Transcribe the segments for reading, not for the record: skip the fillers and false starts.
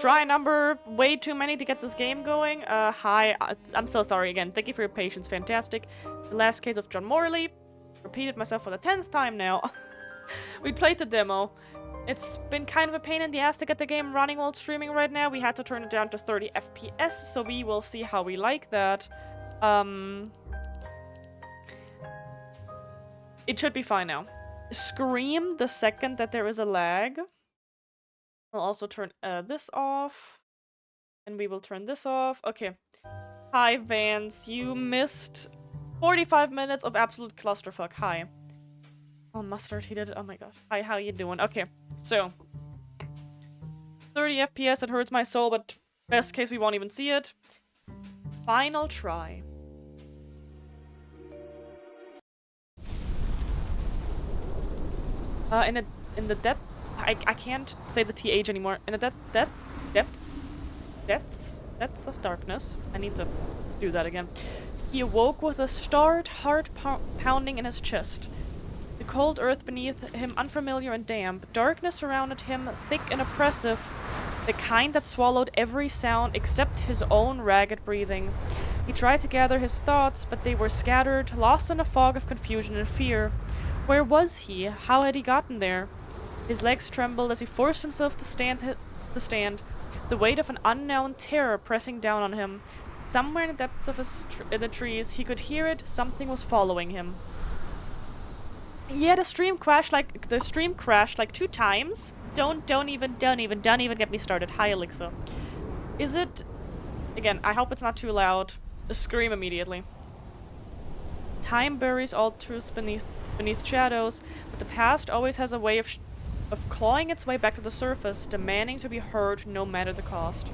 try number way too many to get this game going. Hi, I'm so sorry again. Thank you for your patience. Fantastic. The last case of John Morley. Repeated myself for the 10th time now. We played the demo. It's been kind of a pain in the ass to get the game running while streaming right now. We had to turn it down to 30 FPS, so we will see how we like that. It should be fine now. Scream the second that there is a lag. We'll also turn this off. And we will turn this off. Okay. Hi, Vance. You missed 45 minutes of absolute clusterfuck. Hi. Oh, mustard, he did it. Oh my god. Hi, how you doing? Okay, so 30 FPS, it hurts my soul, but best case we won't even see it. Final try. In the depth, I can't say the TH anymore. In the depths of darkness. I need to do that again. He awoke with a startled heart pounding in his chest. The cold earth beneath him unfamiliar and damp. Darkness surrounded him, thick and oppressive, the kind that swallowed every sound except his own ragged breathing. He tried to gather his thoughts, but they were scattered, lost in a fog of confusion and fear. Where was he? How had he gotten there? His legs trembled as he forced himself to stand, the weight of an unknown terror pressing down on him. Somewhere in the depths of the trees, he could hear it. Something was following him. Yeah, the stream crashed like 2 times. Don't even get me started. Hi, Elixir. Is it? Again, I hope it's not too loud. Scream immediately. Time buries all truths beneath shadows, but the past always has a way of clawing its way back to the surface, demanding to be heard no matter the cost.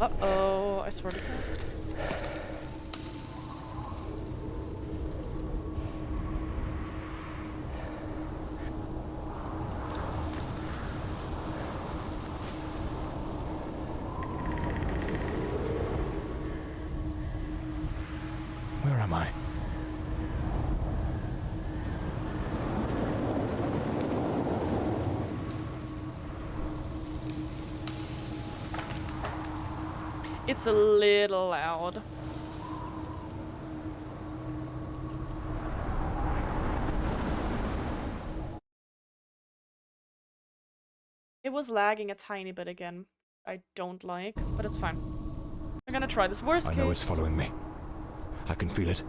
Uh-oh, I swear to God. Where am I? It's a little loud. It was lagging a tiny bit again. I don't like, but it's fine. I'm gonna try this worst case. I know it's following me. I can feel it.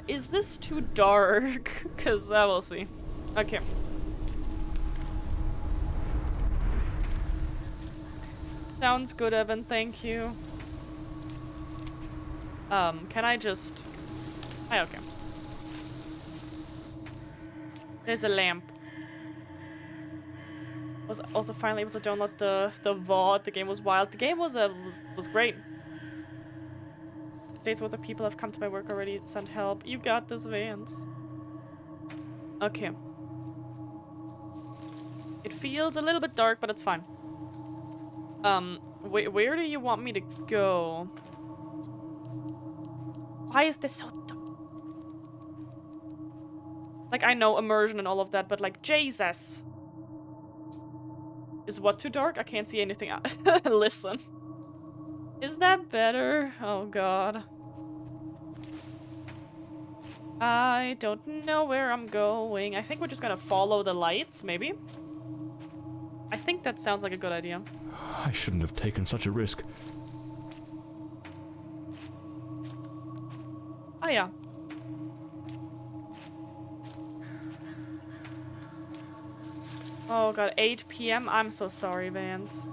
Is this too dark? Cause we'll see. Okay. Sounds good, Evan, thank you. Can I just... Hi, okay. There's a lamp. Was also finally able to download the VOD. The game was wild. The game was great. Dates with the people have come to my work already. Sent help. You got this, Vance. Okay. It feels a little bit dark, but it's fine. Where do you want me to go? Why is this so dark? Like, I know immersion and all of that, but like, Jesus. Is what too dark? I can't see anything. Listen. Is that better? Oh god. I don't know where I'm going. I think we're just gonna follow the lights, maybe? I think that sounds like a good idea. I shouldn't have taken such a risk. Oh yeah. Oh god, 8 PM? I'm so sorry, Vance.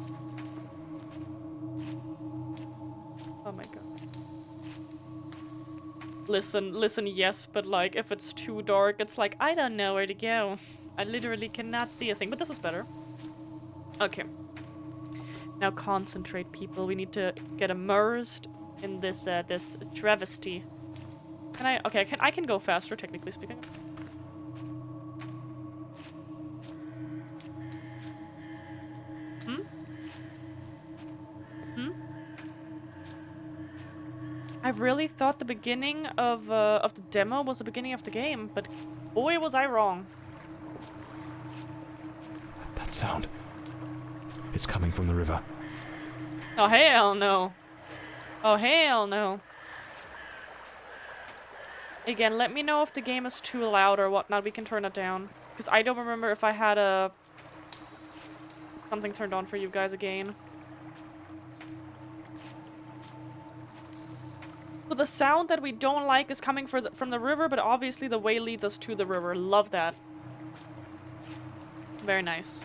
Oh my god. Listen, yes, but like, if it's too dark, it's like, I don't know where to go. I literally cannot see a thing, but this is better. Okay. Now concentrate, people. We need to get immersed in this, this travesty. Can I? Okay, I can go faster, technically speaking. I really thought the beginning of the demo was the beginning of the game, but boy was I wrong. That sound. It's coming from the river. Oh hell no. Oh hell no. Again, let me know if the game is too loud or whatnot. We can turn it down. Because I don't remember if I had something turned on for you guys again. So the sound that we don't like is coming from the river, but obviously the way leads us to the river. Love that. Very nice.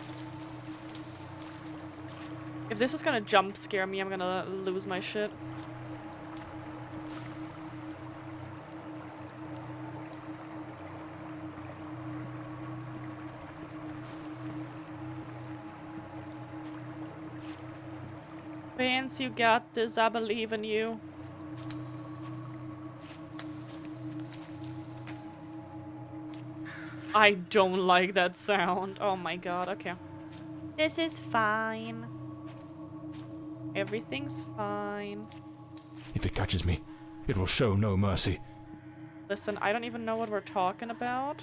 If this is gonna jump scare me, I'm gonna lose my shit. Vance, you got this. I believe in you. I don't like that sound. Oh my god, okay. This is fine. Everything's fine. If it catches me, it will show no mercy. Listen, I don't even know what we're talking about.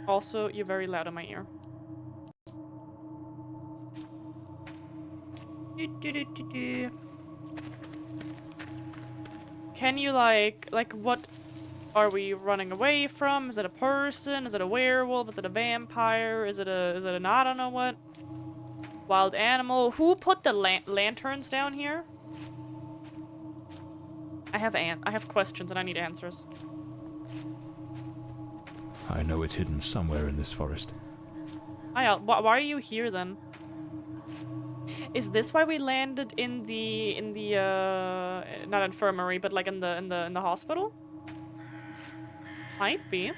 Also, you're very loud in my ear. Can you like what are we running away from? Is it a person? Is it a werewolf? Is it a vampire? Is it an I don't know what? Wild animal? Who put the lanterns down here? I have questions and I need answers. I know it's hidden somewhere in this forest. Why are you here then? Is this why we landed in the not infirmary, but like in the hospital? Might be.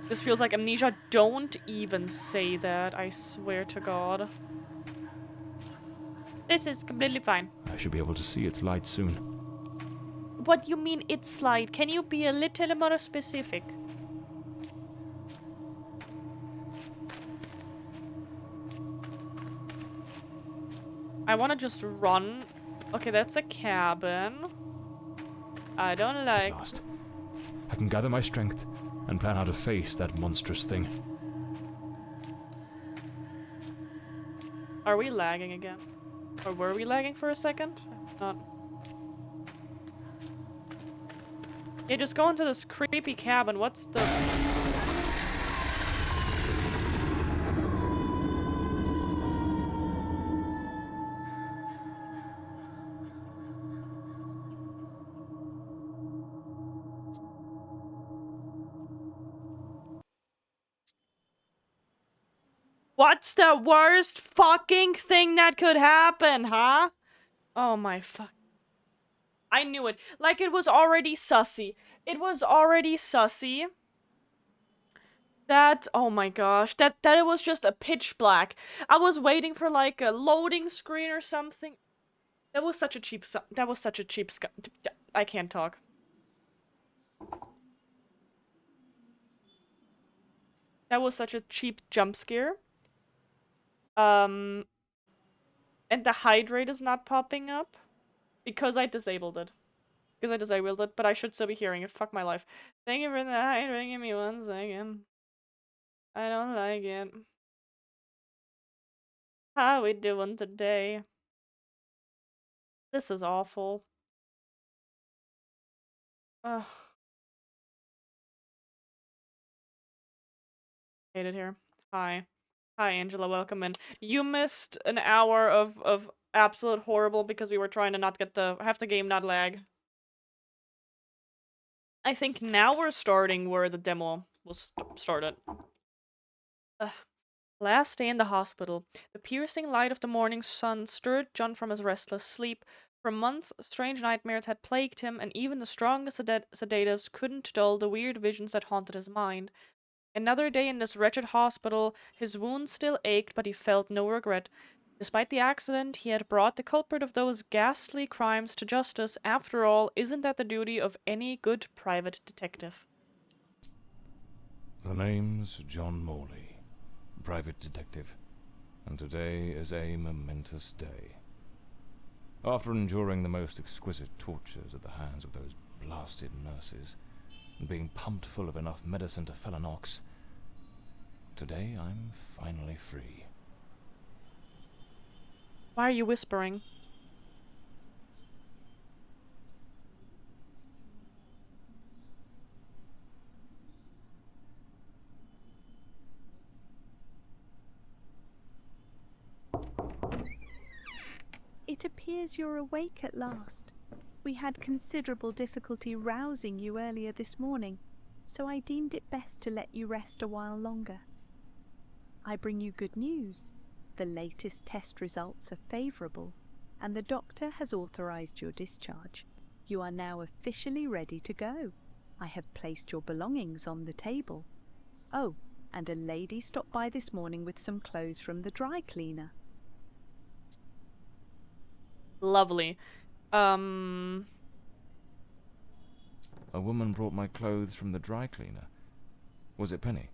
This feels like amnesia. Don't even say that, I swear to God. This is completely fine. I should be able to see its light soon. What do you mean it's light? Can you be a little more specific? I want to just run. Okay, that's a cabin. I don't like... Lost. I can gather my strength and plan how to face that monstrous thing. Are we lagging again? Or were we lagging for a second? Not. Yeah, just go into this creepy cabin. What's the... What's the worst fucking thing that could happen, huh? Oh my fuck. I knew it. Like, it was already sussy. It was already sussy. That, oh my gosh, that it was just a pitch black. I was waiting for like a loading screen or something. That was such a cheap, I can't talk. That was such a cheap jump scare. And the hydrate is not popping up because I disabled it. But I should still be hearing it. Fuck my life. Thank you for the hydrate. Give me 1 second. I don't like it. How we doing today? This is awful. Ugh. Hate it here. Hi. Hi, Angela. Welcome in. You missed an hour of absolute horrible because we were trying to not get have the game not lag. I think now we're starting where the demo was started. Ugh. Last day in the hospital. The piercing light of the morning sun stirred John from his restless sleep. For months, strange nightmares had plagued him, and even the strongest sedatives couldn't dull the weird visions that haunted his mind. Another day in this wretched hospital, his wounds still ached, but he felt no regret. Despite the accident, he had brought the culprit of those ghastly crimes to justice. After all, isn't that the duty of any good private detective? The name's John Morley, private detective, and today is a momentous day. After enduring the most exquisite tortures at the hands of those blasted nurses, and being pumped full of enough medicine to fell an ox, today I'm finally free. Why are you whispering? It appears you're awake at last. We had considerable difficulty rousing you earlier this morning, so I deemed it best to let you rest a while longer. I bring you good news. The latest test results are favourable, and the doctor has authorised your discharge. You are now officially ready to go. I have placed your belongings on the table. Oh, and a lady stopped by this morning with some clothes from the dry cleaner. Lovely. A woman brought my clothes from the dry cleaner. Was it Penny?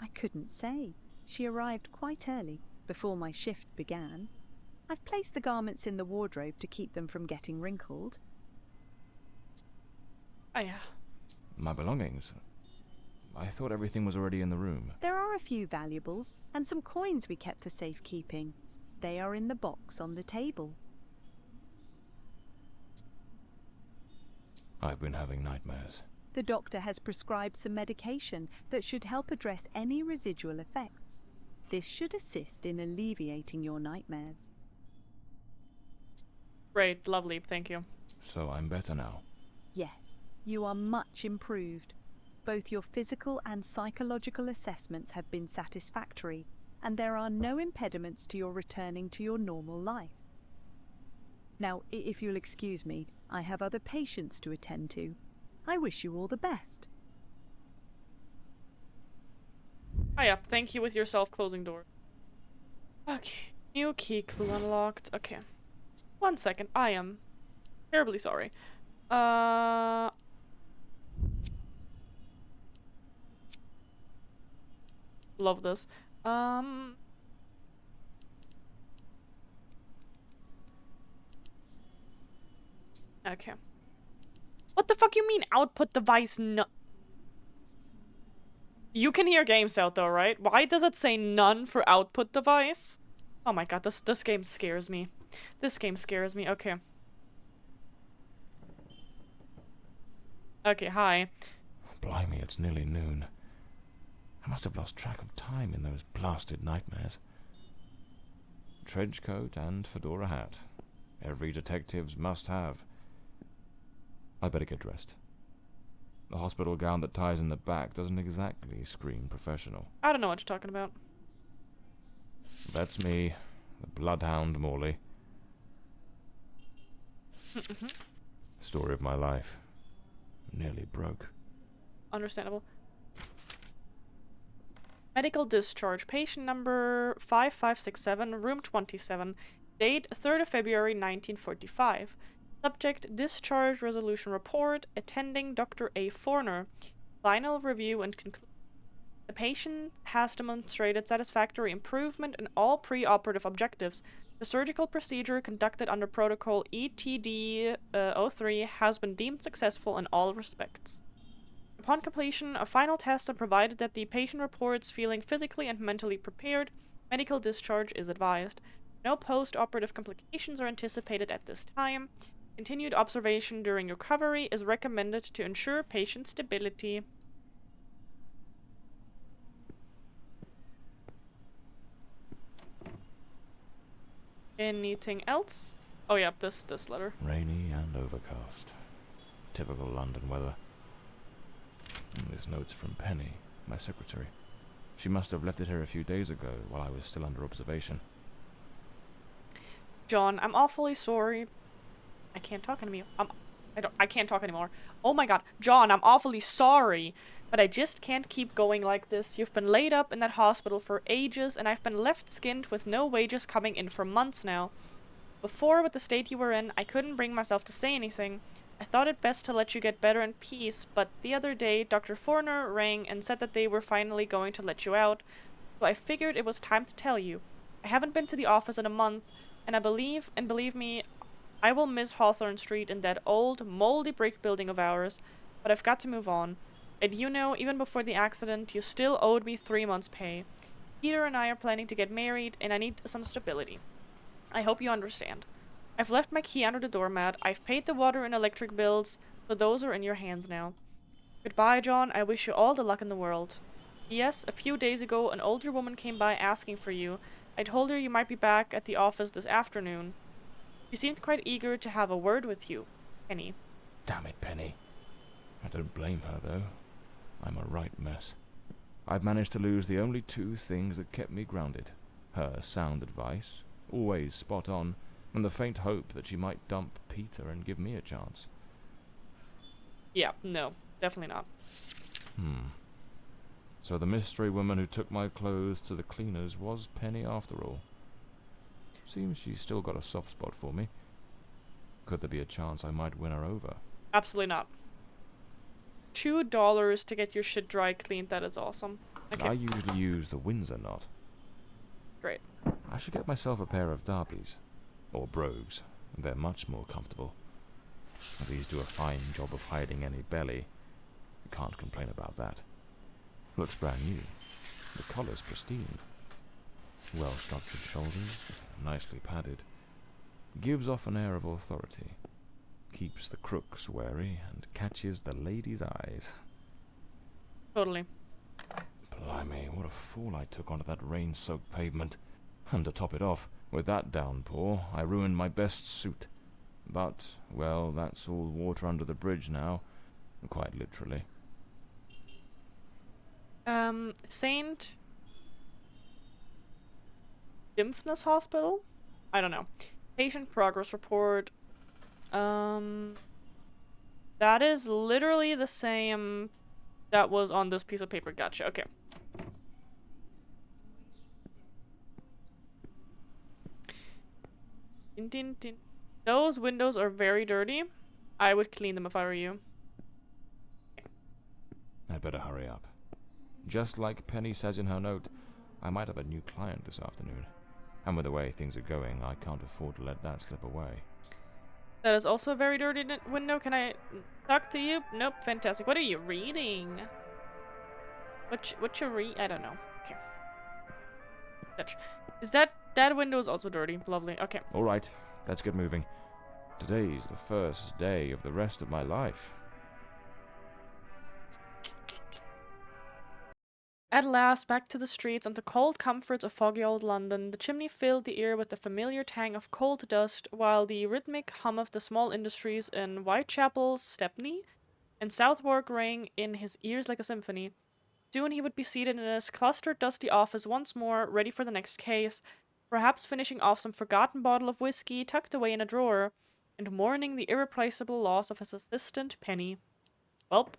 I couldn't say. She arrived quite early, before my shift began. I've placed the garments in the wardrobe to keep them from getting wrinkled. Oh yeah. My belongings? I thought everything was already in the room. There are a few valuables and some coins we kept for safekeeping. They are in the box on the table. I've been having nightmares. The doctor has prescribed some medication that should help address any residual effects. This should assist in alleviating your nightmares. Great, lovely, thank you. So I'm better now. Yes, you are much improved. Both your physical and psychological assessments have been satisfactory, and there are no impediments to your returning to your normal life. Now, if you'll excuse me, I have other patients to attend to. I wish you all the best. Oh yeah, thank you with your self-closing door. Okay, new key clue unlocked. Okay. 1 second, I am terribly sorry. Love this. Okay. What the fuck you mean output device no- You can hear games out though, right? Why does it say none for output device? Oh my god, this game scares me. This game scares me. Okay. Okay, hi. Blimey, it's nearly noon. I must have lost track of time in those blasted nightmares. Trench coat and fedora hat. Every detective's must have. I better get dressed. The hospital gown that ties in the back doesn't exactly scream professional. I don't know what you're talking about. That's me, the bloodhound Morley. Story of my life. Nearly broke. Understandable. Medical discharge. Patient number 5567, room 27. Date 3rd of February 1945. Subject discharge resolution report. Attending Dr. A. Forner. Final review and conclusion. The patient has demonstrated satisfactory improvement in all pre-operative objectives. The surgical procedure conducted under protocol ETD 03 has been deemed successful in all respects. Upon completion of final tests and provided that the patient reports feeling physically and mentally prepared, medical discharge is advised. No post-operative complications are anticipated at this time. Continued observation during recovery is recommended to ensure patient stability. Anything else? Oh yeah, this letter. Rainy and overcast. Typical London weather. And there's notes from Penny, my secretary. She must have left it here a few days ago while I was still under observation. John, I'm awfully sorry. I can't talk anymore. I can't talk anymore. Oh my god. John, I'm awfully sorry. But I just can't keep going like this. You've been laid up in that hospital for ages, and I've been left skinned with no wages coming in for months now. Before, with the state you were in, I couldn't bring myself to say anything. I thought it best to let you get better in peace, but the other day Dr. Forner rang and said that they were finally going to let you out, so I figured it was time to tell you. I haven't been to the office in a month, and believe me, I will miss Hawthorne Street and that old, moldy brick building of ours, but I've got to move on. And you know, even before the accident, you still owed me 3 months' pay. Peter and I are planning to get married, and I need some stability. I hope you understand. I've left my key under the doormat, I've paid the water and electric bills, so those are in your hands now. Goodbye, John, I wish you all the luck in the world. Yes, a few days ago, an older woman came by asking for you. I told her you might be back at the office this afternoon. She seemed quite eager to have a word with you, Penny. Damn it, Penny. I don't blame her, though. I'm a right mess. I've managed to lose the only 2 things that kept me grounded. Her sound advice, always spot on, and the faint hope that she might dump Peter and give me a chance. Yeah, no, definitely not. So the mystery woman who took my clothes to the cleaners was Penny after all. Seems she's still got a soft spot for me. Could there be a chance I might win her over? Absolutely not. $2 to get your shit dry cleaned, that is awesome. Okay. I usually use the Windsor knot. Great. I should get myself a pair of derbies. Or brogues. They're much more comfortable. These do a fine job of hiding any belly. Can't complain about that. Looks brand new. The collar's pristine. Well-structured shoulders, nicely padded. Gives off an air of authority. Keeps the crooks wary and catches the ladies' eyes. Totally. Blimey, what a fool I took onto that rain-soaked pavement. And to top it off, with that downpour, I ruined my best suit. But, well, that's all water under the bridge now. Quite literally. Saint Dymphna's Hospital? I don't know. Patient progress report. That is literally the same that was on this piece of paper. Gotcha, okay. Din, din, din. Those windows are very dirty. I would clean them if I were you. I'd better hurry up. Just like Penny says in her note, I might have a new client this afternoon. And with the way things are going, I can't afford to let that slip away. That is also a very dirty window. Can I talk to you? Nope, fantastic. What are you reading? What you read? I don't know. Okay. Touch. Is that window is also dirty? Lovely. Okay. All right, let's get moving. Today's the first day of the rest of my life. At last, back to the streets and the cold comforts of foggy old London, the chimney filled the ear with the familiar tang of cold dust, while the rhythmic hum of the small industries in Whitechapel, Stepney, and Southwark rang in his ears like a symphony. Soon he would be seated in his clustered, dusty office once more, ready for the next case, perhaps finishing off some forgotten bottle of whiskey tucked away in a drawer, and mourning the irreplaceable loss of his assistant, Penny. Welp.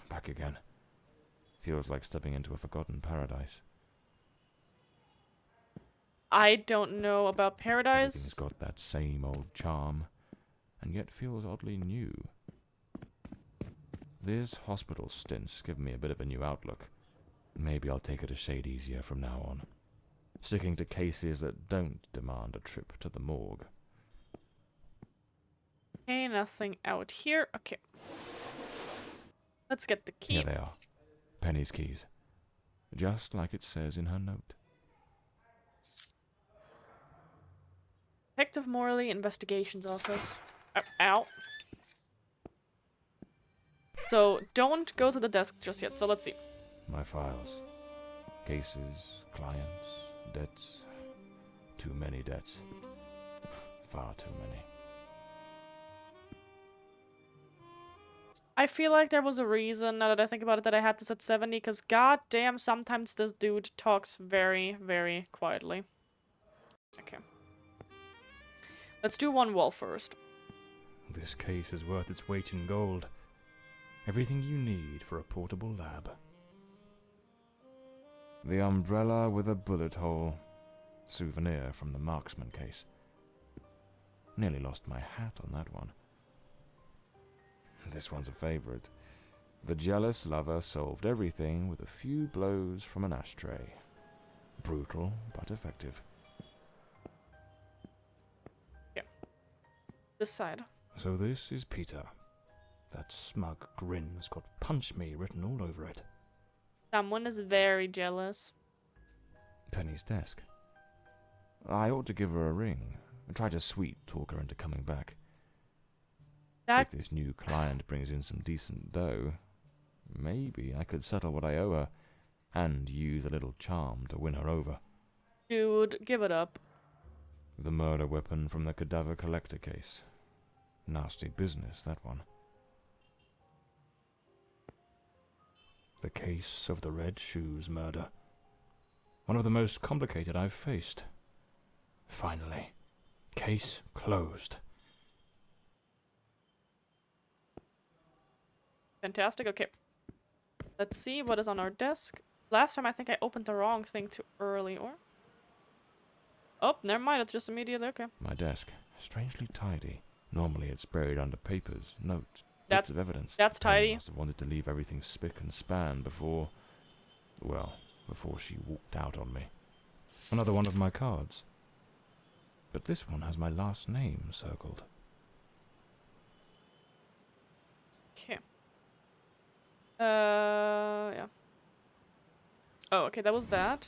Back again. Feels like stepping into a forgotten paradise. I don't know about paradise. Everything's got that same old charm, and yet feels oddly new. This hospital stint's given me a bit of a new outlook. Maybe I'll take it a shade easier from now on, sticking to cases that don't demand a trip to the morgue. Okay, nothing out here. Okay. Let's get the key. Here they are. Penny's keys. Just like it says in her note. Detective Morley, Investigations Office. Ow. So, don't go to the desk just yet, so let's see. My files. Cases, clients, debts. Too many debts. Far too many. I feel like there was a reason, now that I think about it, that I had this at 70, because goddamn, sometimes this dude talks very, very quietly. Okay. Let's do one wall first. This case is worth its weight in gold. Everything you need for a portable lab. The umbrella with a bullet hole. Souvenir from the marksman case. Nearly lost my hat on that one. This one's a favorite. The jealous lover solved everything with a few blows from an ashtray. Brutal, but effective. Yeah. This side. So this is Peter. That smug grin's got "punch me" written all over it. Someone is very jealous. Penny's desk. I ought to give her a ring and try to sweet talk her into coming back. If this new client brings in some decent dough, maybe I could settle what I owe her and use a little charm to win her over. Dude, give it up. The murder weapon from the cadaver collector case. Nasty business, that one. The case of the Red Shoes murder. One of the most complicated I've faced. Finally. Case closed. Fantastic. Okay. Let's see what is on our desk. Last time I think I opened the wrong thing too early, or? Oh, never mind. It's just immediately okay. My desk. Strangely tidy. Normally it's buried under papers, notes, That's bits of evidence. That's tidy. Penny must have wanted to leave everything spick and span before... well, before she walked out on me. Another one of my cards. But this one has my last name circled. Okay. Yeah. Oh, okay, that was that.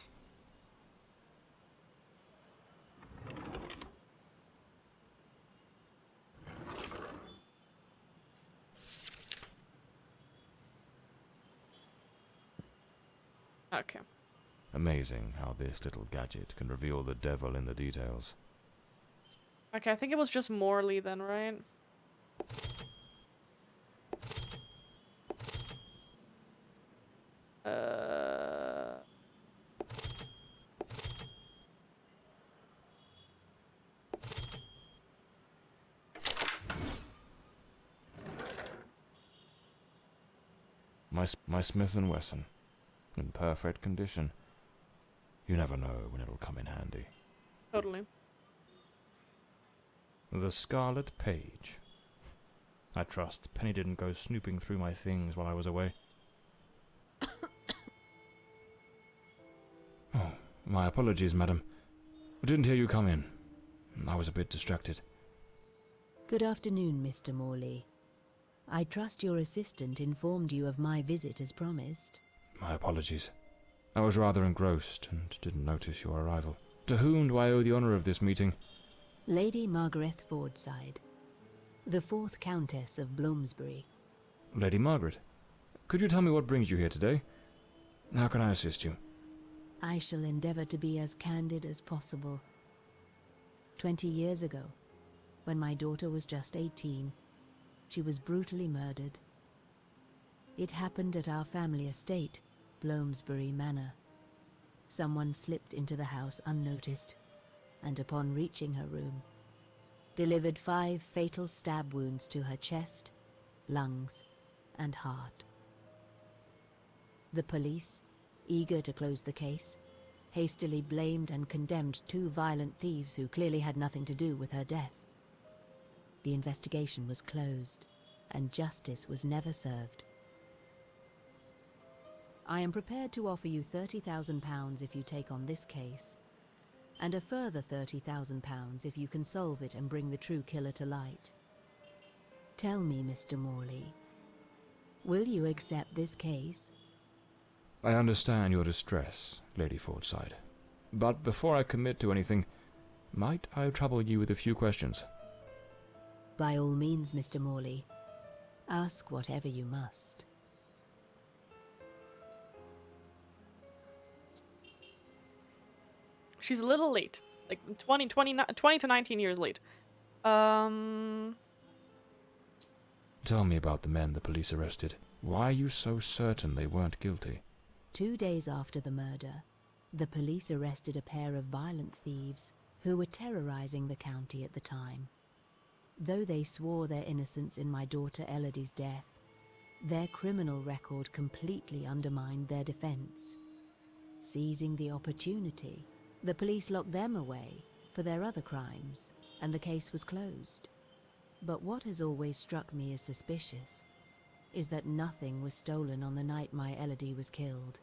Okay. Amazing how this little gadget can reveal the devil in the details. Okay, I think it was just Morley then, right? My Smith & Wesson. In perfect condition. You never know when it'll come in handy. Totally. The Scarlet Page. I trust Penny didn't go snooping through my things while I was away. Oh, my apologies, madam. I didn't hear you come in. I was a bit distracted. Good afternoon, Mr. Morley. I trust your assistant informed you of my visit as promised. My apologies. I was rather engrossed and didn't notice your arrival. To whom do I owe the honour of this meeting? Lady Margaret Fordside, the 4th Countess of Bloomsbury. Lady Margaret, could you tell me what brings you here today? How can I assist you? I shall endeavour to be as candid as possible. 20 years ago, when my daughter was just 18, she was brutally murdered. It happened at our family estate, Bloomsbury Manor. Someone slipped into the house unnoticed, and upon reaching her room, delivered 5 fatal stab wounds to her chest, lungs, and heart. The police, eager to close the case, hastily blamed and condemned 2 violent thieves who clearly had nothing to do with her death. The investigation was closed, and justice was never served. I am prepared to offer you £30,000 if you take on this case, and a further £30,000 if you can solve it and bring the true killer to light. Tell me, Mr. Morley, will you accept this case? I understand your distress, Lady Fordside. But before I commit to anything, might I trouble you with a few questions? By all means, Mr. Morley. Ask whatever you must. She's a little late. Like 20 to 19 years late. Tell me about the men the police arrested. Why are you so certain they weren't guilty? 2 days after the murder, the police arrested a pair of violent thieves who were terrorizing the county at the time. Though they swore their innocence in my daughter Elodie's death, their criminal record completely undermined their defense. Seizing the opportunity, the police locked them away for their other crimes. and the case was closed. But what has always struck me as suspicious is that nothing was stolen on the night my Elodie was killed.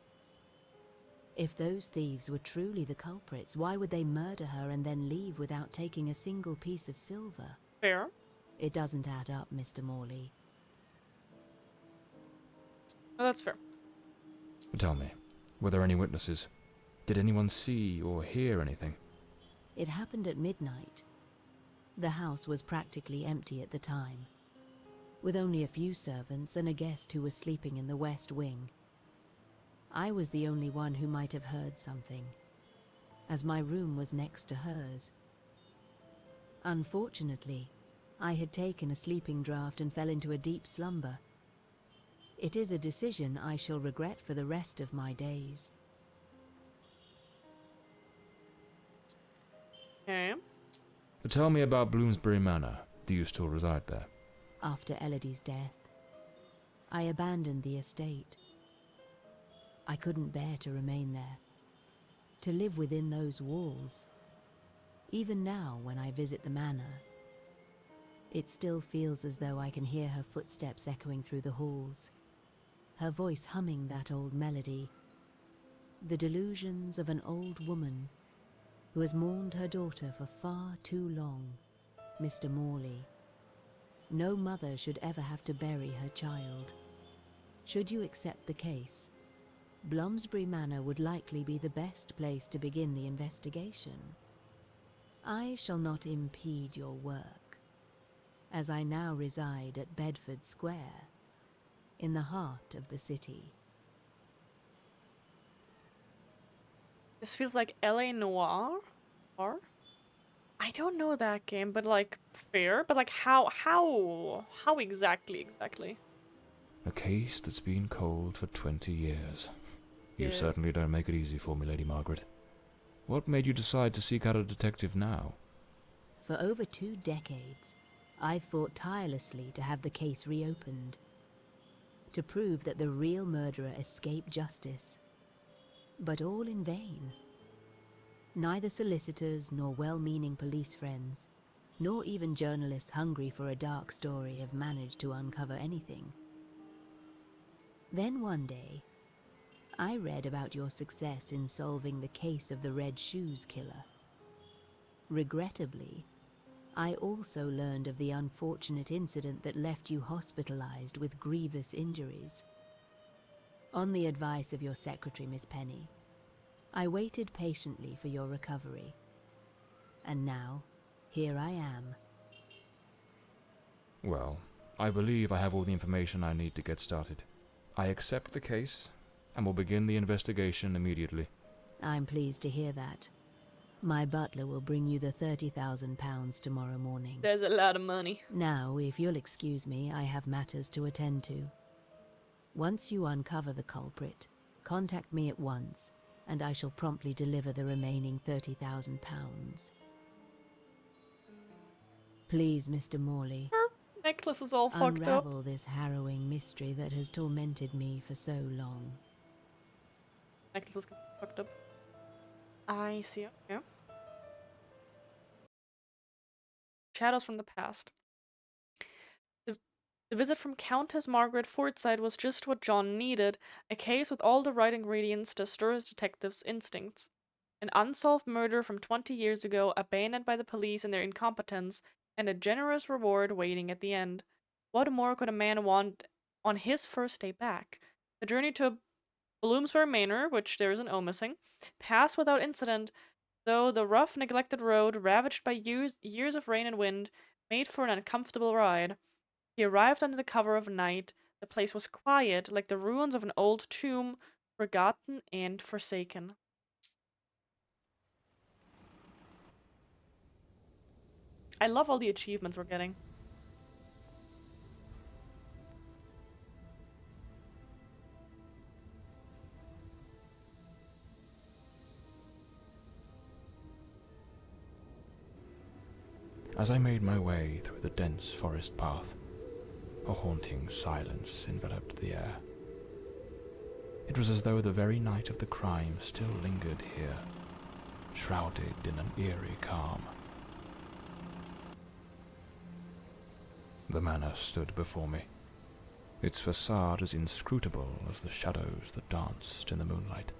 If those thieves were truly the culprits, why would they murder her and then leave without taking a single piece of silver? Fair. It doesn't add up, Mr. Morley. Oh, that's fair. Tell me, were there any witnesses? Did anyone see or hear anything? It happened at midnight. The house was practically empty at the time, with only a few servants and a guest who was sleeping in the west wing. I was the only one who might have heard something, as my room was next to hers. Unfortunately, I had taken a sleeping draught and fell into a deep slumber. It is a decision I shall regret for the rest of my days. Okay. Tell me about Bloomsbury Manor. Do you still reside there? After Elodie's death, I abandoned the estate. I couldn't bear to remain there, to live within those walls. Even now, when I visit the manor, it still feels as though I can hear her footsteps echoing through the halls, her voice humming that old melody, the delusions of an old woman who has mourned her daughter for far too long, Mr. Morley. No mother should ever have to bury her child. Should you accept the case, Bloomsbury Manor would likely be the best place to begin the investigation. I shall not impede your work, as I now reside at Bedford Square, in the heart of the city. This feels like LA Noir? Or? I don't know that game, but like, fair? But like, how exactly? A case that's been cold for 20 years. You Yeah. certainly don't make it easy for me, Lady Margaret. What made you decide to seek out a detective now? For over 2 decades, I've fought tirelessly to have the case reopened, to prove that the real murderer escaped justice. But all in vain. Neither solicitors nor well-meaning police friends, nor even journalists hungry for a dark story have managed to uncover anything. Then one day, I read about your success in solving the case of the Red Shoes killer. Regrettably, I also learned of the unfortunate incident that left you hospitalized with grievous injuries. On the advice of your secretary, Miss Penny, I waited patiently for your recovery. And now, here I am. Well, I believe I have all the information I need to get started. I accept the case, and will begin the investigation immediately. I'm pleased to hear that. My butler will bring you the £30,000 tomorrow morning. There's a lot of money. Now, if you'll excuse me, I have matters to attend to. Once you uncover the culprit, contact me at once, and I shall promptly deliver the remaining £30,000. Please, Mr. Morley, Her necklace is all fucked up. unravel this harrowing mystery that has tormented me for so long. Necklace is fucked up. I see. Okay. Shadows from the past. The visit from Countess Margaret Forsyte was just what John needed, a case with all the right ingredients to stir his detective's instincts. An unsolved murder from 20 years ago, abandoned by the police in their incompetence, and a generous reward waiting at the end. What more could a man want on his first day back? The journey to Bloomsbury Manor, which there is an O missing, passed without incident, though the rough, neglected road, ravaged by years of rain and wind, made for an uncomfortable ride. He arrived under the cover of night. The place was quiet, like the ruins of an old tomb, forgotten and forsaken. I love all the achievements we're getting. As I made my way through the dense forest path, a haunting silence enveloped the air. It was as though the very night of the crime still lingered here, shrouded in an eerie calm. The manor stood before me, its facade as inscrutable as the shadows that danced in the moonlight.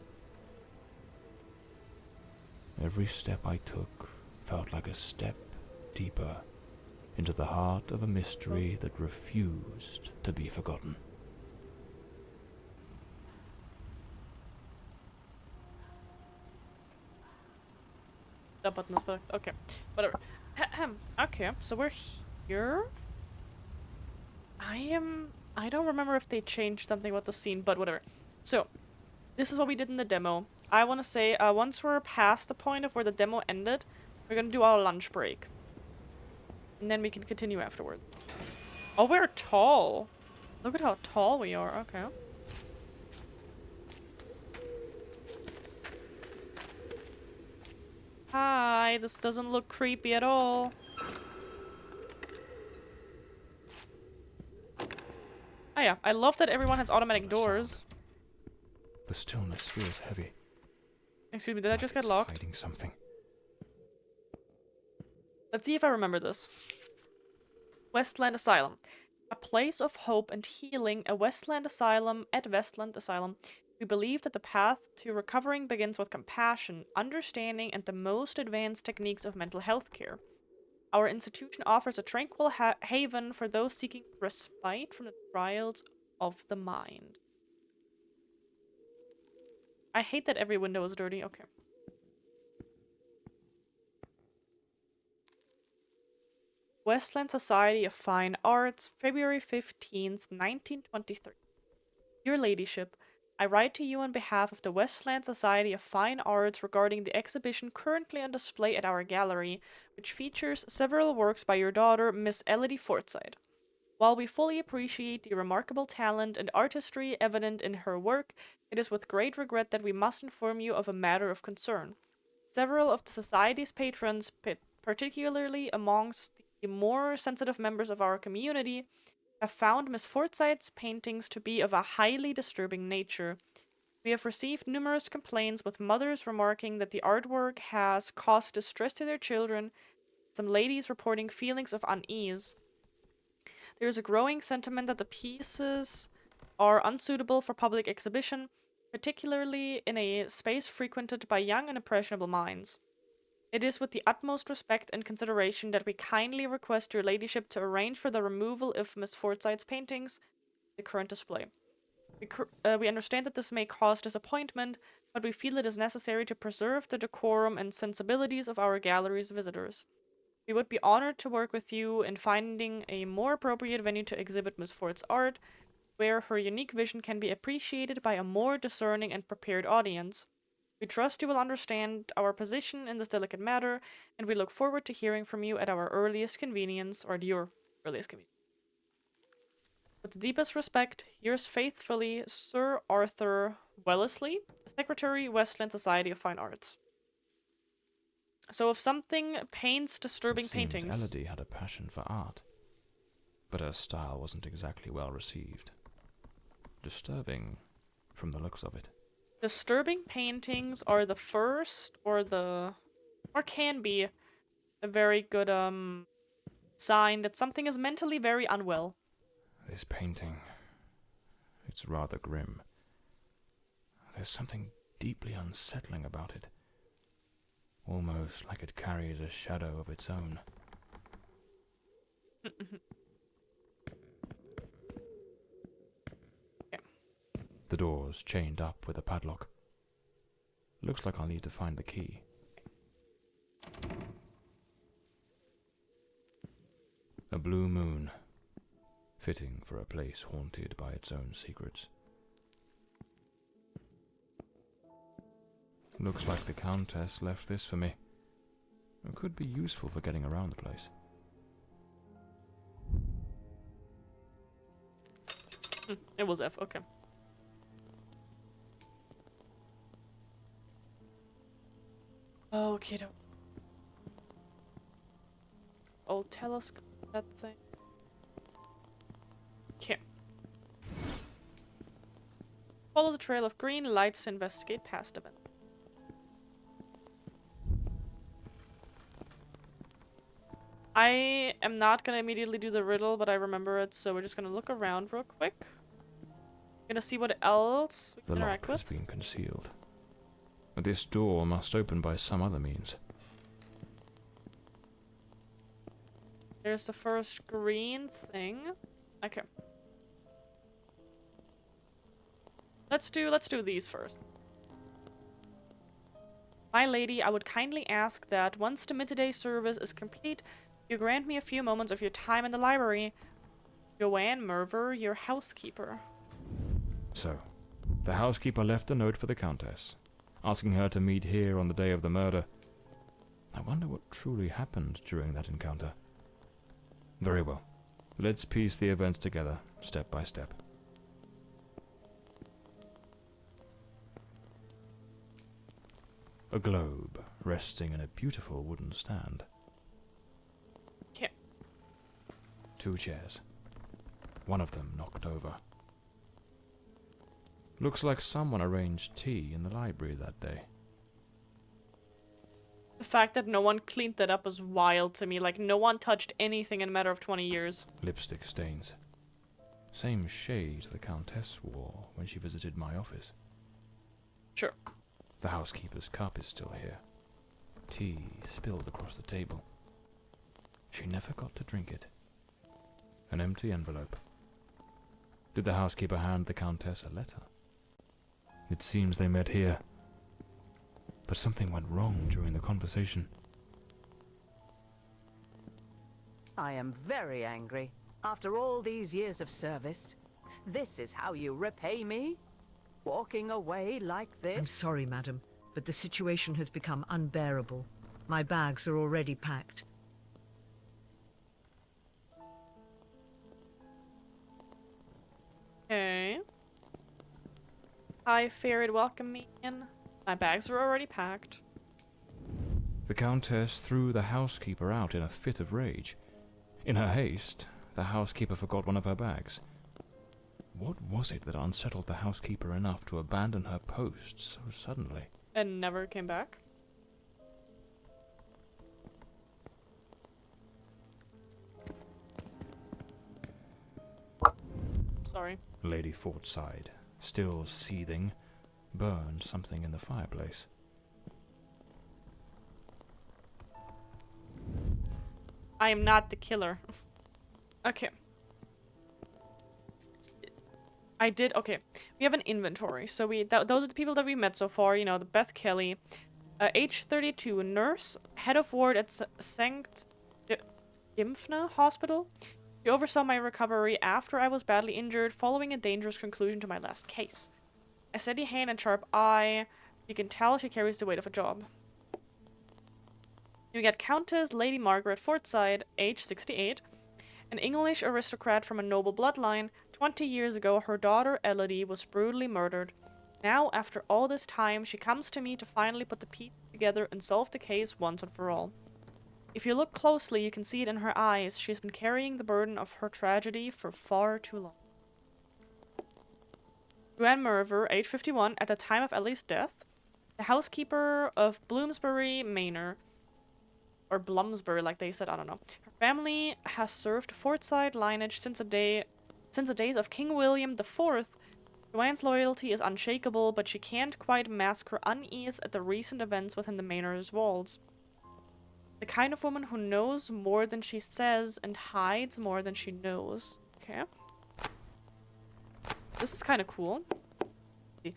Every step I took felt like a step deeper into the heart of a mystery that refused to be forgotten. That button is fucked. Okay, whatever. Okay, so we're here. I don't remember if they changed something about the scene, but whatever. So, this is what we did in the demo. I want to say, once we're past the point of where the demo ended, we're gonna do our lunch break. And then we can continue afterwards. Oh, we're tall. Look at how tall we are. Okay. Hi, this doesn't look creepy at all. Oh yeah, I love that everyone has automatic doors. The stillness feels heavy. Excuse me, did I like just get it's locked? hiding something. Let's see if I remember this. Westland Asylum. A place of hope and healing, a Westland Asylum at Westland Asylum. We believe that the path to recovering begins with compassion, understanding, and the most advanced techniques of mental health care. Our institution offers a tranquil haven for those seeking respite from the trials of the mind. I hate that every window is dirty. Okay. Westland Society of Fine Arts, February 15th, 1923. Your Ladyship, I write to you on behalf of the Westland Society of Fine Arts regarding the exhibition currently on display at our gallery, which features several works by your daughter, Miss Elodie Forsythe. While we fully appreciate the remarkable talent and artistry evident in her work, it is with great regret that we must inform you of a matter of concern. Several of the Society's patrons, particularly amongst the more sensitive members of our community, have found Miss Forsythe's paintings to be of a highly disturbing nature. We have received numerous complaints, with mothers remarking that the artwork has caused distress to their children, some ladies reporting feelings of unease. There is a growing sentiment that the pieces are unsuitable for public exhibition, particularly in a space frequented by young and impressionable minds. It is with the utmost respect and consideration that we kindly request your ladyship to arrange for the removal of Miss Forsythe's paintings from the current display. We understand that this may cause disappointment, but we feel it is necessary to preserve the decorum and sensibilities of our gallery's visitors. We would be honored to work with you in finding a more appropriate venue to exhibit Miss Ford's art, where her unique vision can be appreciated by a more discerning and prepared audience. We trust you will understand our position in this delicate matter, and we look forward to hearing from you at our earliest convenience, or at your earliest convenience. With the deepest respect, yours faithfully, Sir Arthur Wellesley, Secretary, Westland Society of Fine Arts. So if something paints disturbing It seems paintings... Elodie had a passion for art, but her style wasn't exactly well received. Disturbing, from the looks of it. Disturbing paintings are the first, or can be, a very good, sign that something is mentally very unwell. This painting, it's rather grim. There's something deeply unsettling about it. Almost like it carries a shadow of its own. Yeah. The door's chained up with a padlock. Looks like I'll need to find the key. A blue moon, fitting for a place haunted by its own secrets. Looks like the Countess left this for me. It could be useful for getting around the place. It was F, okay. Okay, old telescope, that thing. Okay. Follow the trail of green lights to investigate past events. I am not gonna immediately do the riddle, but I remember it, so we're just gonna look around real quick. Gonna see what else we The can interact lock has with. been concealed. This door must open by some other means. There's the first green thing. Okay. Let's do these first. My lady, I would kindly ask that once the midday service is complete, you grant me a few moments of your time in the library. Joanne Merver, your housekeeper. So, the housekeeper left a note for the Countess, asking her to meet here on the day of the murder. I wonder what truly happened during that encounter. Very well. Let's piece the events together, step by step. A globe resting in a beautiful wooden stand. Okay. 2 chairs. One of them knocked over. Looks like someone arranged tea in the library that day. The fact that no one cleaned that up is wild to me. Like, no one touched anything in a matter of 20 years. Lipstick stains. Same shade the Countess wore when she visited my office. Sure. The housekeeper's cup is still here. Tea spilled across the table. She never got to drink it. An empty envelope. Did the housekeeper hand the Countess a letter? It seems they met here. But something went wrong during the conversation. I am very angry. After all these years of service, this is how you repay me? Walking away like this? I'm sorry, madam, but the situation has become unbearable. My bags are already packed. Okay. Hi, Fairy, welcome me in. My bags are already packed. The Countess threw the housekeeper out in a fit of rage. In her haste, the housekeeper forgot one of her bags. What was it that unsettled the housekeeper enough to abandon her post so suddenly? And never came back. Sorry. Lady Fortside, still seething, burned something in the fireplace. I am not the killer. Okay. Okay. We have an inventory. So those are the people that we met so far. You know, the Beth Kelly. Age 32, nurse, head of ward at Sankt Gimfna Hospital. She oversaw my recovery after I was badly injured, following a dangerous conclusion to my last case. A steady hand and sharp eye. You can tell she carries the weight of a job. You get Countess Lady Margaret Fortside, age 68. An English aristocrat from a noble bloodline. 20 years ago, her daughter Elodie was brutally murdered. Now, after all this time, she comes to me to finally put the pieces together and solve the case once and for all. If you look closely, you can see it in her eyes. She's been carrying the burden of her tragedy for far too long. Joanne Merver, age 51, at the time of Ellie's death. The housekeeper of Bloomsbury Manor. Or Blumsbury, like they said, I don't know. Her family has served Fortside lineage since the days of King William IV. Joanne's loyalty is unshakable, but she can't quite mask her unease at the recent events within the manor's walls. The kind of woman who knows more than she says and hides more than she knows. Okay. This is kind of cool. The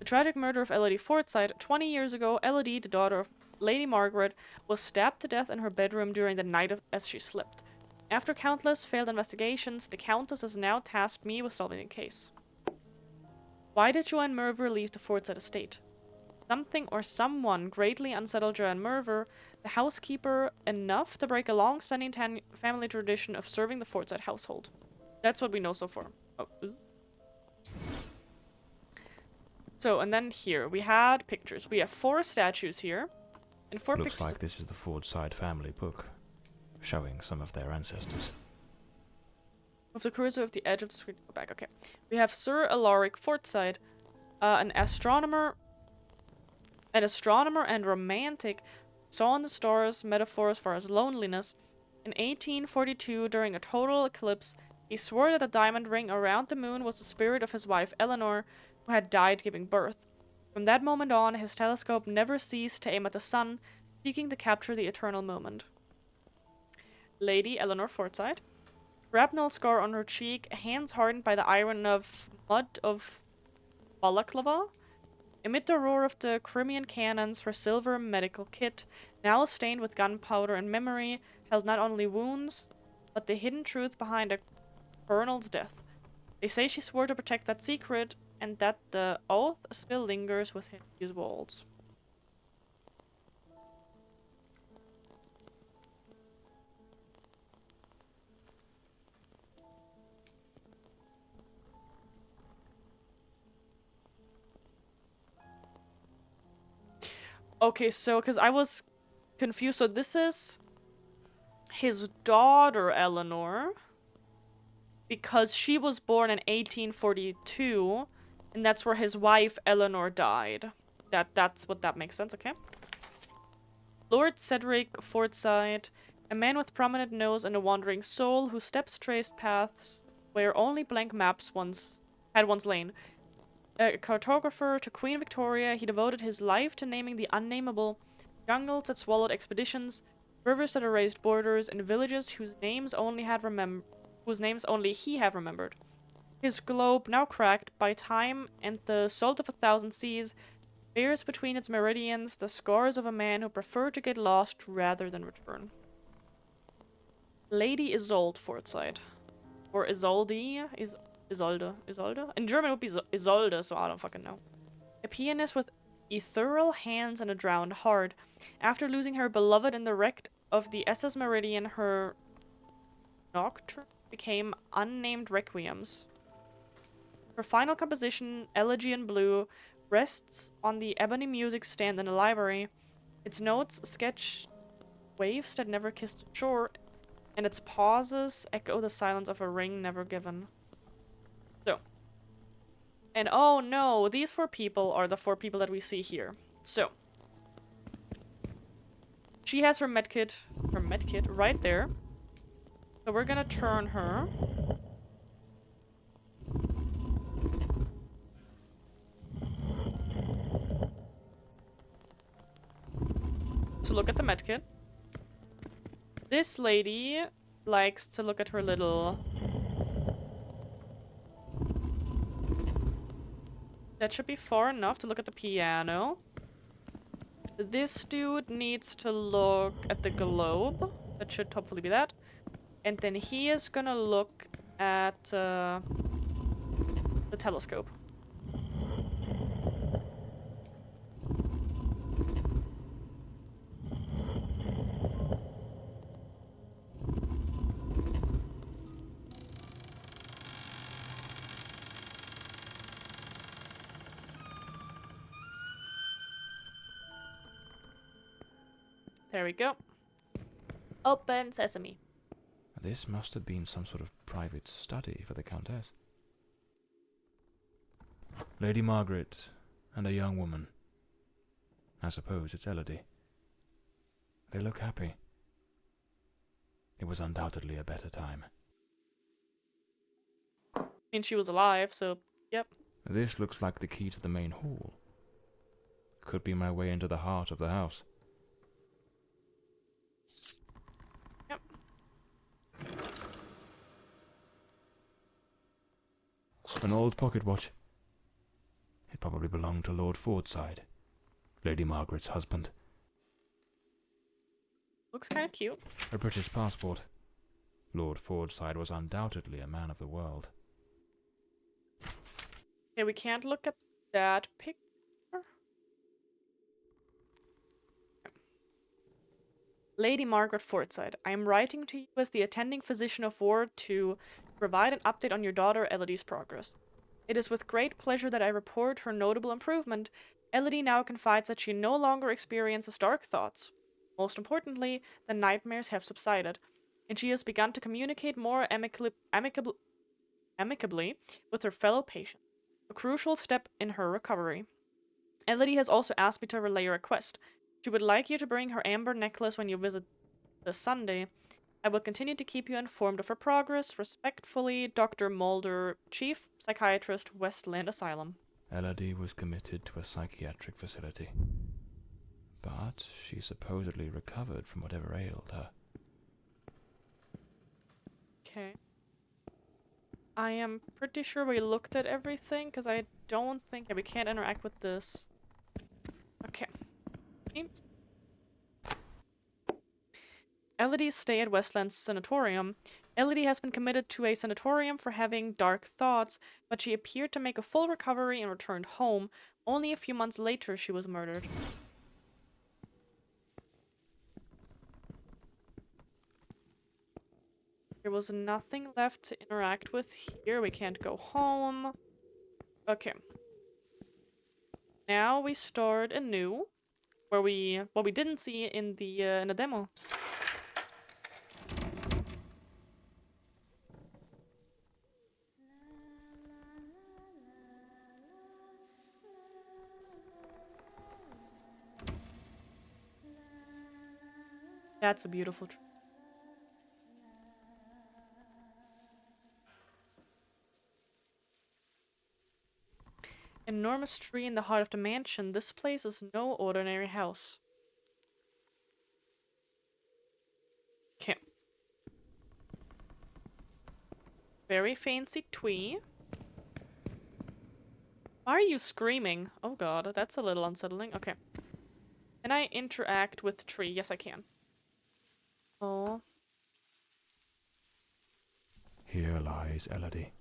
tragic murder of Elodie Fortside. 20 years ago, Elodie, the daughter of Lady Margaret, was stabbed to death in her bedroom during the night as she slept. After countless failed investigations, the Countess has now tasked me with solving the case. Why did Joanne Merver leave the Fortside estate? Something or someone greatly unsettled Joanne Merver, the housekeeper, enough to break a long-standing family tradition of serving the Fortside household. That's what we know so far. Oh. So, and then here, we had pictures. We have 4 statues here. And 4 Looks pictures. like this is the Fordside family book, showing some of their ancestors. With the cursor of the edge of the screen. Go back, okay. We have Sir Alaric Fortside, an astronomer and romantic, saw in the stars metaphors for his loneliness. In 1842, during a total eclipse, he swore that the diamond ring around the moon was the spirit of his wife Eleanor, who had died giving birth. From that moment on, his telescope never ceased to aim at the sun, seeking to capture the eternal moment. Lady Eleanor Forsyth. Shrapnel scar on her cheek, hands hardened by the iron of mud of balaclava. Amid the roar of the Crimean cannons, her silver medical kit, now stained with gunpowder and memory, held not only wounds, but the hidden truth behind a colonel's death. They say she swore to protect that secret, and that the oath still lingers within these walls. Okay, so, because I was confused, so this is his daughter, Eleanor, because she was born in 1842, and that's where his wife, Eleanor, died. That's what that makes sense, okay? Lord Cedric Forsyth, a man with prominent nose and a wandering soul, whose steps traced paths where only blank maps had once lain. A cartographer to Queen Victoria, he devoted his life to naming the unnameable, jungles that swallowed expeditions, rivers that erased borders, and villages whose names only he had remembered. His globe, now cracked by time and the salt of 1,000 seas, bears between its meridians the scars of a man who preferred to get lost rather than return. Lady Isolde Forsyth. Or Isolde. Isolde? In German it would be Isolde, so I don't fucking know. A pianist with ethereal hands and a drowned heart. After losing her beloved in the wreck of the SS Meridian, her nocturne became unnamed requiems. Her final composition, Elegy in Blue, rests on the ebony music stand in the library. Its notes sketch waves that never kissed shore, and its pauses echo the silence of a ring never given. So. And oh no, these 4 people are the 4 people that we see here. So. She has her medkit right there. So we're gonna turn her. To look at the medkit. This lady likes to look at her little... That should be far enough to look at the piano. This dude needs to look at the globe. That should hopefully be that. And then he is gonna look at the telescope. There we go. Open sesame. This must have been some sort of private study for the Countess. Lady Margaret and a young woman. I suppose it's Elodie. They look happy. It was undoubtedly a better time. I mean, she was alive, so, yep. This looks like the key to the main hall. Could be my way into the heart of the house. Yep. An old pocket watch. It probably belonged to Lord Forsyth, Lady Margaret's husband. Looks kind of cute. A British passport. Lord Forsyth was undoubtedly a man of the world. Okay, we can't look at that picture. Lady Margaret Forsyth, I am writing to you as the attending physician of Ward to provide an update on your daughter Elodie's progress. It is with great pleasure that I report her notable improvement. Elodie now confides that she no longer experiences dark thoughts. Most importantly, the nightmares have subsided, and she has begun to communicate more amicably with her fellow patients, a crucial step in her recovery. Elodie has also asked me to relay a request. She would like you to bring her amber necklace when you visit this Sunday. I will continue to keep you informed of her progress. Respectfully, Dr. Mulder, Chief Psychiatrist, Westland Asylum. Elodie was committed to a psychiatric facility, but she supposedly recovered from whatever ailed her. Okay. I am pretty sure we looked at everything, because I don't think... Yeah, we can't interact with this. Okay. Elodie's stay at Westland's sanatorium. Elodie has been committed to a sanatorium for having dark thoughts, but she appeared to make a full recovery and returned home. Only a few months later, she was murdered. There was nothing left to interact with here. We can't go home. Okay. Now we start anew, where what we didn't see in the demo. That's a beautiful tree. Enormous tree in the heart of the mansion. This place is no ordinary house. Okay. Very fancy tree. Why are you screaming? Oh god, that's a little unsettling. Okay. Can I interact with tree? Yes, I can. Oh. Here lies Elodie.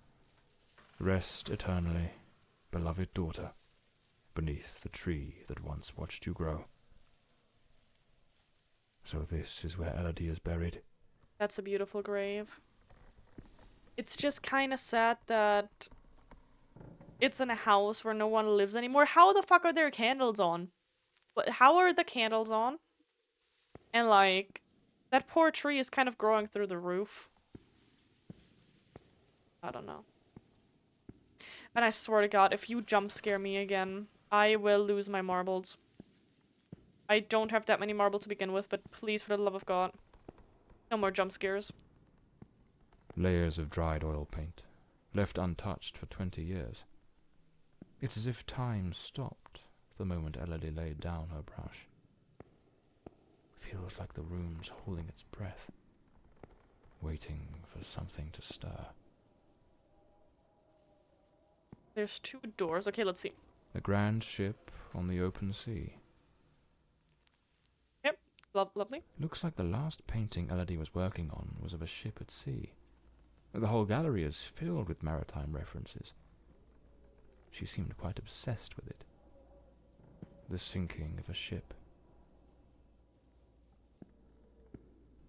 Rest eternally, beloved daughter, beneath the tree that once watched you grow. So this is where Elodie is buried. That's a beautiful grave. It's just kind of sad that it's in a house where no one lives anymore. How the fuck are there candles on? How are the candles on? And like, that poor tree is kind of growing through the roof. I don't know. And I swear to god, if you jump scare me again, I will lose my marbles. I don't have that many marbles to begin with, but please, for the love of god, no more jump scares. Layers of dried oil paint, left untouched for 20 years. It's as if time stopped the moment Elodie laid down her brush. Feels like the room's holding its breath, waiting for something to stir. There's 2 doors. Okay, let's see. The grand ship on the open sea. Yep, lovely. Looks like the last painting Elodie was working on was of a ship at sea. The whole gallery is filled with maritime references. She seemed quite obsessed with it. The sinking of a ship.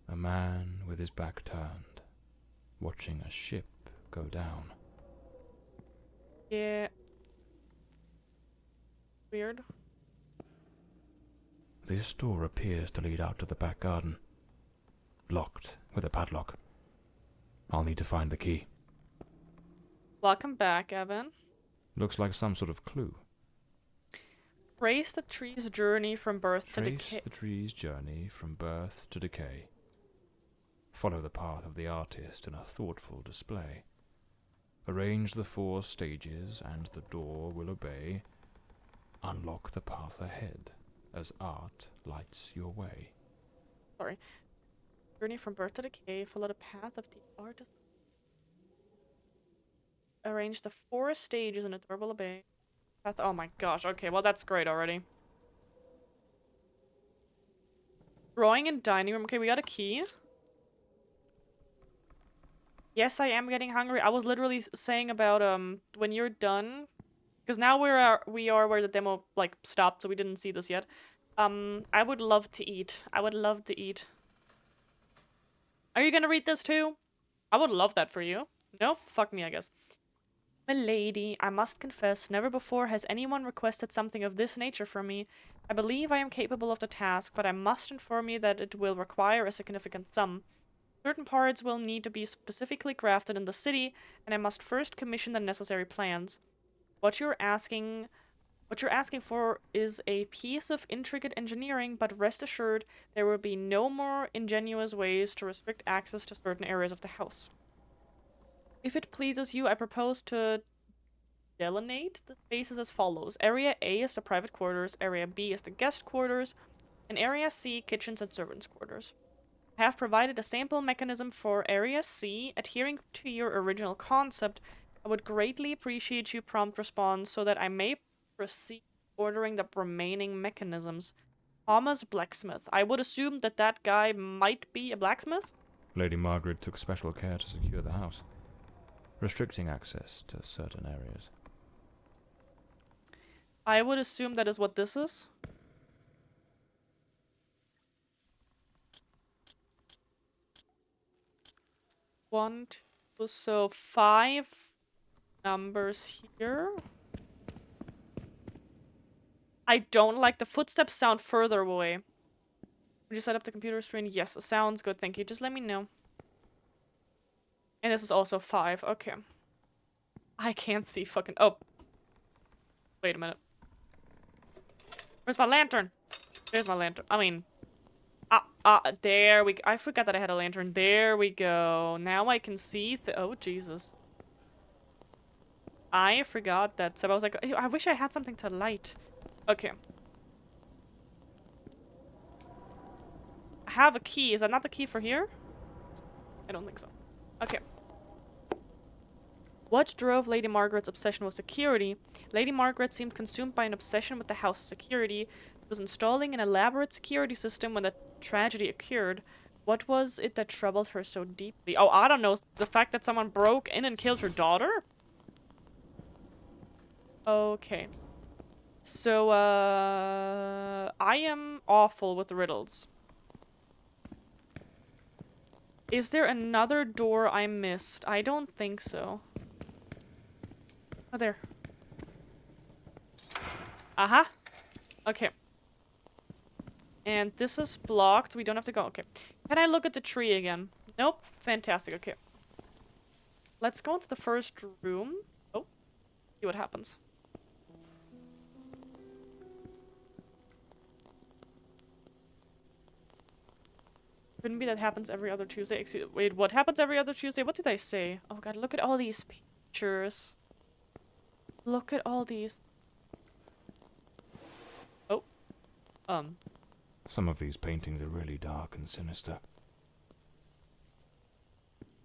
A man with his back turned, watching a ship go down. Yeah. Weird. This door appears to lead out to the back garden. Locked with a padlock. I'll need to find the key. Welcome back, Evan. Looks like some sort of clue. Trace the tree's journey from birth to decay. Trace the tree's journey from birth to decay. Follow the path of the artist in a thoughtful display. Arrange the 4 stages and the door will obey. Unlock the path ahead as art lights your way. Sorry. Journey from birth to decay. Follow the path of the artist. Arrange the 4 stages in a door will obey. Path. Oh my gosh. Okay, well that's great already. Drawing in dining room. Okay, we got a key. Yes, I am getting hungry. I was literally saying about when you're done, because now we are where the demo like stopped, so we didn't see this yet. I would love to eat. I would love to eat. Are you gonna read this too? I would love that for you. No? Fuck me, I guess. Milady, I must confess, never before has anyone requested something of this nature from me. I believe I am capable of the task, but I must inform you that it will require a significant sum. Certain parts will need to be specifically crafted in the city, and I must first commission the necessary plans. What you're asking What you're asking for is a piece of intricate engineering, but rest assured, there will be no more ingenious ways to restrict access to certain areas of the house. If it pleases you, I propose to delineate the spaces as follows. Area A is the private quarters, Area B is the guest quarters, and Area C, kitchens and servants' quarters. I have provided a sample mechanism for Area C. Adhering to your original concept, I would greatly appreciate your prompt response so that I may proceed ordering the remaining mechanisms. Thomas Blacksmith. I would assume that that guy might be a blacksmith? Lady Margaret took special care to secure the house, restricting access to certain areas. I would assume that is what this is. One, two, so 5 numbers here. I don't like the footsteps sound further away. Would you set up the computer screen? Yes, sounds good, thank you. Just let me know. And this is also 5, okay. I can't see fucking- oh. Wait a minute. Where's my lantern? There's my lantern. I mean... there we go. I forgot that I had a lantern. There we go. Now I can see oh, Jesus. I forgot that. So I was like, I wish I had something to light. Okay. I have a key. Is that not the key for here? I don't think so. Okay. What drove Lady Margaret's obsession with security? Lady Margaret seemed consumed by an obsession with the house's security. She was installing an elaborate security system when the tragedy occurred. What was it that troubled her so deeply? Oh, I don't know. The fact that someone broke in and killed her daughter? Okay. So, I am awful with riddles. Is there another door I missed? I don't think so. Oh, there. Aha. Okay. And this is blocked. We don't have to go. Okay. Can I look at the tree again? Nope. Fantastic. Okay. Let's go into the first room. Oh. See what happens. Couldn't be that happens every other Tuesday. Excuse- wait, what happens every other Tuesday? What did I say? Oh god, look at all these pictures. Look at all these. Oh. Some of these paintings are really dark and sinister.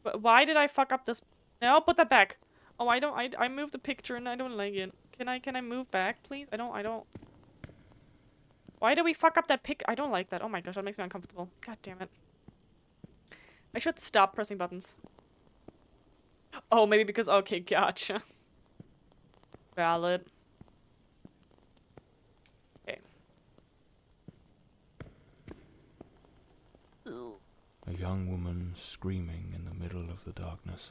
But why did I fuck up this? No, put that back. Oh, I moved the picture and I don't like it. Can I move back, please? I don't. Why do we fuck up that pic? I don't like that. Oh my gosh, that makes me uncomfortable. God damn it. I should stop pressing buttons. Oh, maybe because... okay, gotcha. Valid. Okay. A young woman screaming in the middle of the darkness.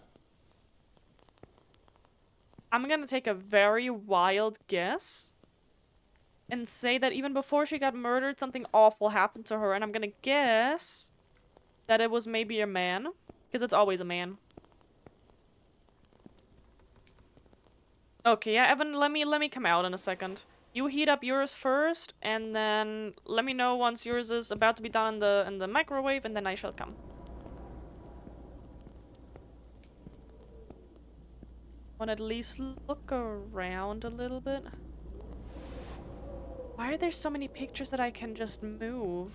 I'm gonna take a very wild guess and say that even before she got murdered, something awful happened to her, and I'm gonna guess that it was maybe a man, because it's always a man. Okay, yeah, Evan, let me come out in a second. You heat up yours first, and then let me know once yours is about to be done in the microwave, and then I shall come. Wanna at least look around a little bit? Why are there so many pictures that I can just move?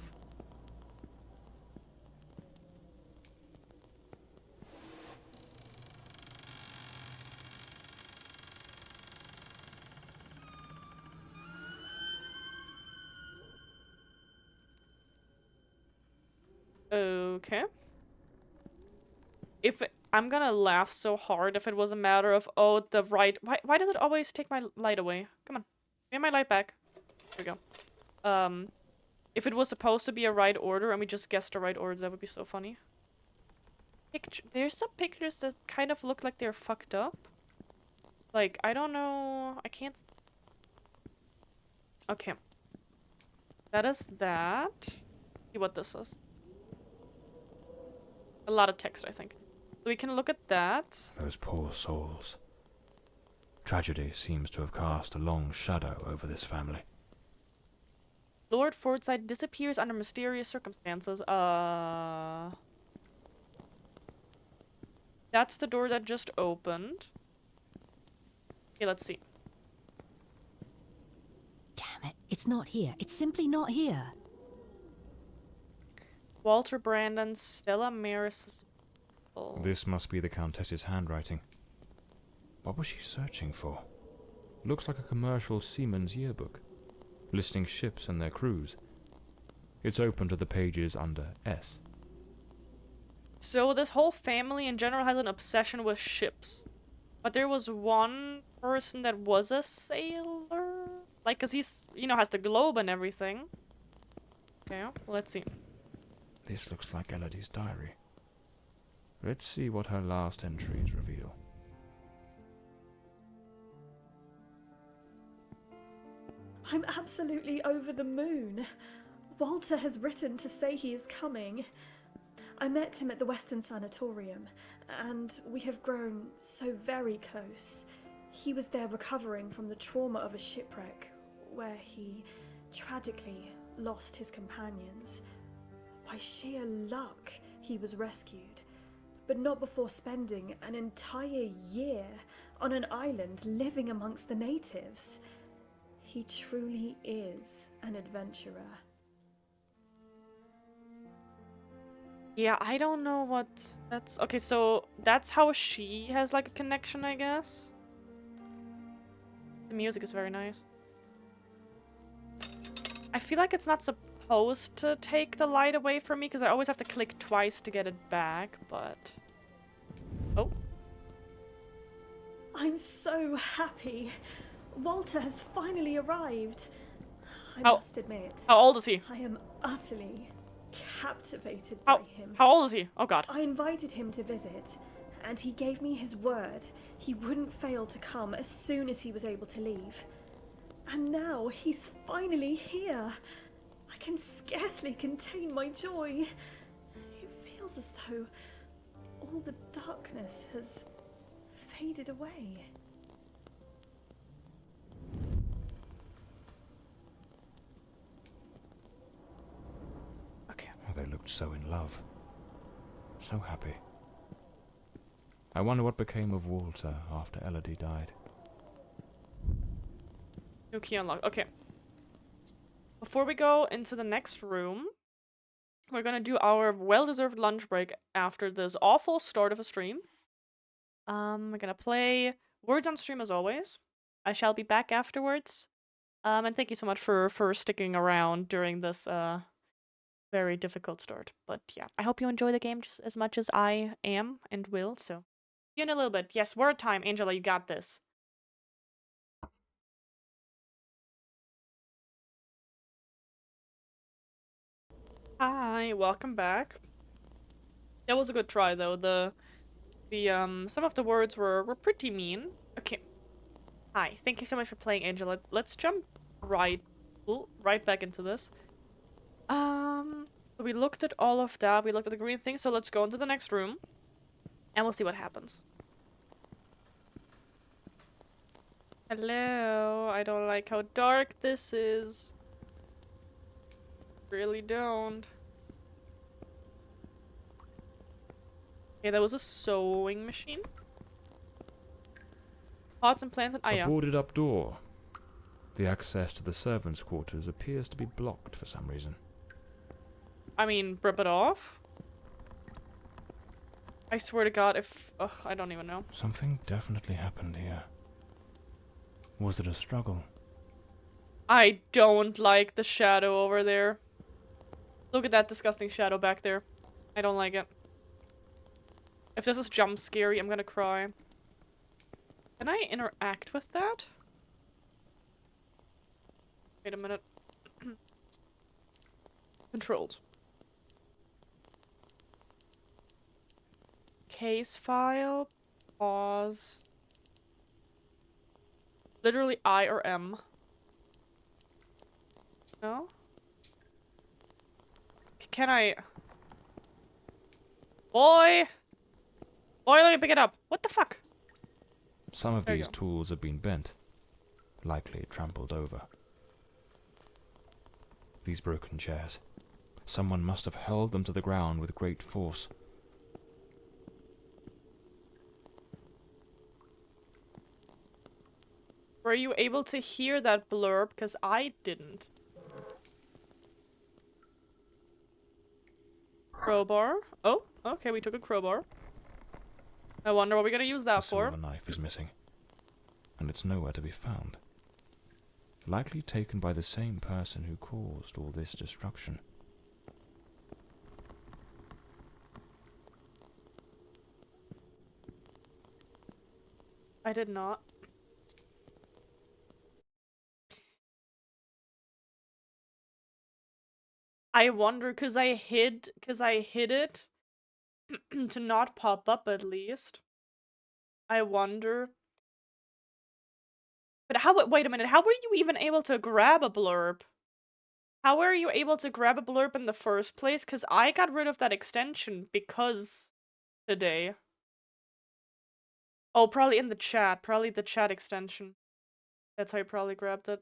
Okay. I'm gonna laugh so hard if it was a matter of, oh, the right... Why does it always take my light away? Come on. Give me my light back. There we go. If it was supposed to be a right order and we just guessed the right order, that would be so funny. There's some pictures that kind of look like they're fucked up. Like, I don't know... I can't... Okay. That is that. See what this is. A lot of text, I think. So we can look at that. Those poor souls. Tragedy seems to have cast a long shadow over this family. Lord Forsyth disappears under mysterious circumstances. That's the door that just opened. Okay, let's see. Damn it, it's not here. It's simply not here. Walter Brandon, Stella Maris. This must be the Countess's handwriting. What was she searching for? Looks like a commercial seaman's yearbook, listing ships and their crews. It's open to the pages under S. So this whole family in general has an obsession with ships. But there was one person that was a sailor? Like, cause he's, you know, has the globe and everything. Okay, let's see. This looks like Elodie's diary. Let's see what her last entries reveal. I'm absolutely over the moon. Walter has written to say he is coming. I met him at the Western Sanatorium, and we have grown so very close. He was there recovering from the trauma of a shipwreck, where he tragically lost his companions. By sheer luck, he was rescued, but not before spending an entire year on an island living amongst the natives. He truly is an adventurer. Yeah, I don't know what that's... Okay, so that's how she has, like, a connection, I guess? The music is very nice. I feel like it's not supposed to take the light away from me, because I always have to click twice to get it back, but... Oh. I'm so happy. Walter has finally arrived. I How- must admit, How old is he? I am utterly captivated by him. How old is he? Oh god. I invited him to visit, and he gave me his word he wouldn't fail to come as soon as he was able to leave. And now he's finally here. I can scarcely contain my joy. It feels as though all the darkness has faded away. Okay. Oh, they looked so in love. So happy. I wonder what became of Walter after Elodie died. New key unlocked. Okay. Before we go into the next room, we're gonna do our well-deserved lunch break after this awful start of a stream. We're gonna play Words on Stream as always. I shall be back afterwards. And thank you so much for sticking around during this very difficult start. But yeah, I hope you enjoy the game just as much as I am and will. So, see you in a little bit. Yes, word time, Angela. You got this. Hi, welcome back. That was a good try though. The some of the words were pretty mean. Okay. Hi, thank you so much for playing, Angela. Let's jump right back into this. So we looked at all of that. We looked at the green thing. So let's go into the next room, and we'll see what happens. Hello. I don't like how dark this is. Really don't. Okay, that was a sewing machine. Pots and plants and A boarded up door. The access to the servants' quarters appears to be blocked for some reason. I mean, rip it off? I swear to God, if... Ugh, I don't even know. Something definitely happened here. Was it a struggle? I don't like the shadow over there. Look at that disgusting shadow back there. I don't like it. If this is jump scary, I'm gonna cry. Can I interact with that? Wait a minute. Controls. Case file. Pause. Literally I or M. No? Can I... Boy! Boy, let me pick it up. What the fuck? Some of There you these go. tools have been bent, likely trampled over. These broken chairs. Someone must have held them to the ground with great force. Were you able to hear that blurb? Because I didn't. Crowbar. Oh, okay, we took a crowbar. I wonder what we're gonna use A that for. silver knife is missing, and it's nowhere to be found. Likely taken by the same person who caused all this destruction. I did not. I wonder, cause I hid it to not pop up at least. I wonder. But how, wait a minute, how were you even able to grab a blurb? How were you able to grab a blurb in the first place? Cause I got rid of that extension because today. Oh, probably in the chat. Probably the chat extension. That's how you probably grabbed it.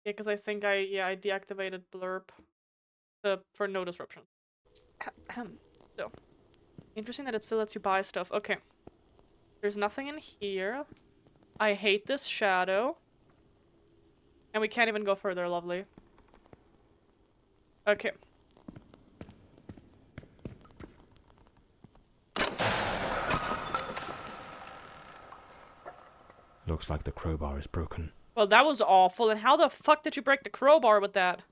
Yeah, because I think I deactivated blurb for no disruption. So, interesting that it still lets you buy stuff. Okay. There's nothing in here. I hate this shadow. And we can't even go further, lovely. Okay. Looks like the crowbar is broken. Well, that was awful. And how the fuck did you break the crowbar with that?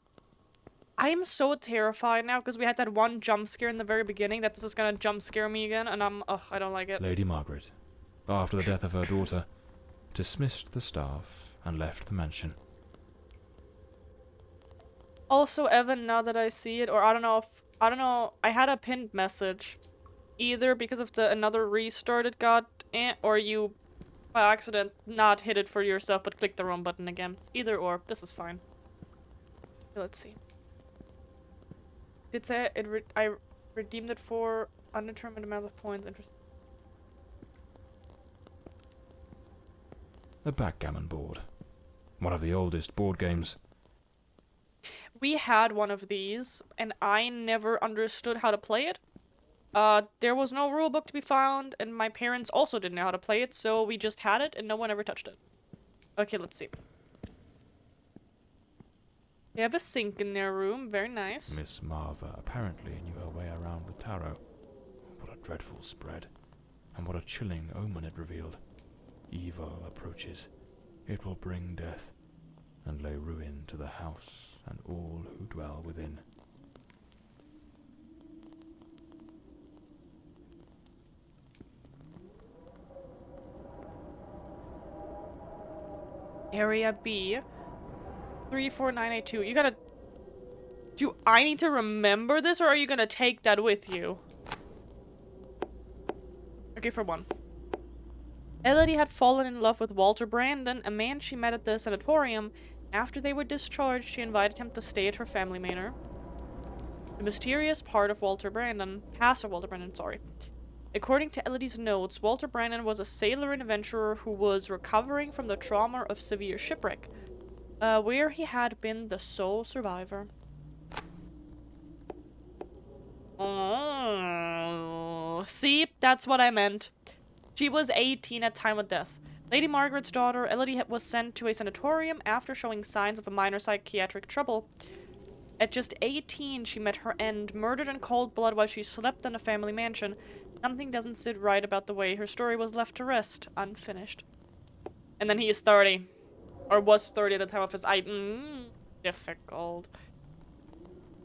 I am so terrified now because we had that one jump scare in the very beginning that this is gonna jump scare me again, and I don't like it. Lady Margaret, after the death of her daughter, dismissed the staff and left the mansion. Also, Evan, now that I see it, or I don't know, I had a pinned message. Either because of the another restart it got, or you by accident not hit it for yourself but clicked the wrong button again. Either or, this is fine. Okay, let's see. Did say I redeemed it for undetermined amounts of points. Interesting. A backgammon board. One of the oldest board games. We had one of these, and I never understood how to play it. There was no rulebook to be found, and my parents also didn't know how to play it, so we just had it, and no one ever touched it. Okay, let's see. They have a sink in their room, very nice. Miss Marva apparently knew her way around the tarot. What a dreadful spread, and what a chilling omen it revealed. Evil approaches. It will bring death, and lay ruin to the house and all who dwell within. Area B. 34982. You gotta... Do I need to remember this, or are you gonna take that with you? Okay, for one. Elodie had fallen in love with Walter Brandon, a man she met at the sanatorium. After they were discharged, she invited him to stay at her family manor. The mysterious part of Pastor Walter Brandon, sorry. According to Elodie's notes, Walter Brandon was a sailor and adventurer who was recovering from the trauma of severe shipwreck, where he had been the sole survivor. Oh, see, that's what I meant. She was 18 at time of death. Lady Margaret's daughter, Elodie, was sent to a sanatorium after showing signs of a minor psychiatric trouble. At just 18, she met her end, murdered in cold blood while she slept in a family mansion. Something doesn't sit right about the way her story was left to rest, unfinished. And then he is 30. Or was 30 at the time of his difficult.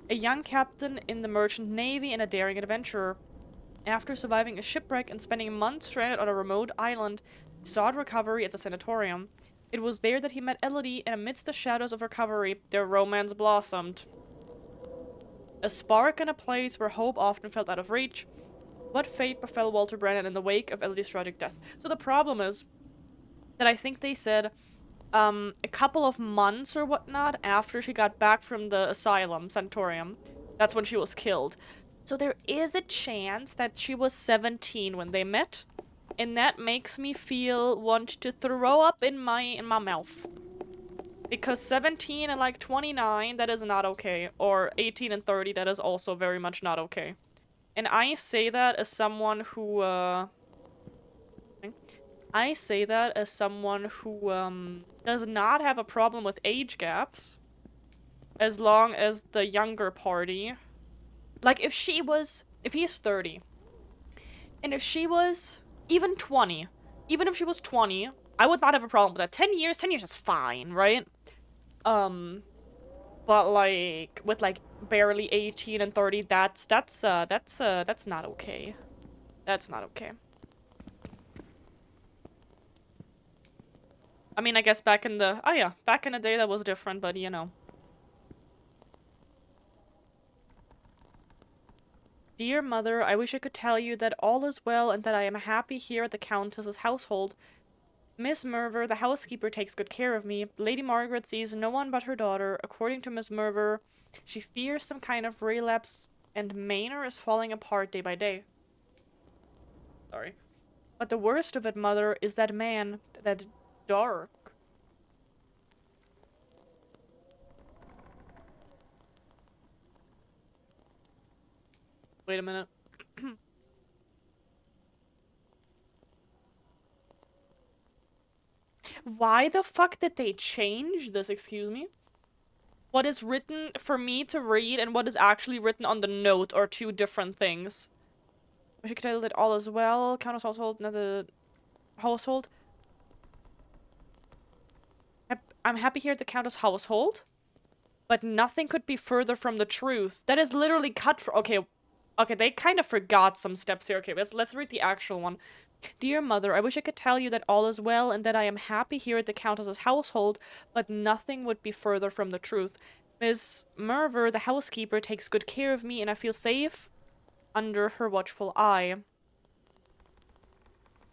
A young captain in the merchant navy and a daring adventurer. After surviving a shipwreck and spending months stranded on a remote island, he sought recovery at the sanatorium. It was there that he met Elodie, and amidst the shadows of recovery, their romance blossomed. A spark in a place where hope often felt out of reach. What fate befell Walter Brandon in the wake of Elodie's tragic death? So the problem is that I think they said a couple of months or whatnot after she got back from the asylum, sanatorium, That's when she was killed. So there is a chance that she was 17 when they met. And that makes me want to throw up in my mouth. Because 17 and like 29, that is not okay. Or 18 and 30, that is also very much not okay. And I say that as someone who, does not have a problem with age gaps. As long as the younger party... Like, if he's 30, and if she was even 20, even if she was 20, I would not have a problem with that. 10 years is fine, right? But like, with like barely 18 and 30, that's not okay. That's not okay. I mean, I guess back in the day that was different, but you know. Dear mother, I wish I could tell you that all is well and that I am happy here at the Countess's household. Miss Merver, the housekeeper, takes good care of me. Lady Margaret sees no one but her daughter. According to Miss Merver, she fears some kind of relapse, and Manor is falling apart day by day. Sorry. But the worst of it, mother, is that man, that Dark. Wait a minute. Why the fuck did they change this? Excuse me? What is written for me to read and what is actually written on the note are two different things. I should tell that all is well. Countess household, not the household. I'm happy here at the Countess household, but nothing could be further from the truth. That is literally cut for. Okay, they kind of forgot some steps here. Okay, let's read the actual one. Dear mother, I wish I could tell you that all is well and that I am happy here at the Countess's household, but nothing would be further from the truth. Miss Merver, the housekeeper, takes good care of me and I feel safe under her watchful eye.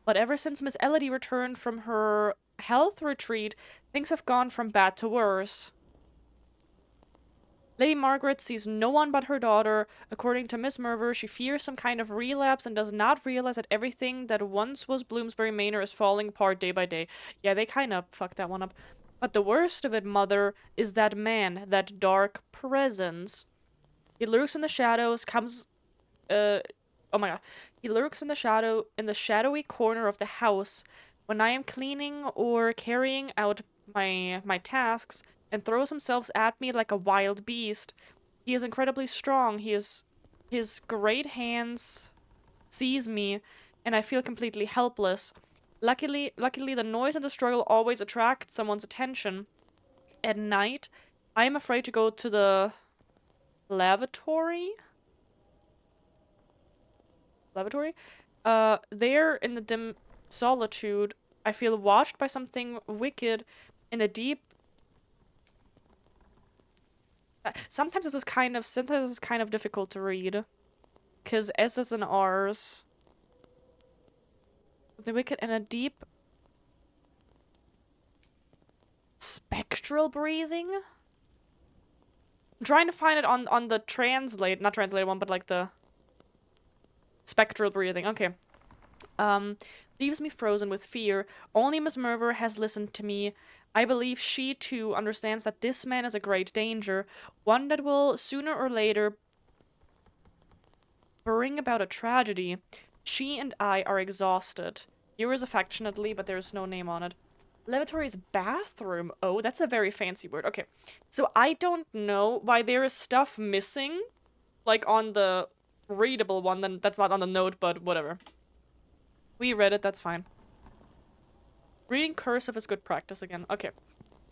But ever since Miss Elodie returned from her health retreat, things have gone from bad to worse. Lady Margaret sees no one but her daughter. According to Miss Merver, she fears some kind of relapse and does not realize that everything that once was Bloomsbury Manor is falling apart day by day. Yeah, they kind of fucked that one up. But the worst of it, mother, is that man, that dark presence. He lurks in the shadows, oh my god. He lurks in the shadowy corner of the house. When I am cleaning or carrying out my tasks, and throws himself at me like a wild beast. He is incredibly strong. His great hands seize me, and I feel completely helpless. Luckily, the noise and the struggle always attract someone's attention. At night, I am afraid to go to the lavatory. There in the dim solitude, I feel watched by something wicked in the deep. Sometimes this is kind of difficult to read, because S's and R's. The wicked and a deep spectral breathing. I'm trying to find it on the not translated one, but like the spectral breathing. Okay. Leaves me frozen with fear. Only Miss Merver has listened to me. I believe she, too, understands that this man is a great danger, one that will, sooner or later, bring about a tragedy. She and I are exhausted. Yours affectionately, but there's no name on it. Lavatory's bathroom. Oh, that's a very fancy word. Okay, so I don't know why there is stuff missing, like on the readable one, then that's not on the note, but whatever. We read it, that's fine. Reading cursive is good practice again. Okay.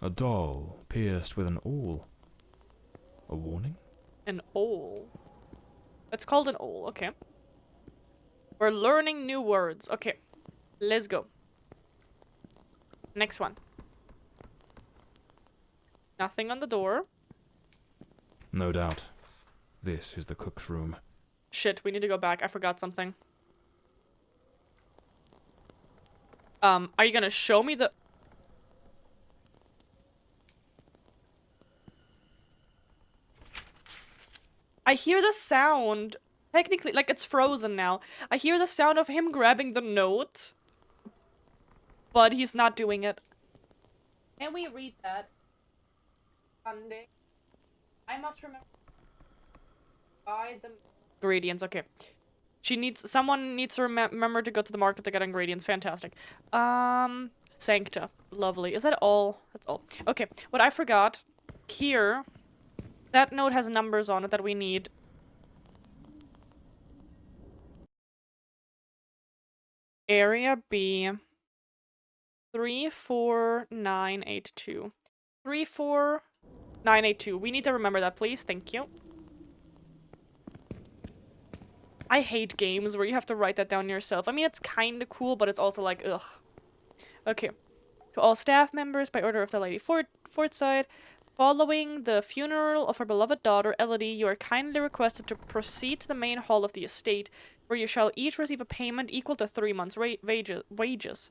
A doll pierced with an awl. A warning? An awl. It's called an awl, okay. We're learning new words. Okay. Let's go. Next one. Nothing on the door. No doubt. This is the cook's room. Shit, we need to go back. I forgot something. Are you gonna show me the... I hear the sound. Technically, like, it's frozen now. I hear the sound of him grabbing the note. But he's not doing it. Can we read that? Sunday. I must remember. Buy the ingredients. Okay. Someone needs to remember to go to the market to get ingredients. Fantastic. Sancta. Lovely. Is that all? That's all. Okay. What I forgot. Here. That note has numbers on it that we need. Area B. 34982. 34982. We need to remember that, please. Thank you. I hate games where you have to write that down yourself. I mean, it's kind of cool, but it's also like, ugh. Okay. To all staff members, by order of the Lady Fortside, following the funeral of her beloved daughter, Elodie, you are kindly requested to proceed to the main hall of the estate, where you shall each receive a payment equal to 3 months' wages.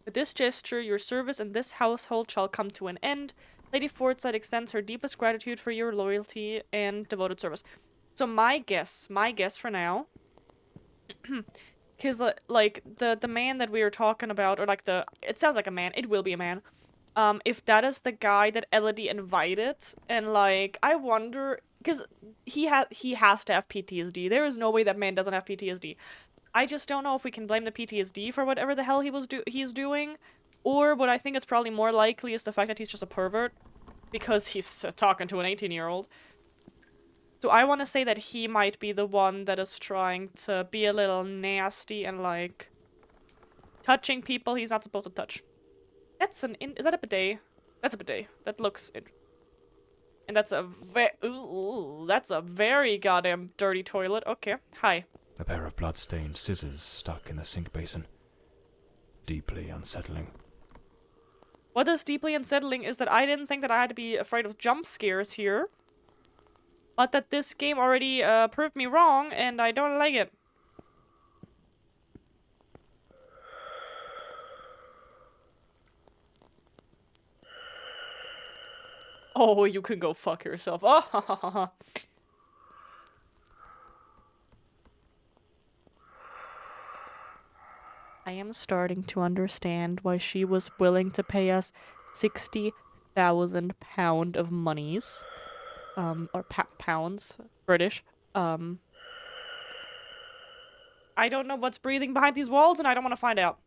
With this gesture, your service in this household shall come to an end. Lady Fortside extends her deepest gratitude for your loyalty and devoted service. So my guess for now, because like the man that we were talking about, or like it sounds like a man, it will be a man. If that is the guy that Elodie invited, and like I wonder, because he has to have PTSD. There is no way that man doesn't have PTSD. I just don't know if we can blame the PTSD for whatever the hell he's doing, or what I think is probably more likely is the fact that he's just a pervert, because he's talking to an 18-year-old. So I want to say that he might be the one that is trying to be a little nasty and, like, touching people he's not supposed to touch. That's is that a bidet? That's a bidet. That looks... And that's a that's a very goddamn dirty toilet. Okay, hi. A pair of blood-stained scissors stuck in the sink basin. Deeply unsettling. What is deeply unsettling is that I didn't think that I had to be afraid of jump scares here. But that this game already proved me wrong, and I don't like it. Oh, you can go fuck yourself. Oh, ha, ha, ha, ha. I am starting to understand why she was willing to pay us £60,000 of monies. Or pounds. British. I don't know what's breathing behind these walls, and I don't want to find out.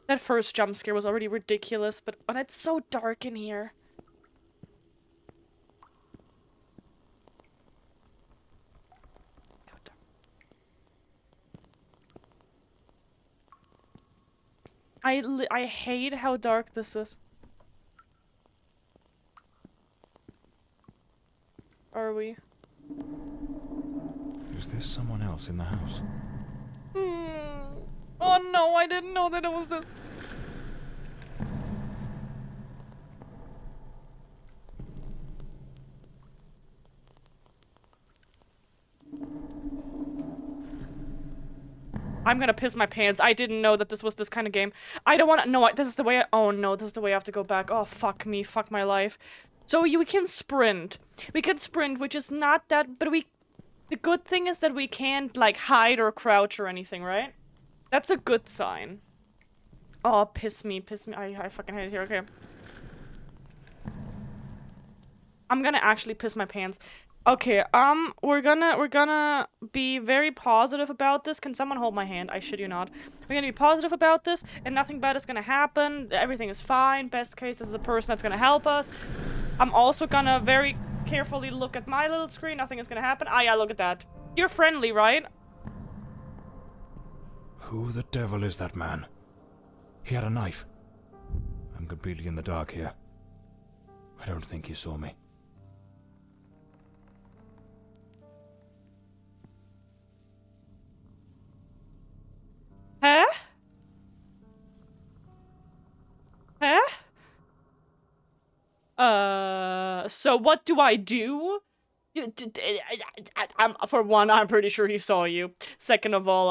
That first jump scare was already ridiculous, but it's so dark in here. I hate how dark this is. Are we? Is there someone else in the house? Oh no, I didn't know that it was this. I'm gonna piss my pants. I didn't know that this was this kind of game. I don't want to. No, this is the way. Oh no, this is the way I have to go back. Oh fuck me, fuck my life. So we can sprint. We can sprint, which is not that. But the good thing is that we can't like hide or crouch or anything, right? That's a good sign. Oh, piss me. I fucking hate it here. Okay. I'm gonna actually piss my pants. Okay, we're gonna be very positive about this. Can someone hold my hand? I shit you not. We're gonna be positive about this, and nothing bad is gonna happen. Everything is fine. Best case is a person that's gonna help us. I'm also gonna very carefully look at my little screen. Nothing is gonna happen. Ah, yeah, look at that. You're friendly, right? Who the devil is that man? He had a knife. I'm completely in the dark here. I don't think he saw me. Huh? Huh? So what do I do? For one, I'm pretty sure he saw you. Second of all,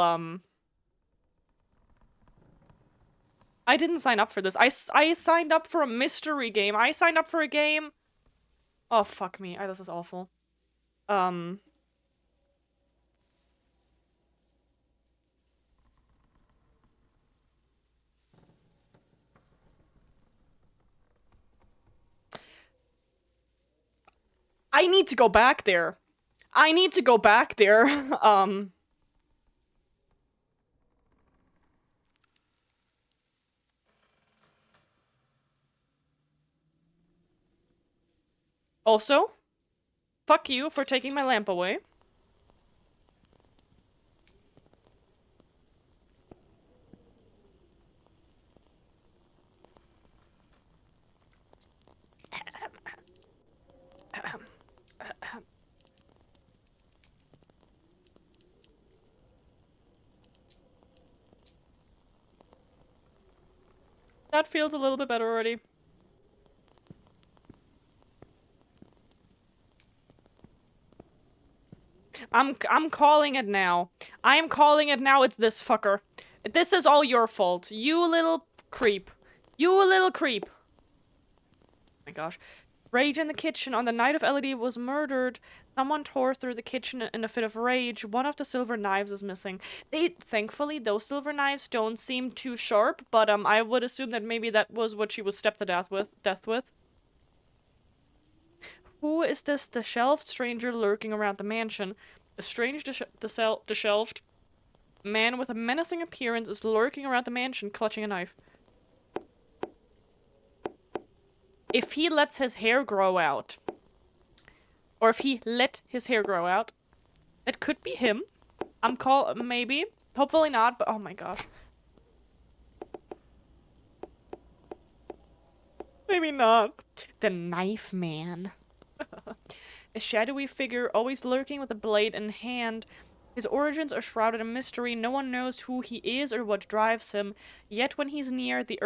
I didn't sign up for this. I signed up for a mystery game. I signed up for a game. Oh, fuck me. This is awful. I need to go back there. I need to go back there. Also, fuck you for taking my lamp away. That feels a little bit better already. I'm calling it now. I am calling it now. It's this fucker. This is all your fault. You little creep. You little creep. Oh my gosh. Rage in the kitchen. On the night of Elodie was murdered, someone tore through the kitchen in a fit of rage. One of the silver knives is missing. Thankfully, those silver knives don't seem too sharp, but I would assume that maybe that was what she was stabbed to death with. Who is this disheveled stranger lurking around the mansion? A strange disheveled man with a menacing appearance is lurking around the mansion, clutching a knife. If he lets his hair grow out, or if he let his hair grow out, it could be him. Maybe. Hopefully not, but oh my gosh. Maybe not. The knife man. A shadowy figure, always lurking with a blade in hand. His origins are shrouded in mystery. No one knows who he is or what drives him. Yet when he's near, the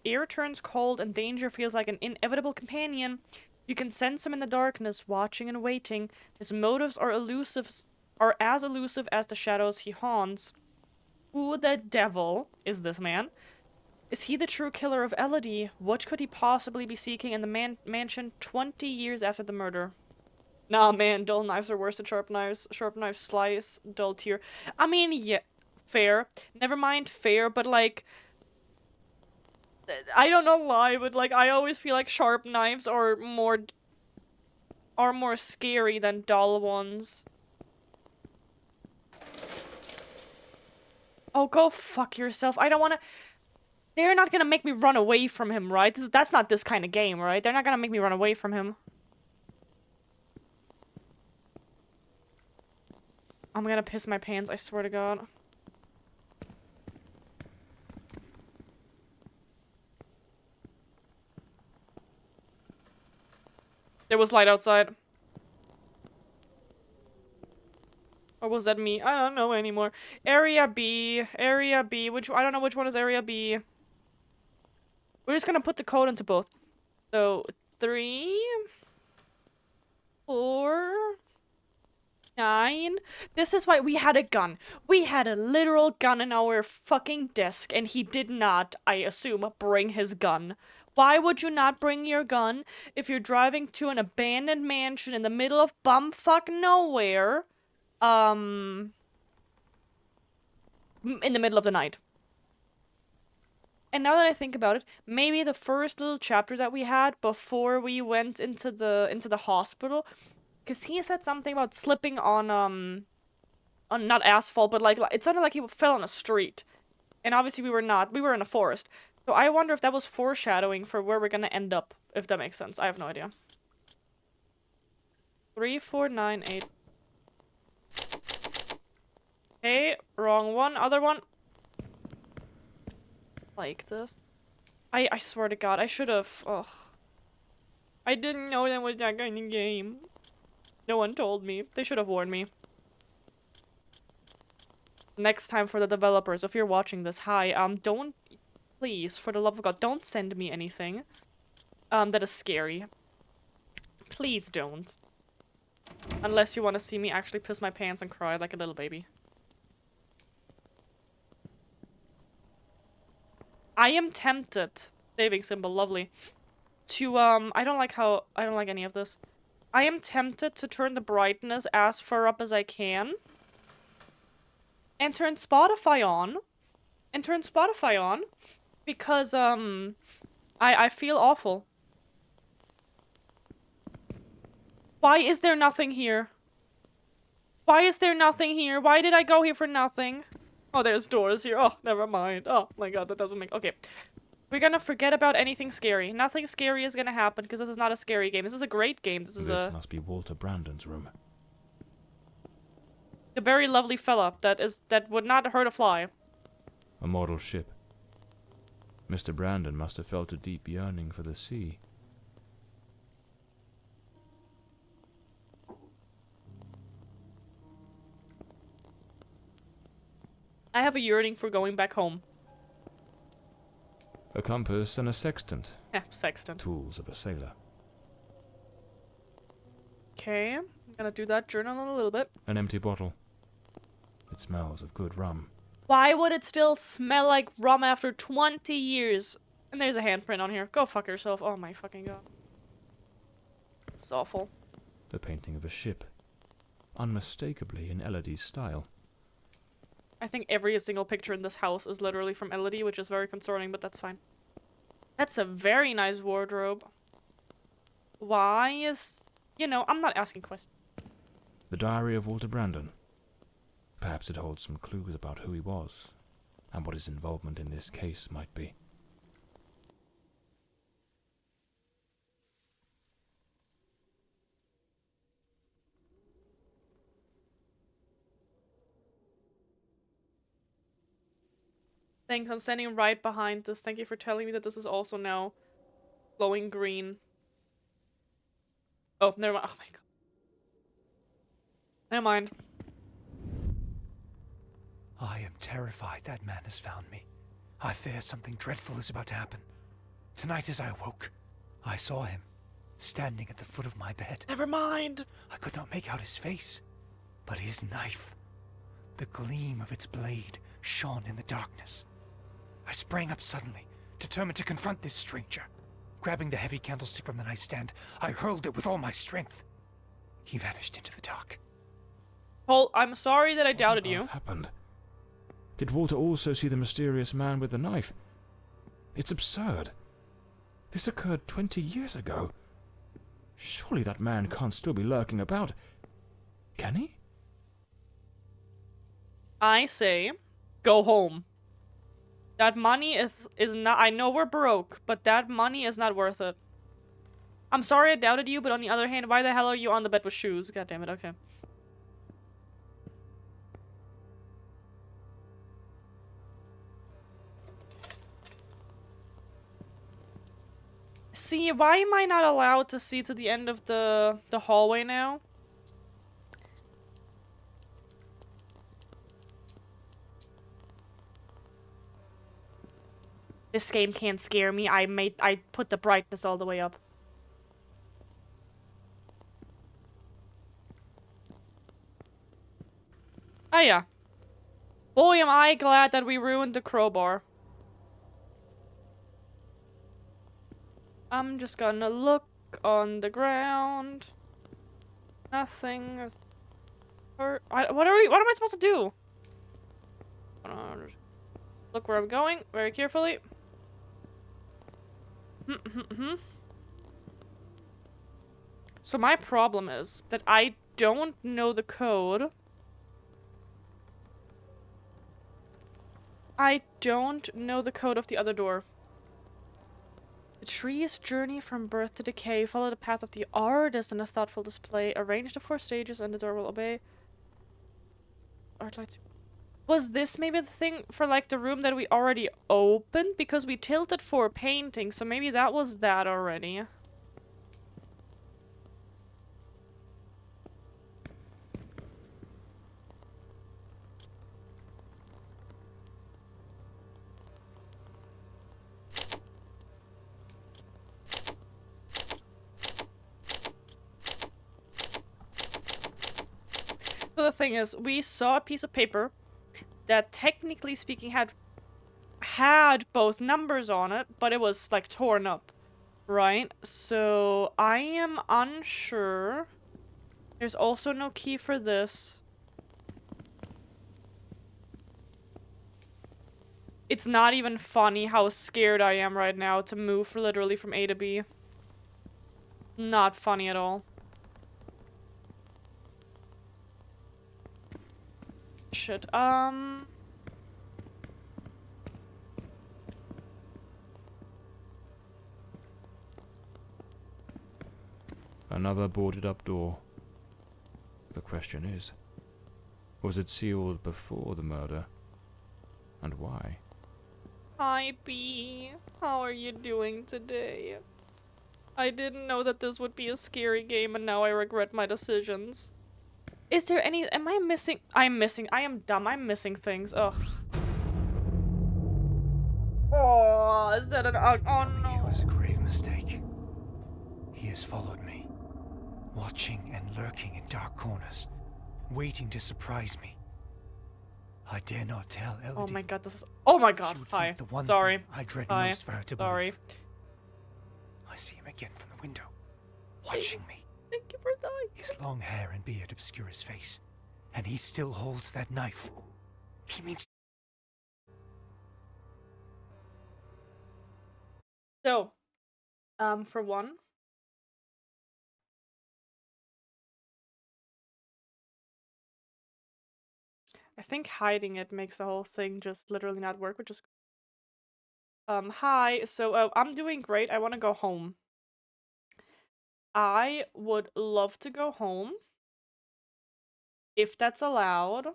air turns cold and danger feels like an inevitable companion. You can sense him in the darkness, watching and waiting. His motives are as elusive as the shadows he haunts. Who the devil is this man? Is he the true killer of Elodie? What could he possibly be seeking in the mansion 20 years after the murder? Nah, man, dull knives are worse than sharp knives. Sharp knives slice, dull tear. I mean, yeah, fair. Never mind fair, but like, I don't know why, but like, I always feel like sharp knives are more scary than dull ones. Oh, go fuck yourself. I don't wanna... They're not gonna make me run away from him, right? That's not this kind of game, right? They're not gonna make me run away from him. I'm gonna piss my pants, I swear to God. There was light outside. Or was that me? I don't know anymore. Area B. Area B. I don't know which one is Area B. We're just gonna put the code into both. So, 3... 4... 9. This is why we had a gun. We had a literal gun in our fucking desk, and he did not, I assume, bring his gun. Why would you not bring your gun if you're driving to an abandoned mansion in the middle of bumfuck nowhere? In the middle of the night. And now that I think about it, maybe the first little chapter that we had before we went into the hospital, because he said something about slipping on not asphalt, but like it sounded like he fell on a street. And obviously we were not. We were in a forest. So I wonder if that was foreshadowing for where we're gonna end up, if that makes sense. I have no idea. 3, 4, 9, 8. Okay, wrong one. Other one. Like this. I swear to God, I should have. Ugh. I didn't know that was that kind of game. No one told me. They should have warned me. Next time for the developers, if you're watching this, hi, don't, please, for the love of God, don't send me anything, that is scary. Please don't. Unless you want to see me actually piss my pants and cry like a little baby. I am tempted, saving symbol, lovely, to, I don't like any of this. I am tempted to turn the brightness as far up as I can. And turn Spotify on. Because, I feel awful. Why is there nothing here? Why is there nothing here? Why did I go here for nothing? Oh, there's doors here. Oh, never mind. Oh my god, that doesn't make... Okay. We're gonna forget about anything scary. Nothing scary is gonna happen, because this is not a scary game. This is a great game. This must be Walter Brandon's room. a very lovely fella that would not hurt a fly. A model ship. Mr. Brandon must have felt a deep yearning for the sea. I have a yearning for going back home. A compass and a sextant. Yeah, sextant. Tools of a sailor. Okay, I'm gonna do that journal in a little bit. An empty bottle. It smells of good rum. Why would it still smell like rum after 20 years? And there's a handprint on here. Go fuck yourself. Oh my fucking god. It's awful. The painting of a ship. Unmistakably in Elodie's style. I think every single picture in this house is literally from Elodie, which is very concerning, but that's fine. That's a very nice wardrobe. Why is... You know, I'm not asking questions. The diary of Walter Brandon. Perhaps it holds some clues about who he was, and what his involvement in this case might be. Thanks, I'm standing right behind this. Thank you for telling me that this is also now glowing green. Oh, never mind. Oh my god. Never mind. I am terrified that man has found me. I fear something dreadful is about to happen. Tonight as I awoke, I saw him, standing at the foot of my bed. Never mind. I could not make out his face, but his knife. The gleam of its blade shone in the darkness. I sprang up suddenly, determined to confront this stranger. Grabbing the heavy candlestick from the nightstand, I hurled it with all my strength. He vanished into the dark. Paul, I'm sorry that I doubted What you. happened? Did Walter also see the mysterious man with the knife? It's absurd. This occurred 20 years ago. Surely that man can't still be lurking about. Can he? I say, go home. That money is not... I know we're broke, but that money is not worth it. I'm sorry I doubted you, but on the other hand, why the hell are you on the bed with shoes? God damn it, okay. See, why am I not allowed to see to the end of the hallway now? This game can't scare me. I put the brightness all the way up. Oh yeah. Boy, am I glad that we ruined the crowbar. I'm just gonna look on the ground. Nothing is hurt. What am I supposed to do? Look where I'm going very carefully. So my problem is that I don't know the code. I don't know the code of the other door. The tree's journey from birth to decay. Follow the path of the artist in a thoughtful display. Arrange the 4 stages and the door will obey. Art lights. Was this maybe the thing for like the room that we already opened? Because we tilted for painting, so maybe that was that already. So the thing is, we saw a piece of paper that technically speaking had both numbers on it, but it was like torn up. Right, so I am unsure. There's also no key for this. It's not even funny how scared I am right now to move literally from A to B. Not funny at all. Shit, Another boarded up door. The question is, was it sealed before the murder? And why? Hi, B. How are you doing today? I didn't know that this would be a scary game and now I regret my decisions. Is there any- am I missing- I am dumb, I'm missing things, ugh. Oh, is that an- oh Coming no. here was a grave mistake. He has followed me, watching and lurking in dark corners, waiting to surprise me. I dare not tell Elodie. Oh my god, this is- oh my god, She would hi. think the one Sorry. thing I dread Hi. most for her to Sorry. believe. I see him again from the window, watching me. Thank you for that. His long hair and beard obscure his face, and he still holds that knife. He means... So, for one, I think hiding it makes the whole thing just literally not work, which is hi. So, I'm doing great. I want to go home. I would love to go home if that's allowed.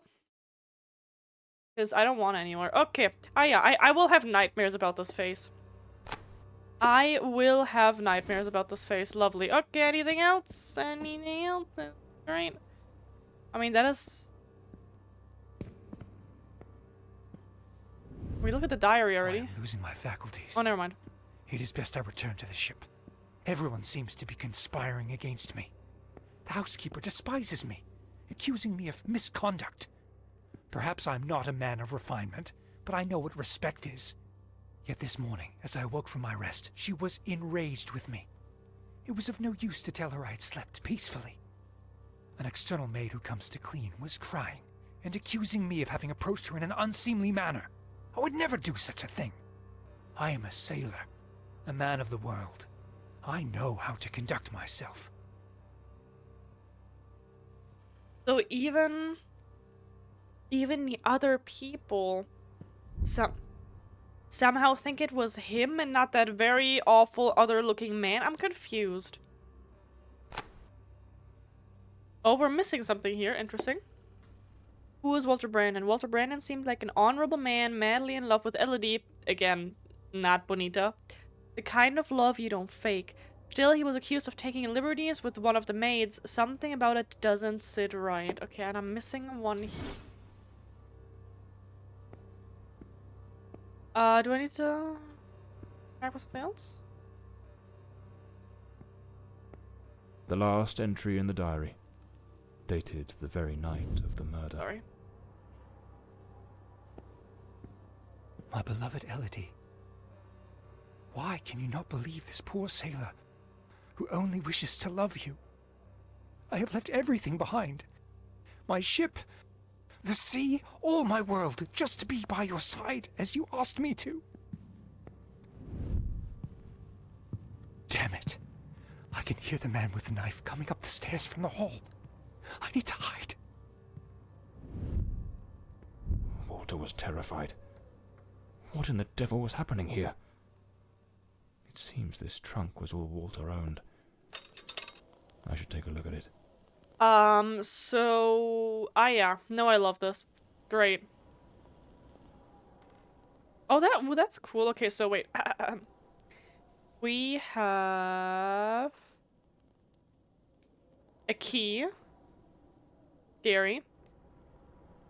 Because I don't want anywhere. Okay. Ah, yeah. I will have nightmares about this face. I will have nightmares about this face. Lovely. Okay, anything else? Anything else? That's great. I mean, that is... We look at the diary I already. am losing my faculties. Oh, never mind. It is best I return to the ship. Everyone seems to be conspiring against me. The housekeeper despises me, accusing me of misconduct. Perhaps I'm not a man of refinement, but I know what respect is. Yet this morning, as I awoke from my rest, she was enraged with me. It was of no use to tell her I had slept peacefully. An external maid who comes to clean was crying and accusing me of having approached her in an unseemly manner. I would never do such a thing. I am a sailor, a man of the world. I know how to conduct myself. So even the other people somehow think it was him and not that very awful other-looking man. I'm confused. Oh, we're missing something here. Interesting. Who is Walter Brandon? Walter Brandon seemed like an honorable man, madly in love with Elodie. Again, not Bonita. The kind of love you don't fake. Still, he was accused of taking liberties with one of the maids. Something about it doesn't sit right. Okay, and I'm missing one here. Do I need to back with something else? The last entry in the diary, dated the very night of the murder. Sorry. My beloved Elodie, why can you not believe this poor sailor who only wishes to love you? I have left everything behind. My ship, the sea, all my world, just to be by your side as you asked me to. Damn it. I can hear the man with the knife coming up the stairs from the hall. I need to hide. Walter was terrified. What in the devil was happening here? It seems this trunk was all Walter owned. I should take a look at it. So... Ah, yeah. No, I love this. Great. Oh, that's cool. Okay, so wait. We have... a key. Scary.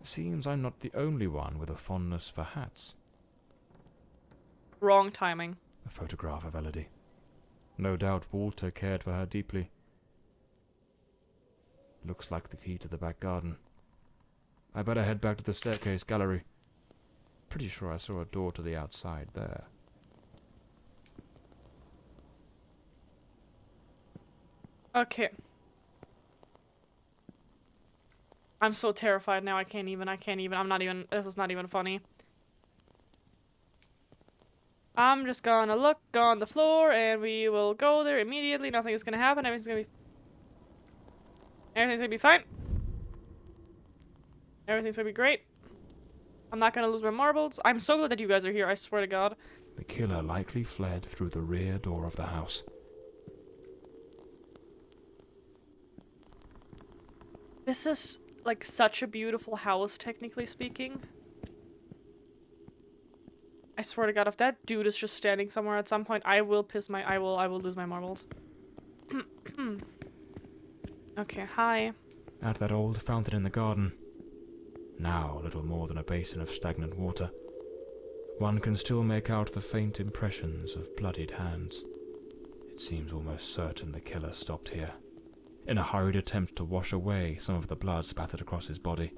Seems I'm not the only one with a fondness for hats. Wrong timing. A photograph of Elodie. No doubt Walter cared for her deeply. Looks like the key to the back garden. I better head back to the staircase gallery. Pretty sure I saw a door to the outside there. Okay. I'm so terrified now, I can't even, this is not even funny. I'm just gonna look on the floor and we will go there immediately. Nothing is gonna happen. Everything's gonna be fine. Everything's gonna be great. I'm not gonna lose my marbles. I'm so glad that you guys are here, I swear to God. The killer likely fled through the rear door of the house. This is, like, such a beautiful house, technically speaking. I swear to God, if that dude is just standing somewhere at some point, I will lose my marbles. Okay, hi. At that old fountain in the garden. Now little more than a basin of stagnant water. One can still make out the faint impressions of bloodied hands. It seems almost certain the killer stopped here, in a hurried attempt to wash away some of the blood spattered across his body.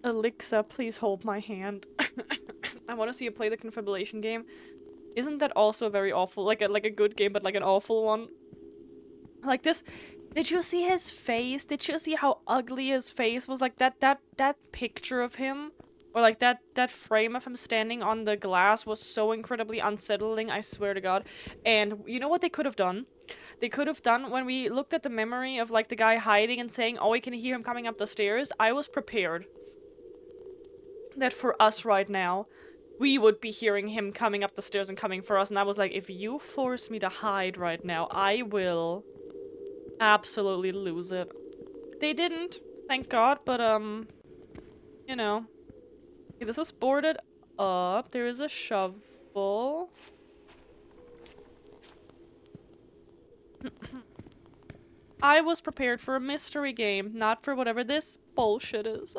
Alexa, please hold my hand. I want to see you play the confabulation game. Isn't that also a very awful, like a good game, but like an awful one? Like this. Did you see his face? Did you see how ugly his face was? Like that picture of him, or like that frame of him standing on the glass was so incredibly unsettling. I swear to God. And you know what they could have done? They could have done when we looked at the memory of like the guy hiding and saying, "Oh, we can hear him coming up the stairs." I was prepared that for us right now, we would be hearing him coming up the stairs and coming for us, and I was like, if you force me to hide right now, I will absolutely lose it. They didn't, thank God, but, you know. Okay, this is boarded up. There is a shovel. I was prepared for a mystery game, not for whatever this bullshit is.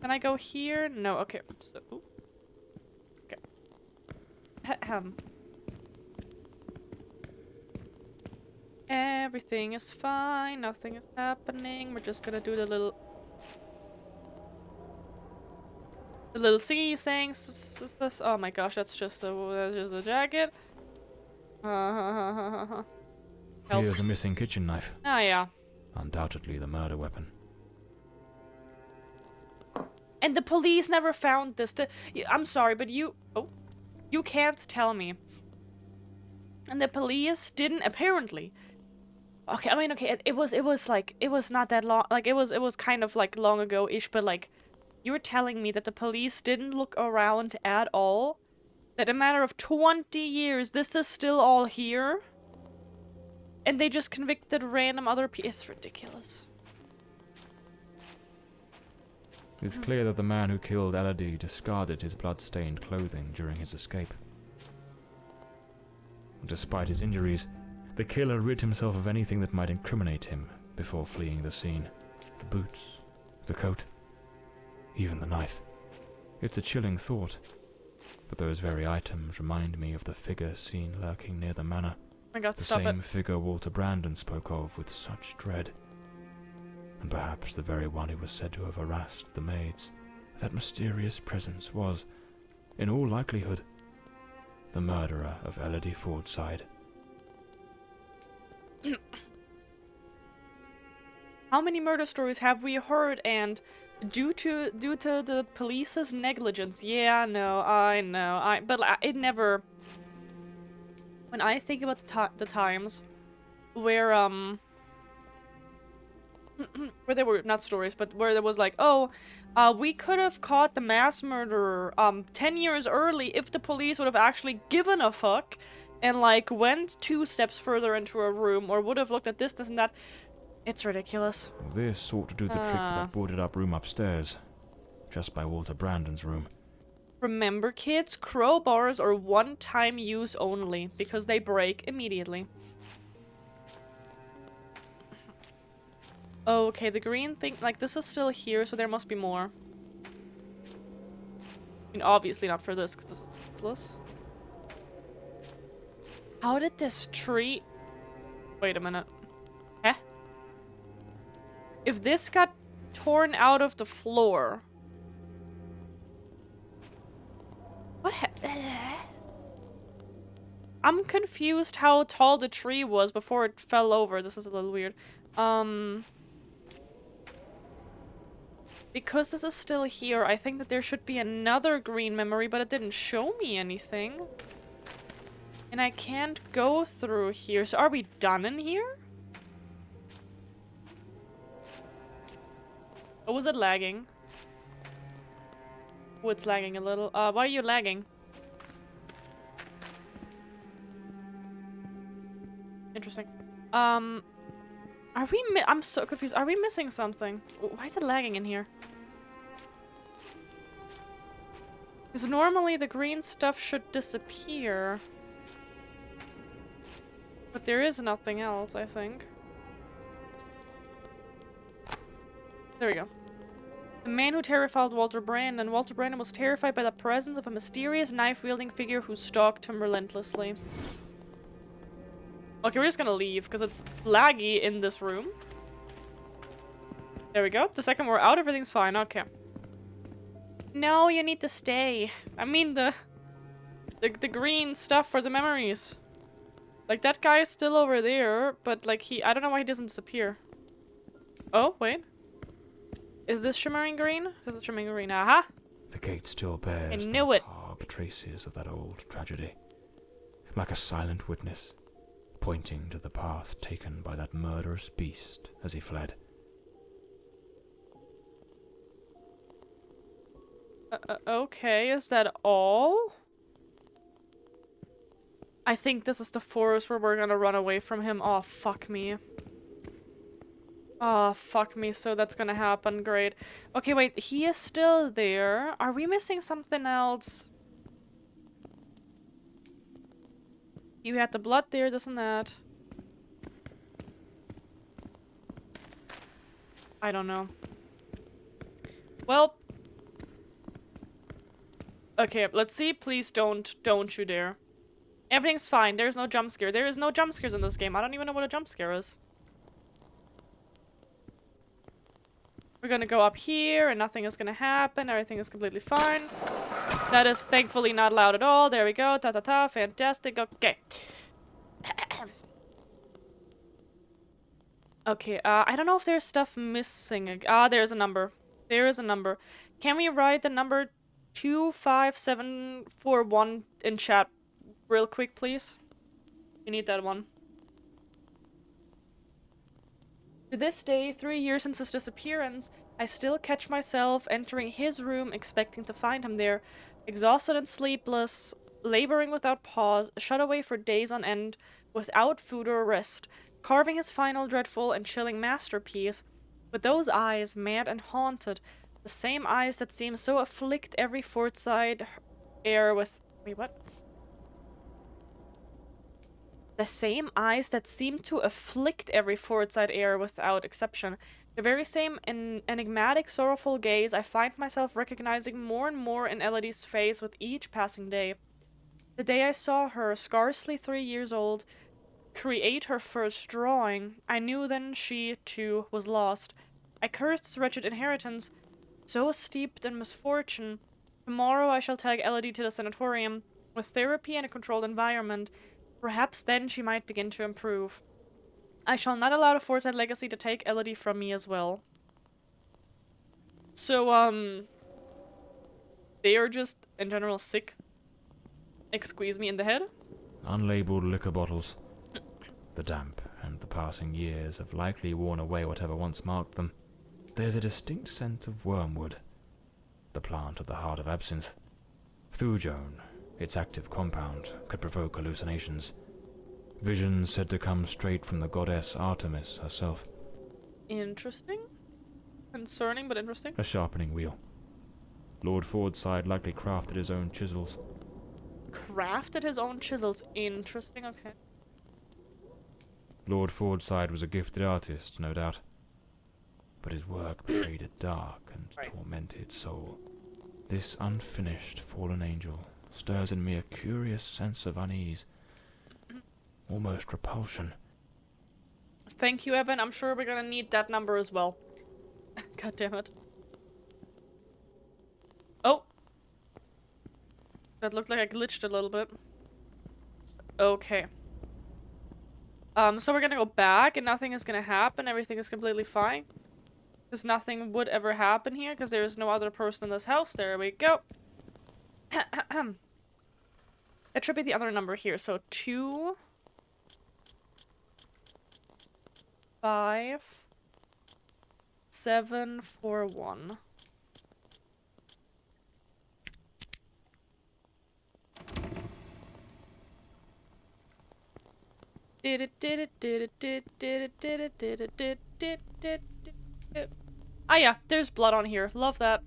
Can I go here? No, okay. So, okay. Everything is fine. Nothing is happening. We're just gonna do the little thingy saying. Oh my gosh, that's just a jacket. Help. Here's a missing kitchen knife. Ah, yeah. Undoubtedly the murder weapon. And the police never found this. I'm sorry, but you can't tell me. And the police didn't, apparently. Okay, I mean, okay, it was not that long, like, it was kind of, like, long ago-ish, but, like, you're telling me that the police didn't look around at all? That in a matter of 20 years, this is still all here? And they just convicted random other people? It's ridiculous. It's clear that the man who killed Elodie discarded his blood-stained clothing during his escape. Despite his injuries, the killer rid himself of anything that might incriminate him before fleeing the scene. The boots, the coat, even the knife. It's a chilling thought, but those very items remind me of the figure seen lurking near the manor. I got The same figure Walter Brandon spoke of with such dread. And perhaps the very one who was said to have harassed the maids. That mysterious presence was, in all likelihood, the murderer of Elodie Fordside. How many murder stories have we heard, and due to the police's negligence? Yeah, no, I know, but it never. When I think about the times where where there were not stories, but where there was like, oh, we could have caught the mass murderer 10 years early if the police would have actually given a fuck and like went 2 steps further into a room or would have looked at this and that. It's ridiculous. This ought to do the trick for that boarded up room upstairs, just by Walter Brandon's room. Remember, kids, crowbars are one-time use only because they break immediately. Okay, the green thing, like, this is still here, so there must be more. I mean, obviously not for this, because this is useless. How did this tree... Wait a minute. Eh? If this got torn out of the floor... What I'm confused how tall the tree was before it fell over. This is a little weird. Because this is still here, I think that there should be another green memory, but it didn't show me anything. And I can't go through here. So are we done in here? Or was it lagging? Oh, it's lagging a little. Why are you lagging? Interesting. Are we I'm so confused. Are we missing something? Why is it lagging in here? Because normally the green stuff should disappear. But there is nothing else, I think. There we go. The man who terrified Walter Brandon. Walter Brandon was terrified by the presence of a mysterious knife-wielding figure who stalked him relentlessly. Okay, we're just gonna leave, because it's laggy in this room. There we go. The second we're out, everything's fine. Okay. No, you need to stay. I mean the green stuff for the memories. Like, that guy is still over there, but, like, I don't know why he doesn't disappear. Oh, wait. Is this shimmering green? This is shimmering green. Aha! The gate still bears I the knew it. macabre traces of that old tragedy. Like a silent witness, pointing to the path taken by that murderous beast as he fled. Okay, is that all? I think this is the forest where we're gonna run away from him. Oh, fuck me. Oh, fuck me, so that's gonna happen. Great. Okay, wait, he is still there. Are we missing something else? You had the blood there, this and that. I don't know. Well. Okay, let's see. Please don't you dare. Everything's fine. There's no jump scare. There is no jump scares in this game. I don't even know what a jump scare is. We're gonna go up here and nothing is gonna happen. Everything is completely fine. That is thankfully not loud at all. There we go. Ta-ta-ta. Fantastic. Okay. Okay, I don't know if there's stuff missing. There's a number. There is a number. Can we write the number 25741 in chat real quick, please? We need that one. To this day, 3 years since his disappearance, I still catch myself entering his room expecting to find him there, exhausted and sleepless, laboring without pause, shut away for days on end, without food or rest, carving his final dreadful and chilling masterpiece, with those eyes, mad and haunted, the same eyes that seem so afflict every fortside air with... Wait, what? The same eyes that seem to afflict every fortside air without exception. The very same enigmatic, sorrowful gaze I find myself recognizing more and more in Elodie's face with each passing day. The day I saw her, scarcely 3 years old, create her first drawing, I knew then she, too, was lost. I cursed this wretched inheritance, so steeped in misfortune. Tomorrow I shall take Elodie to the sanatorium, with therapy and a controlled environment. Perhaps then she might begin to improve. I shall not allow the Forsyte legacy to take Elodie from me as well. So, they are just, in general, sick. Squeeze me in the head. Unlabeled liquor bottles. The damp and the passing years have likely worn away whatever once marked them. There's a distinct scent of wormwood, the plant at the heart of absinthe. Thujone, its active compound, could provoke hallucinations. Visions said to come straight from the goddess Artemis herself. Interesting. Concerning, but interesting. A sharpening wheel. Lord Fordside likely crafted his own chisels. Crafted his own chisels. Interesting, okay. Lord Fordside was a gifted artist, no doubt. But his work betrayed a dark and tormented soul. This unfinished fallen angel stirs in me a curious sense of unease. Almost repulsion. Thank you, Evan. I'm sure we're gonna need that number as well. God damn it. Oh! That looked like I glitched a little bit. Okay. So we're gonna go back and nothing is gonna happen. Everything is completely fine. Because nothing would ever happen here because there is no other person in this house. There we go. It should be the other number here. So 2, 5, 7, 4, 1. Ah yeah, there's blood on here. Love that.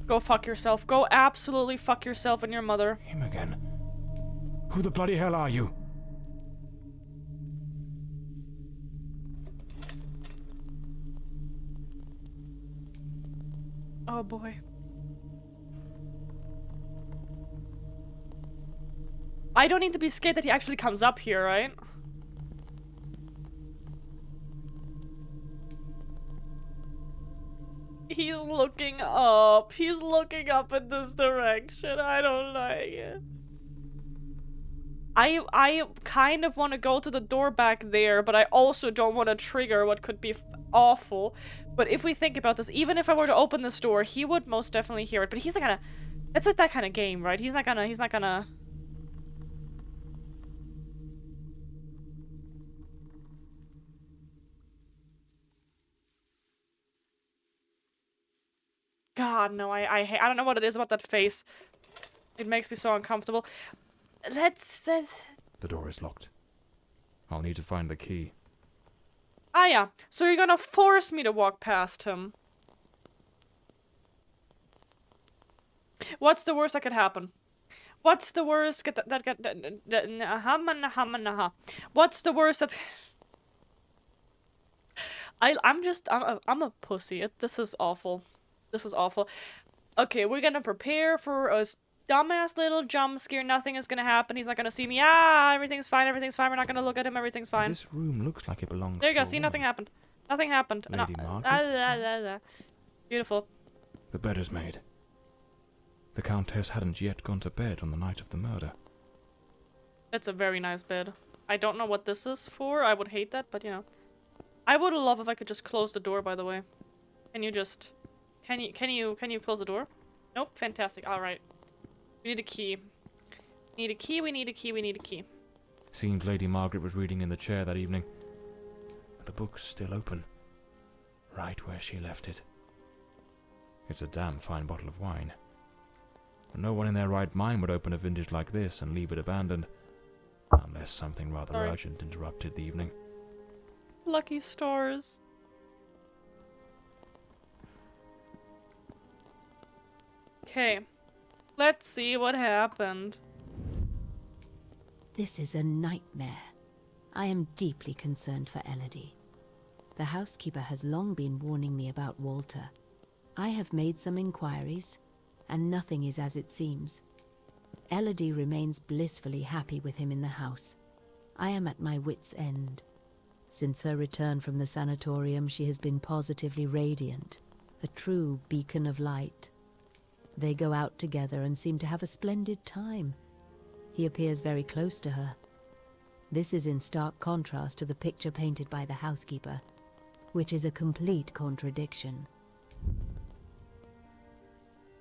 Go fuck yourself. Go absolutely fuck yourself and your mother. Him again. Who the bloody hell are you? Oh boy. I don't need to be scared that he actually comes up here, right? He's looking up. He's looking up in this direction. I don't like it. I kind of want to go to the door back there, but I also don't want to trigger what could be awful. But if we think about this, even if I were to open this door, he would most definitely hear it. But he's not gonna... It's like that kind of game, right? He's not gonna... God, no, I don't know what it is about that face. It makes me so uncomfortable. Let's... The door is locked. I'll need to find the key. Ah, yeah. So you're gonna force me to walk past him. What's the worst that could happen? What's the worst What's the worst that's... I'm a pussy. This is awful. This is awful. Okay, we're gonna prepare for a dumbass little jump scare. Nothing is gonna happen. He's not gonna see me. Ah, everything's fine. Everything's fine. We're not gonna look at him. Everything's fine. This room looks like it belongs There you to go. a See, woman. nothing happened. Nothing happened. Lady No. Margaret? Beautiful. The bed is made. The Countess hadn't yet gone to bed on the night of the murder. It's a very nice bed. I don't know what this is for. I would hate that, but you know. I would love if I could just close the door, by the way. Can you just... Can you close the door? Nope. Fantastic. Alright. We need a key. We need a key, we need a key, we need a key. Seems Lady Margaret was reading in the chair that evening. The book's still open. Right where she left it. It's a damn fine bottle of wine. No one in their right mind would open a vintage like this and leave it abandoned. Unless something rather urgent interrupted the evening. Lucky stars. Okay. Let's see what happened. This is a nightmare. I am deeply concerned for Elodie. The housekeeper has long been warning me about Walter. I have made some inquiries, and nothing is as it seems. Elodie remains blissfully happy with him in the house. I am at my wit's end. Since her return from the sanatorium, she has been positively radiant, a true beacon of light. They go out together and seem to have a splendid time. He appears very close to her. This is in stark contrast to the picture painted by the housekeeper, which is a complete contradiction.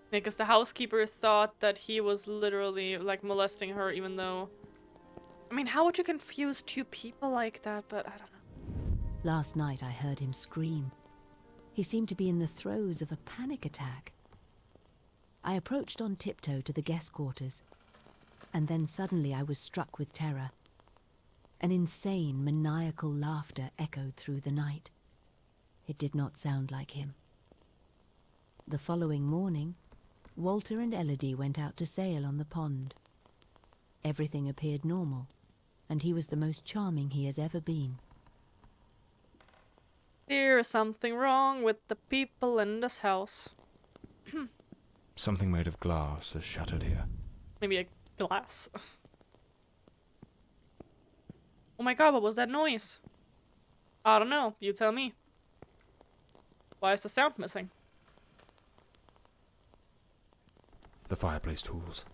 Because the housekeeper thought that he was literally, like, molesting her, even though... I mean, how would you confuse two people like that? But I don't know. Last night I heard him scream. He seemed to be in the throes of a panic attack. I approached on tiptoe to the guest quarters, and then suddenly I was struck with terror. An insane, maniacal laughter echoed through the night. It did not sound like him. The following morning, Walter and Elodie went out to sail on the pond. Everything appeared normal, and he was the most charming he has ever been. There is something wrong with the people in this house. Something made of glass has shattered here. Maybe a glass. Oh my god, what was that noise? I don't know, you tell me. Why is the sound missing? The fireplace tools,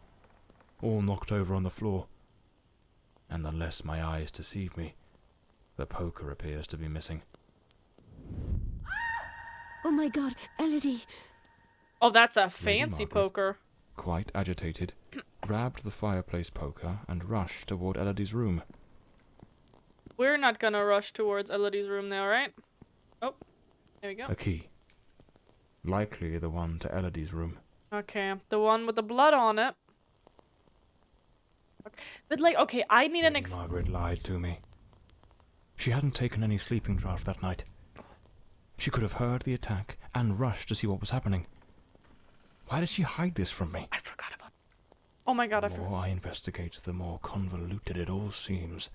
all knocked over on the floor. And unless my eyes deceive me, the poker appears to be missing. Oh my god, Elodie! Oh, that's a Lady fancy Margaret, poker. quite agitated, grabbed the fireplace poker and rushed toward Elodie's room. We're not gonna rush towards Elodie's room now, right? Oh, there we go. A key. Likely the one to Elodie's room. Okay, the one with the blood on it. But like, okay, I need an Lady Margaret lied to me. She hadn't taken any sleeping draught that night. She could have heard the attack and rushed to see what was happening. Why did she hide this from me? I forgot about. Oh my god, I The forgot. more I investigate, the more convoluted it all seems.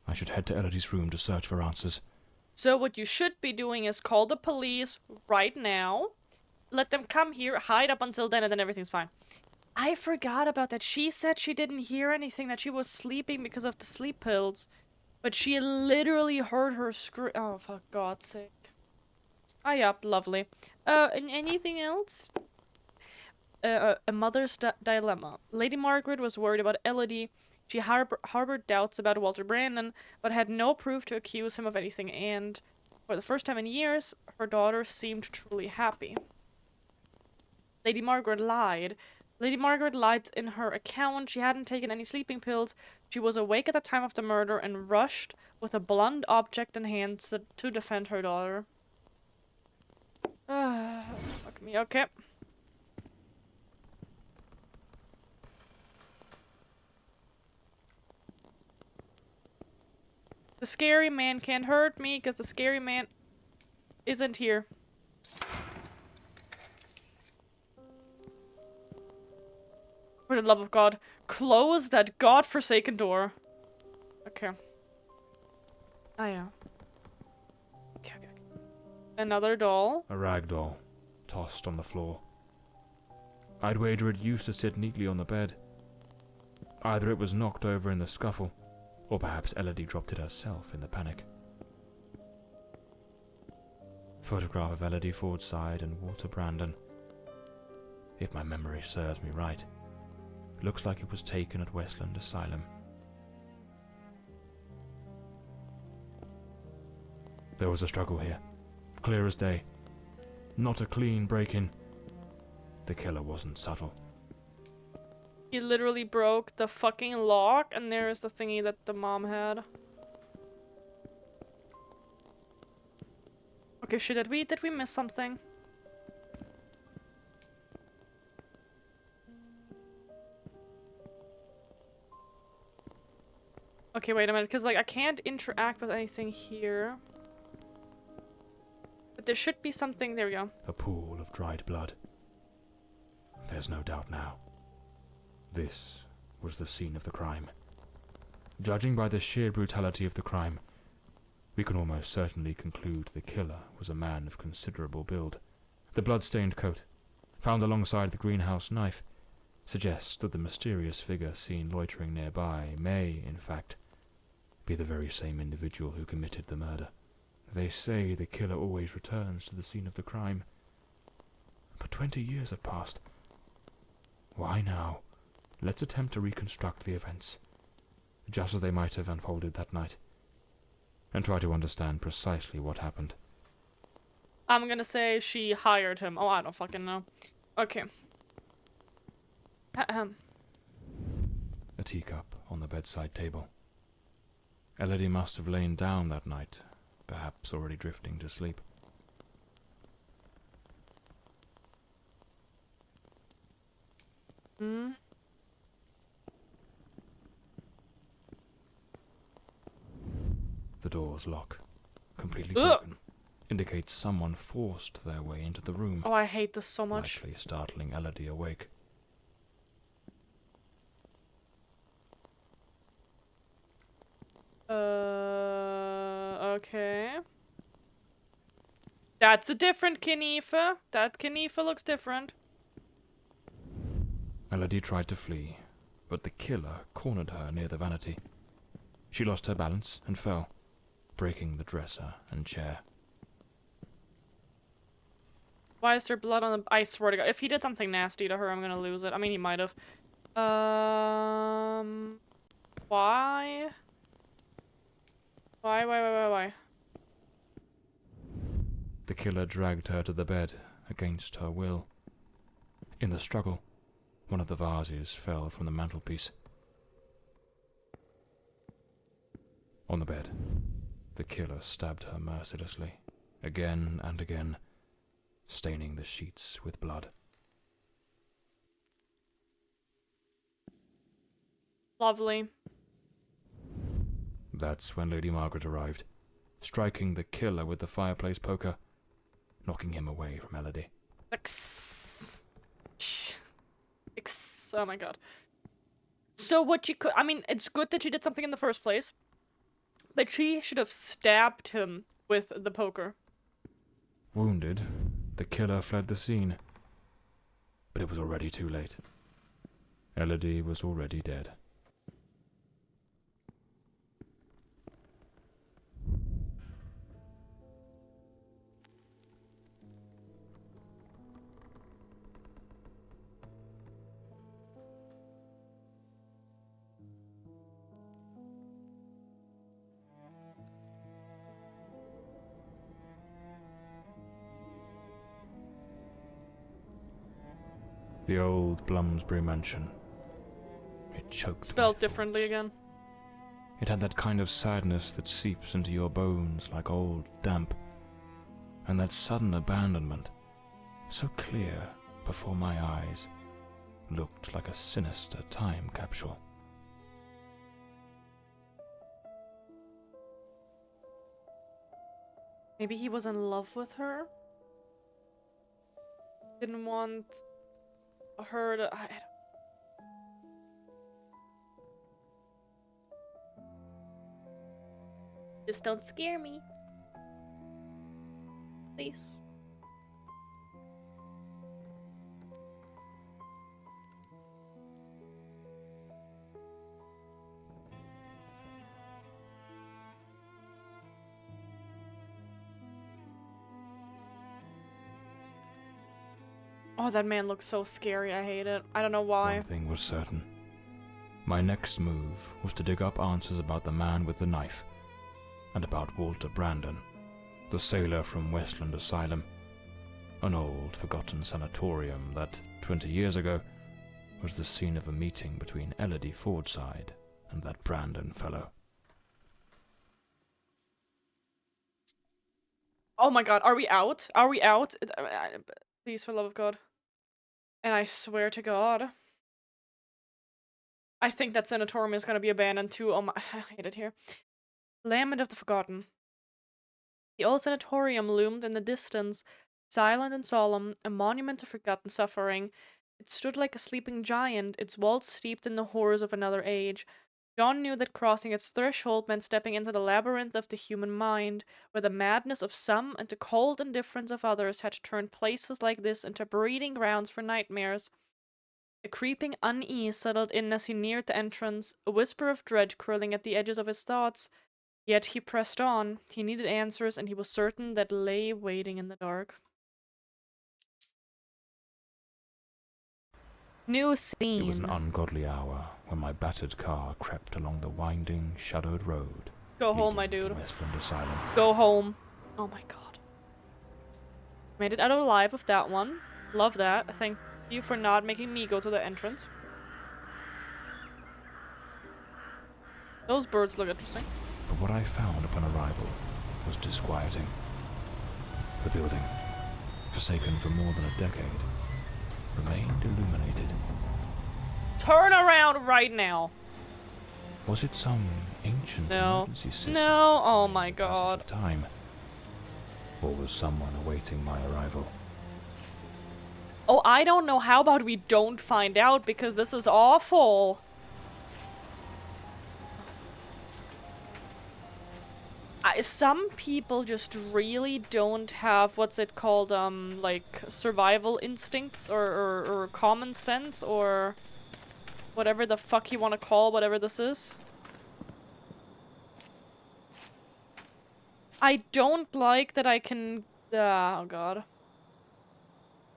I should head to Elodie's room to search for answers. So what you should be doing is call the police right now. Let them come here, hide up until then, and then everything's fine. I forgot about that. She said she didn't hear anything, that she was sleeping because of the sleep pills. But she literally heard her scream. Oh, for God's sake. Ah, yeah, lovely. And anything else? A mother's dilemma. Lady Margaret was worried about Elodie. She harbored doubts about Walter Brandon, but had no proof to accuse him of anything, and for the first time in years, her daughter seemed truly happy. Lady Margaret lied. Lady Margaret lied in her account. She hadn't taken any sleeping pills. She was awake at the time of the murder and rushed with a blunt object in hand to defend her daughter. Fuck me, okay. The scary man can't hurt me because the scary man isn't here. For the love of God, close that godforsaken door. Okay. Oh yeah. Okay. Another doll. A rag doll, tossed on the floor. I'd wager it used to sit neatly on the bed. Either it was knocked over in the scuffle, or perhaps Elodie dropped it herself in the panic. Photograph of Elodie Fordside and Walter Brandon. If my memory serves me right, looks like it was taken at Westland Asylum. There was a struggle here, clear as day. Not a clean break-in. The killer wasn't subtle. He literally broke the fucking lock, and there's the thingy that the mom had. Okay, shit, did we miss something? Okay, wait a minute, because like I can't interact with anything here. But there should be something. There we go. A pool of dried blood. There's no doubt now. This was the scene of the crime. Judging by the sheer brutality of the crime, we can almost certainly conclude the killer was a man of considerable build. The blood-stained coat, found alongside the greenhouse knife, suggests that the mysterious figure seen loitering nearby may, in fact, be the very same individual who committed the murder. They say the killer always returns to the scene of the crime. But 20 years have passed. Why now? Let's attempt to reconstruct the events, just as they might have unfolded that night, and try to understand precisely what happened. I'm gonna say she hired him. Oh, I don't fucking know. Okay. Ahem. A teacup on the bedside table. Elodie must have lain down that night, perhaps already drifting to sleep. Hmm? The door's lock, completely Ugh. broken, indicates someone forced their way into the room, Oh, I hate this so much. likely startling Elodie awake. Okay. That's a different Kenifa. That Kenifa looks different. Elodie tried to flee, but the killer cornered her near the vanity. She lost her balance and fell, breaking the dresser and chair. Why is there blood on the... I swear to God, if he did something nasty to her, I'm gonna lose it. I mean, he might have. Why? Why? The killer dragged her to the bed, against her will. In the struggle, one of the vases fell from the mantelpiece. On the bed, the killer stabbed her mercilessly, again and again, staining the sheets with blood. Lovely. That's when Lady Margaret arrived, striking the killer with the fireplace poker, knocking him away from Elodie. Oh my God. So what you could... I mean, it's good that she did something in the first place, but she should have stabbed him with the poker. Wounded, the killer fled the scene. But it was already too late. Elodie was already dead. The old Bloomsbury mansion. It choked Spelled my differently thoughts. again. It had that kind of sadness that seeps into your bones like old damp, and that sudden abandonment, so clear before my eyes, looked like a sinister time capsule. Maybe he was in love with her? Didn't want her to... Just don't scare me. Please. Oh, that man looks so scary. I hate it. I don't know why. One thing was certain. My next move was to dig up answers about the man with the knife, and about Walter Brandon, the sailor from Westland Asylum, an old, forgotten sanatorium that, 20 years ago, was the scene of a meeting between Elodie Fordside and that Brandon fellow. Oh my God, are we out? Are we out? Please, for the love of God. And I swear to God, I think that sanatorium is gonna be abandoned too. Oh my, I hate it here. Lament of the Forgotten. The old sanatorium loomed in the distance, silent and solemn, a monument to forgotten suffering. It stood like a sleeping giant, its walls steeped in the horrors of another age. John knew that crossing its threshold meant stepping into the labyrinth of the human mind, where the madness of some and the cold indifference of others had turned places like this into breeding grounds for nightmares. A creeping unease settled in as he neared the entrance, a whisper of dread curling at the edges of his thoughts. Yet he pressed on. He needed answers, and he was certain that lay waiting in the dark. New scene. It was an ungodly hour when my battered car crept along the winding, shadowed road. Go home, my leading to dude. Westland Asylum. Go home. Oh my God. Made it out alive with that one. Love that. Thank you for not making me go to the entrance. Those birds look interesting. But what I found upon arrival was disquieting. The building, forsaken for more than a decade, remained illuminated. Turn around right now. Was it some ancient No. emergency system? No. Oh for my the passage God. of time? Or was someone awaiting my arrival? Oh, I don't know. How about we don't find out, because this is awful. Some people just really don't have, what's it called, like, survival instincts, or common sense, or whatever the fuck you want to call whatever this is. I don't like that I can... oh God.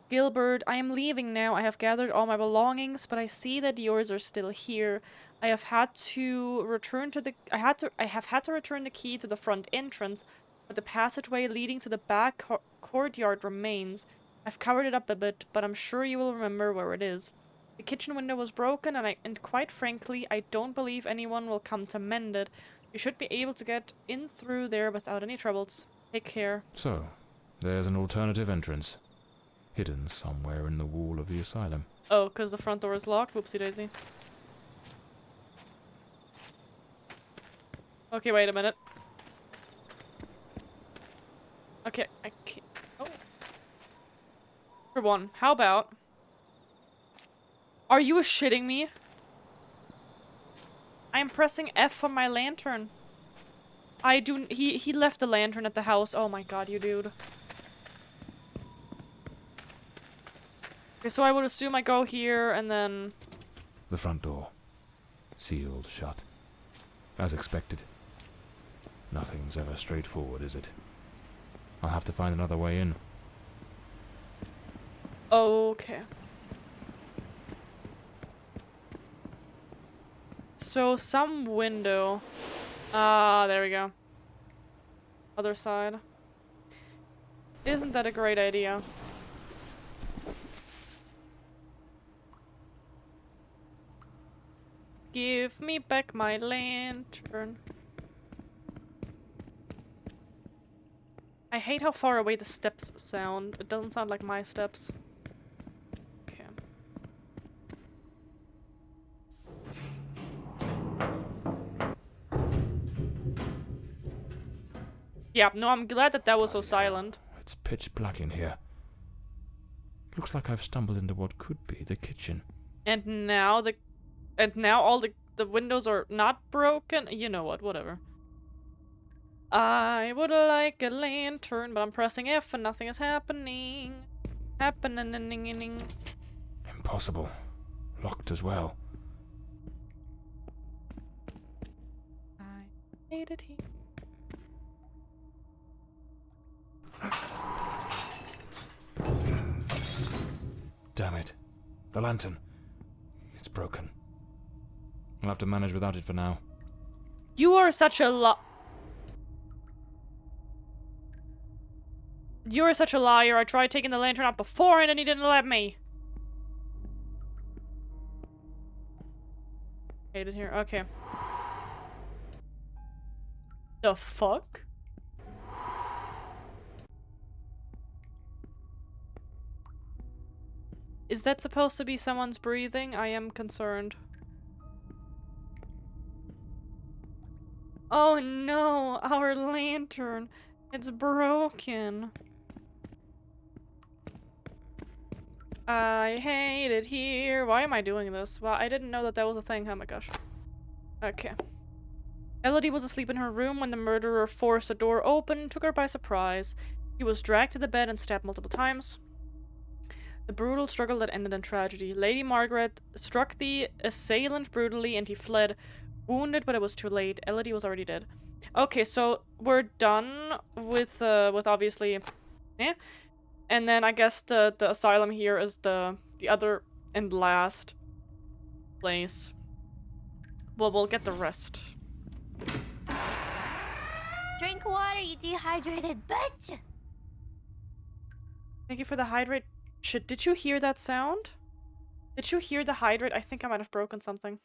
Gilbert, I am leaving now. I have gathered all my belongings, but I see that yours are still here. I have had to return to the I have had to return the key to the front entrance, but the passageway leading to the back courtyard remains. I've covered it up a bit, but I'm sure you will remember where it is. The kitchen window was broken, and quite frankly, I don't believe anyone will come to mend it. You should be able to get in through there without any troubles. Take care. So, there's an alternative entrance. Hidden somewhere in the wall of the asylum. Oh, because the front door is locked? Whoopsie daisy. Okay, wait a minute. Okay, I can't. Oh. For one, how about... Are you shitting me? I am pressing F on my lantern. He left the lantern at the house. Oh my god, you dude. Okay, so I would assume I go here and then... The front door. Sealed shut. As expected. Nothing's ever straightforward, is it? I'll have to find another way in. Okay. So, some window. Ah, there we go. Other side. Isn't that a great idea? Give me back my lantern. I hate how far away the steps sound. It doesn't sound like my steps. Okay. Yeah, no, I'm glad that that was so silent. It's pitch black in here. Looks like I've stumbled into what could be the kitchen. And now all the windows are not broken. You know what, whatever. I would like a lantern, but I'm pressing F and nothing is happening. Happening. Impossible. Locked as well. I hate it here. Damn it. The lantern. It's broken. I'll have to manage without it for now. You are such a You're such a liar. I tried taking the lantern out before and he didn't let me. Hate it here. Okay. The fuck? Is that supposed to be someone's breathing? I am concerned. Oh no, our lantern. It's broken. I hate it here. Why am I doing this? Well, I didn't know that that was a thing. Oh my gosh. Okay. Elodie was asleep in her room when the murderer forced the door open and took her by surprise. He was dragged to the bed and stabbed multiple times. The brutal struggle that ended in tragedy. Lady Margaret struck the assailant brutally and he fled, wounded, but it was too late. Elodie was already dead. Okay, so we're done with obviously, and then I guess the asylum here is the other and last place. Well, we'll get the rest. Drink water, you dehydrated bitch! Thank you for the hydrate. Shit, did you hear that sound? Did you hear the hydrate? I think I might have broken something.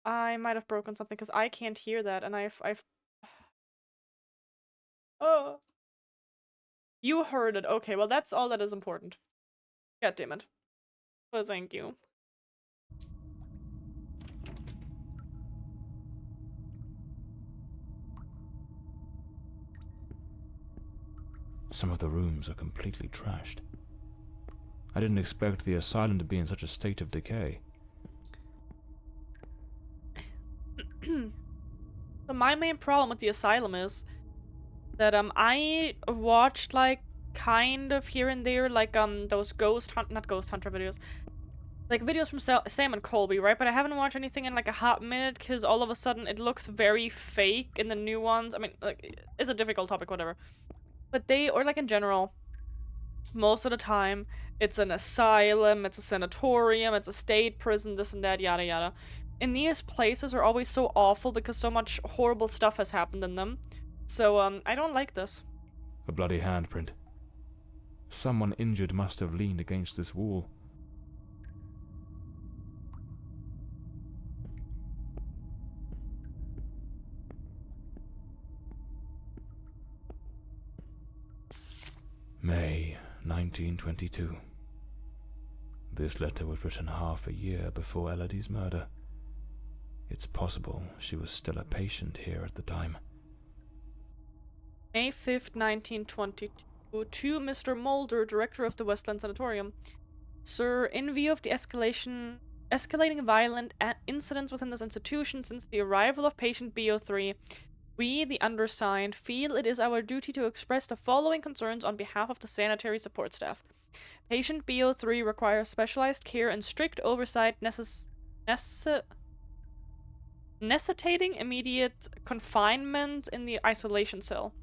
I might have broken something because I can't hear that, and I've. Oh. You heard it. Okay, well that's all that is important. God damn it. Well, thank you. Some of the rooms are completely trashed. I didn't expect the asylum to be in such a state of decay. So my main problem with the asylum is that I watched like kind of here and there like those not ghost hunter videos, like videos from Sam and Colby, right? But I haven't watched anything in like a hot minute because all of a sudden it looks very fake in the new ones. I mean, like, it's a difficult topic, whatever. But they, or like in general, Most of the time, it's an asylum, it's a sanatorium, it's a state prison, this and that, yada yada. And these places are always so awful because so much horrible stuff has happened in them. So, I don't like this. A bloody handprint. Someone injured must have leaned against this wall. May 1922. This letter was written half a year before Elodie's murder. It's possible she was still a patient here at the time. May 5th, 1922, to Mr. Mulder, director of the Westland Sanatorium. Sir, in view of the escalating violent incidents within this institution since the arrival of patient BO3, we, the undersigned, feel it is our duty to express the following concerns on behalf of the sanitary support staff. Patient BO3 requires specialized care and strict oversight necessitating immediate confinement in the isolation cell.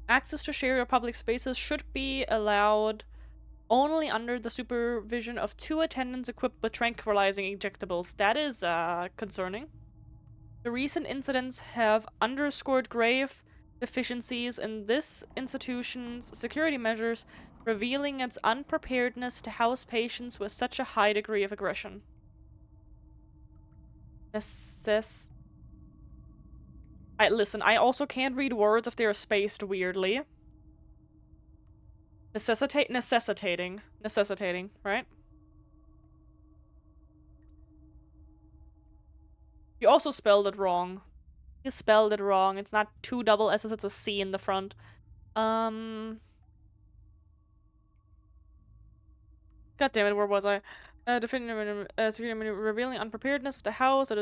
Access to shared or public spaces should be allowed only under the supervision of 2 attendants equipped with tranquilizing injectables. That is, concerning. The recent incidents have underscored grave deficiencies in this institution's security measures, revealing its unpreparedness to house patients with such a high degree of aggression. Listen, I also can't read words if they're spaced weirdly. Necessitating, right? You also spelled it wrong. You spelled it wrong. It's not 2 double S's, it's a C in the front. God damn it, where was I? Revealing unpreparedness of the house.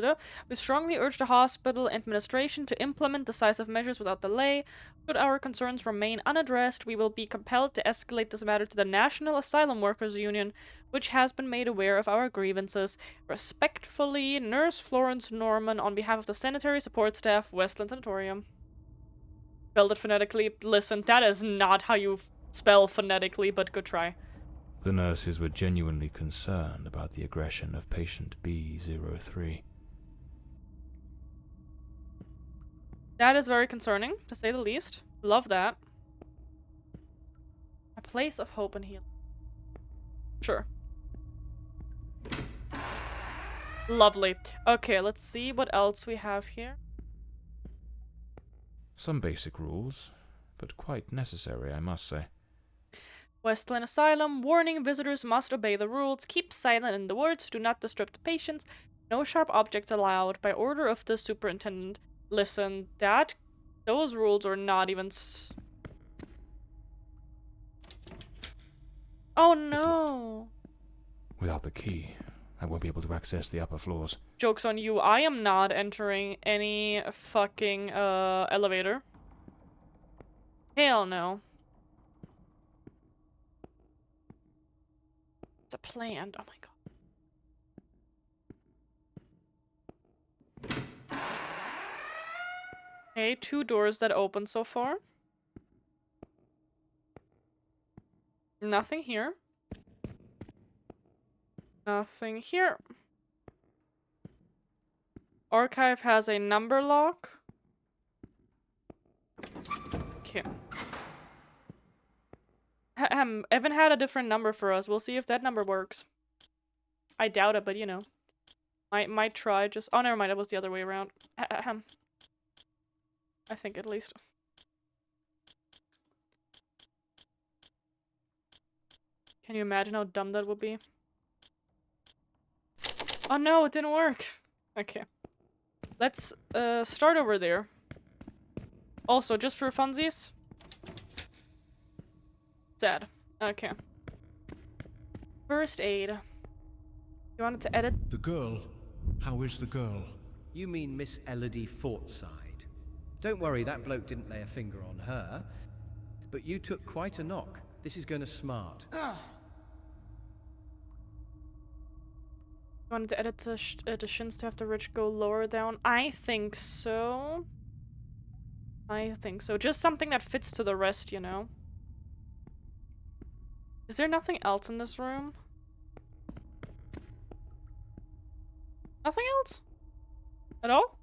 We strongly urge the hospital administration to implement decisive measures without delay. Should our concerns remain unaddressed, we will be compelled to escalate this matter to the National Asylum Workers Union, which has been made aware of our grievances. Respectfully, Nurse Florence Norman, on behalf of the Sanitary Support Staff, Westland Sanatorium. Spelled it phonetically. Listen, that is not how you spell phonetically, but good try. The nurses were genuinely concerned about the aggression of patient B03. That is very concerning, to say the least. Love that. A place of hope and healing. Sure. Lovely. Okay, let's see what else we have here. Some basic rules, but quite necessary, I must say. Westland Asylum. Warning, visitors must obey the rules. Keep silent in the wards. Do not disturb the patients. No sharp objects allowed. By order of the superintendent. Listen, those rules are not even oh no! Without the key, I won't be able to access the upper floors. Joke's on you, I am not entering any fucking, elevator. Hell no. It's a plan. Oh my god. Okay, 2 doors that open so far. Nothing here. Nothing here. Archive has a number lock. Okay. Evan had a different number for us. We'll see if that number works. I doubt it, but you know. Might try just... Oh, never mind. It was the other way around. I think, at least. Can you imagine how dumb that would be? Oh no, it didn't work. Okay. Let's, start over there. Also, just for funsies. Sad. Okay. First aid. You wanted to edit? The girl? How is the girl? You mean Miss Elodie Fortside? Don't worry, that bloke didn't lay a finger on her. But you took quite a knock. This is going to smart. You wanted to edit the shins to have the ridge go lower down? I think so. I think so. Just something that fits to the rest, you know? Is there nothing else in this room? Nothing else? At all?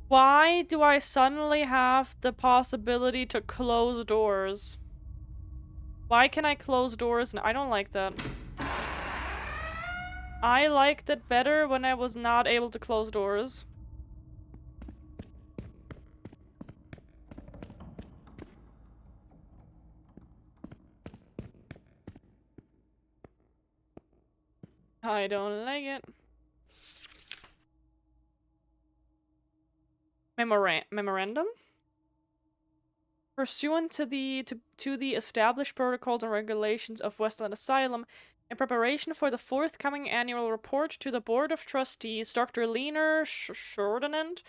Why do I suddenly have the possibility to close doors? Why can I close doors? I don't like that. I liked it better when I was not able to close doors. I don't like it. Memorandum? Pursuant to the established protocols and regulations of Westland Asylum, in preparation for the forthcoming annual report to the Board of Trustees, Dr. Leaner Shordenand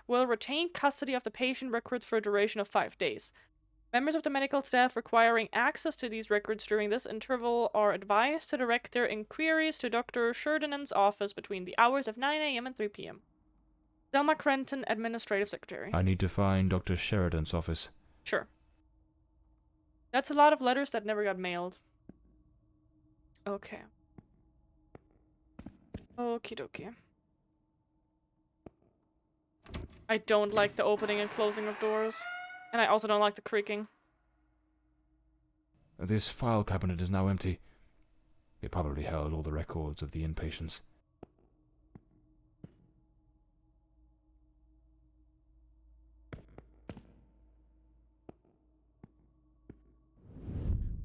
will retain custody of the patient records for a duration of 5 days. Members of the medical staff requiring access to these records during this interval are advised to direct their inquiries to Dr. Sheridan's office between the hours of 9 a.m. and 3 p.m. Selma Crenton, Administrative Secretary. I need to find Dr. Sheridan's office. Sure. That's a lot of letters that never got mailed. Okay. Okie dokie. I don't like the opening and closing of doors. And I also don't like the creaking. This file cabinet is now empty. It probably held all the records of the inpatients.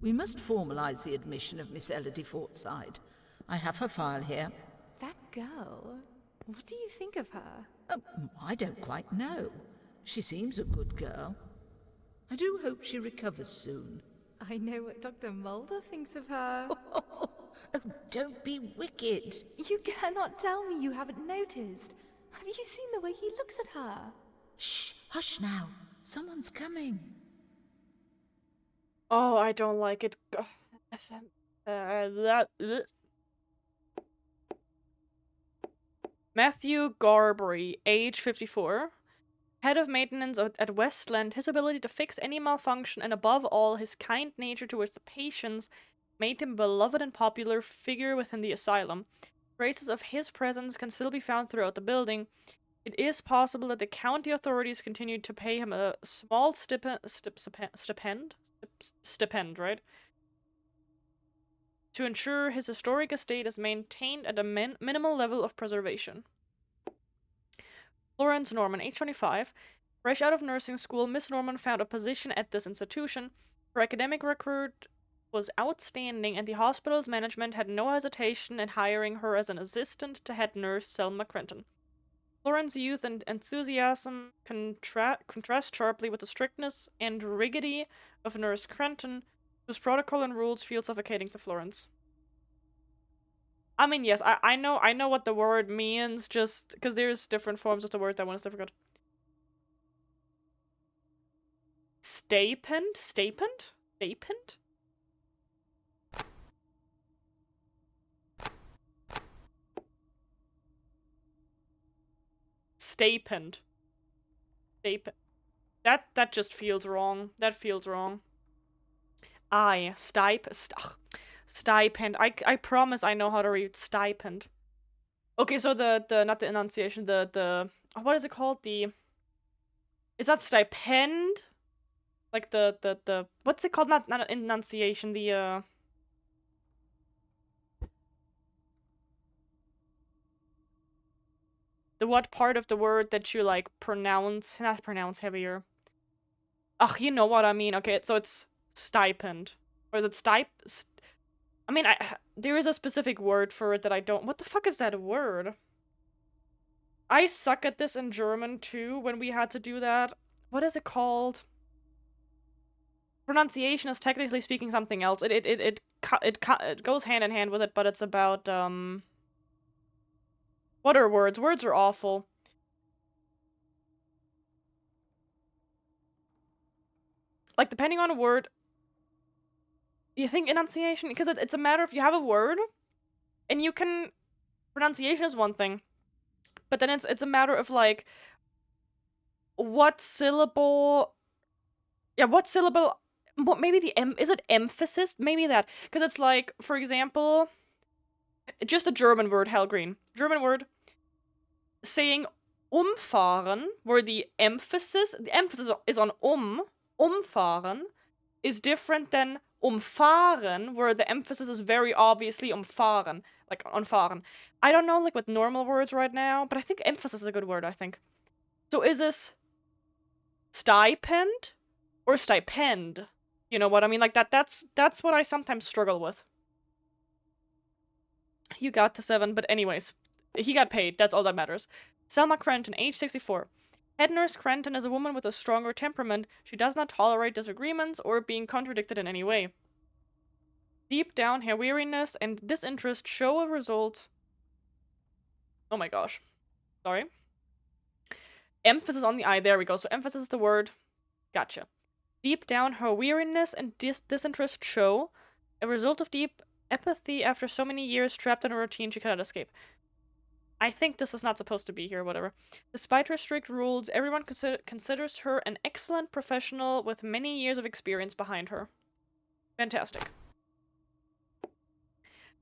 We must formalize the admission of Miss Elodie Fortside. I have her file here. That girl? What do you think of her? I don't quite know. She seems a good girl. I do hope she recovers soon. I know what Dr. Mulder thinks of her. Oh, don't be wicked. You cannot tell me you haven't noticed. Have you seen the way he looks at her? Shh, hush now. Someone's coming. Oh, I don't like it. Matthew Garbury, age 54. Head of maintenance at Westland, his ability to fix any malfunction and above all his kind nature towards the patients made him a beloved and popular figure within the asylum. Traces of his presence can still be found throughout the building. It is possible that the county authorities continued to pay him a small stipend, right? To ensure his historic estate is maintained at a minimal level of preservation. Florence Norman, age 25. Fresh out of nursing school, Miss Norman found a position at this institution. Her academic record was outstanding, and the hospital's management had no hesitation in hiring her as an assistant to head nurse Selma Crenton. Florence's youth and enthusiasm contrast sharply with the strictness and rigidity of Nurse Crenton, whose protocol and rules feel suffocating to Florence. I mean, yes, I know what the word means, just because there's different forms of the word that one is difficult. Stipend? Stipend? Stipend? Stipend. Stipend. That just feels wrong. That feels wrong. Stipend. I promise I know how to read stipend. Okay, so the not the enunciation, the what is it called? It's not stipend. Like the what's it called? Not enunciation, the what part of the word that you like not pronounce heavier. Ugh, you know what I mean. Okay, so it's stipend. Or is it I mean, there is a specific word for it that I don't... What the fuck is that word? I suck at this in German, too, when we had to do that. What is it called? Pronunciation is technically speaking something else. It goes hand in hand with it, but it's about, What are words? Words are awful. Like, depending on a word... You think enunciation? Because it's a matter of you have a word, and you can... Pronunciation is one thing. But then it's a matter of, like... what syllable... Yeah, what syllable... Maybe the is it emphasis? Maybe that. Because it's like, for example... Just a German word, Hellgreen. German word. Saying umfahren, where the emphasis is on umfahren, is different than umfahren, where the emphasis is very obviously umfahren, like on fahren. I don't know, like, with normal words right now, but I think emphasis is a good word, I think. So is this stipend or stipend? You know what I mean? Like, that's what I sometimes struggle with. You got to 7, but anyways, he got paid. That's all that matters. Selma Crenton, age 64. Head nurse Crenton is a woman with a stronger temperament. She does not tolerate disagreements or being contradicted in any way. Deep down, her weariness and disinterest show a result... Oh my gosh. Sorry. Emphasis on the I. There we go. So emphasis is the word. Gotcha. Deep down, her weariness and disinterest show a result of deep apathy after so many years trapped in a routine she cannot escape. I think this is not supposed to be here, whatever. Despite her strict rules, everyone considers her an excellent professional with many years of experience behind her. Fantastic.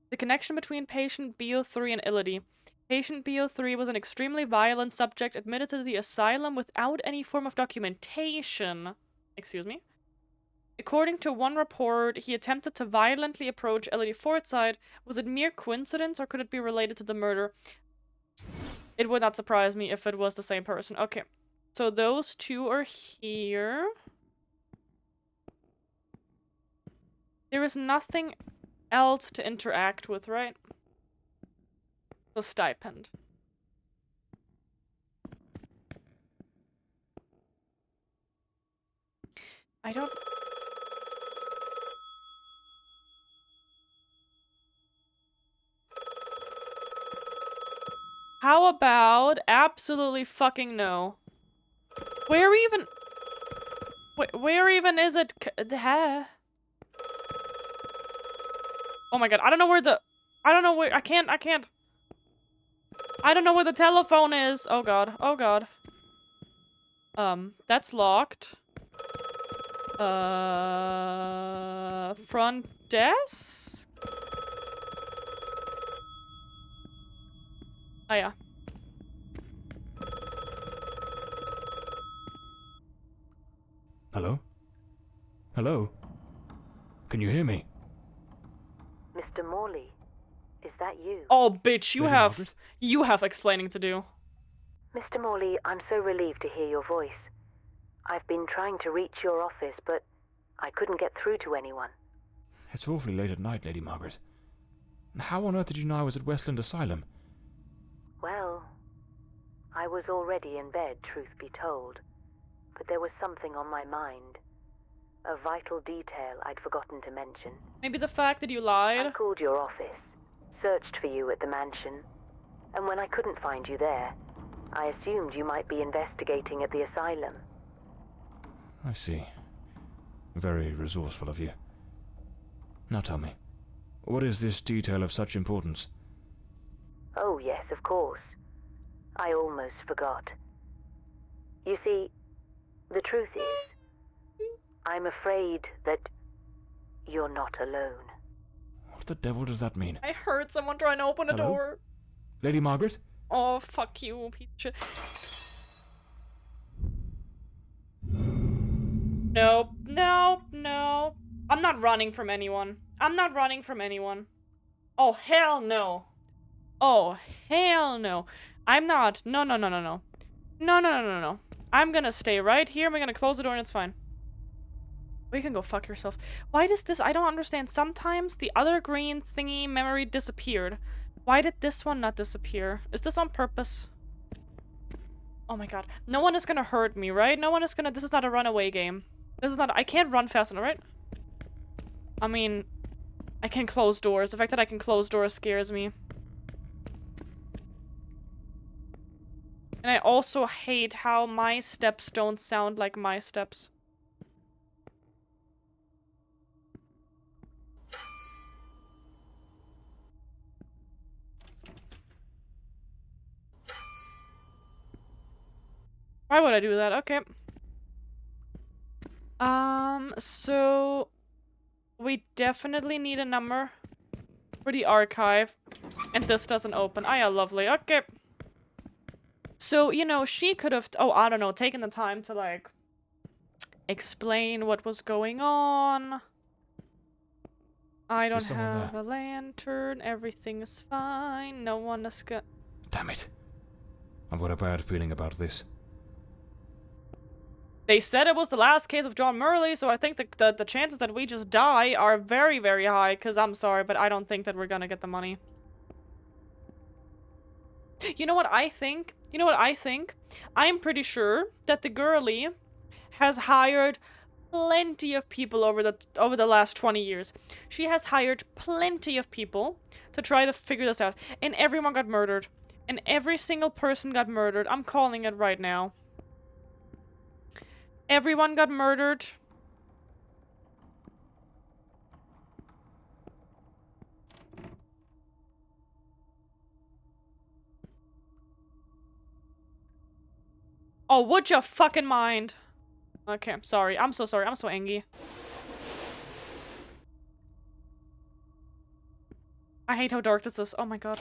The connection between patient BO3 and Illity. Patient BO3 was an extremely violent subject admitted to the asylum without any form of documentation. Excuse me? According to one report, he attempted to violently approach Elodie Forsythe. Was it mere coincidence, or could it be related to the murder? It would not surprise me if it was the same person. Okay. So those two are here. There is nothing else to interact with, right? So stipend. I don't... How about absolutely fucking no? Where even... Where even is it? Oh my god, I don't know where the... I don't know where... I can't... I don't know where the telephone is. Oh god, oh god. That's locked. Front desk? Oh yeah. Hello? Hello? Can you hear me? Mr. Morley, is that you? Oh, bitch, you Lady Margaret? you have explaining to do. Mr. Morley, I'm so relieved to hear your voice. I've been trying to reach your office, but I couldn't get through to anyone. It's awfully late at night, Lady Margaret. How on earth did you know I was at Westland Asylum? Well, I was already in bed, truth be told. But there was something on my mind. A vital detail I'd forgotten to mention. Maybe the fact that you lied? I called your office, searched for you at the mansion, and when I couldn't find you there, I assumed you might be investigating at the asylum. I see. Very resourceful of you. Now tell me, what is this detail of such importance? Oh yes, of course. I almost forgot. You see, the truth is, I'm afraid that you're not alone. What the devil does that mean? I heard someone trying to open a Hello? door. Lady Margaret? Oh, fuck you, piece of shit. Nope, nope, no. I'm not running from anyone. I'm not running from anyone. Oh, hell no. Oh, hell no. I'm not. No, no, no, no, no. No, no, no, no, no. I'm gonna stay right here. We're gonna close the door and it's fine. Or you can go fuck yourself. Why does this... I don't understand. Sometimes the other green thingy memory disappeared. Why did this one not disappear? Is this on purpose? Oh my god. No one is gonna hurt me, right? No one is gonna... This is not a runaway game. This is not... I can't run fast enough, right? I mean... I can close doors. The fact that I can close doors scares me. And I also hate how my steps don't sound like my steps. Why would I do that? Okay. So we definitely need a number for the archive. And this doesn't open. Ah, yeah, lovely. Okay. So, you know, she could have, oh, I don't know, taken the time to, like, explain what was going on. I don't There's someone have there. a lantern. Everything is fine. No one is Damn it. I've got a bad feeling about this. They said it was the last case of John Morley, so I think the chances that we just die are very, very high, because I'm sorry, but I don't think that we're gonna get the money. You know what I think? You know what I think? I'm pretty sure that the girlie has hired plenty of people over the last 20 years. She has hired plenty of people to try to figure this out, and everyone got murdered. And every single person got murdered. I'm calling it right now. Everyone got murdered. Oh, would you fucking mind? Okay, I'm sorry. I'm so sorry. I'm so angry. I hate how dark this is. Oh my god.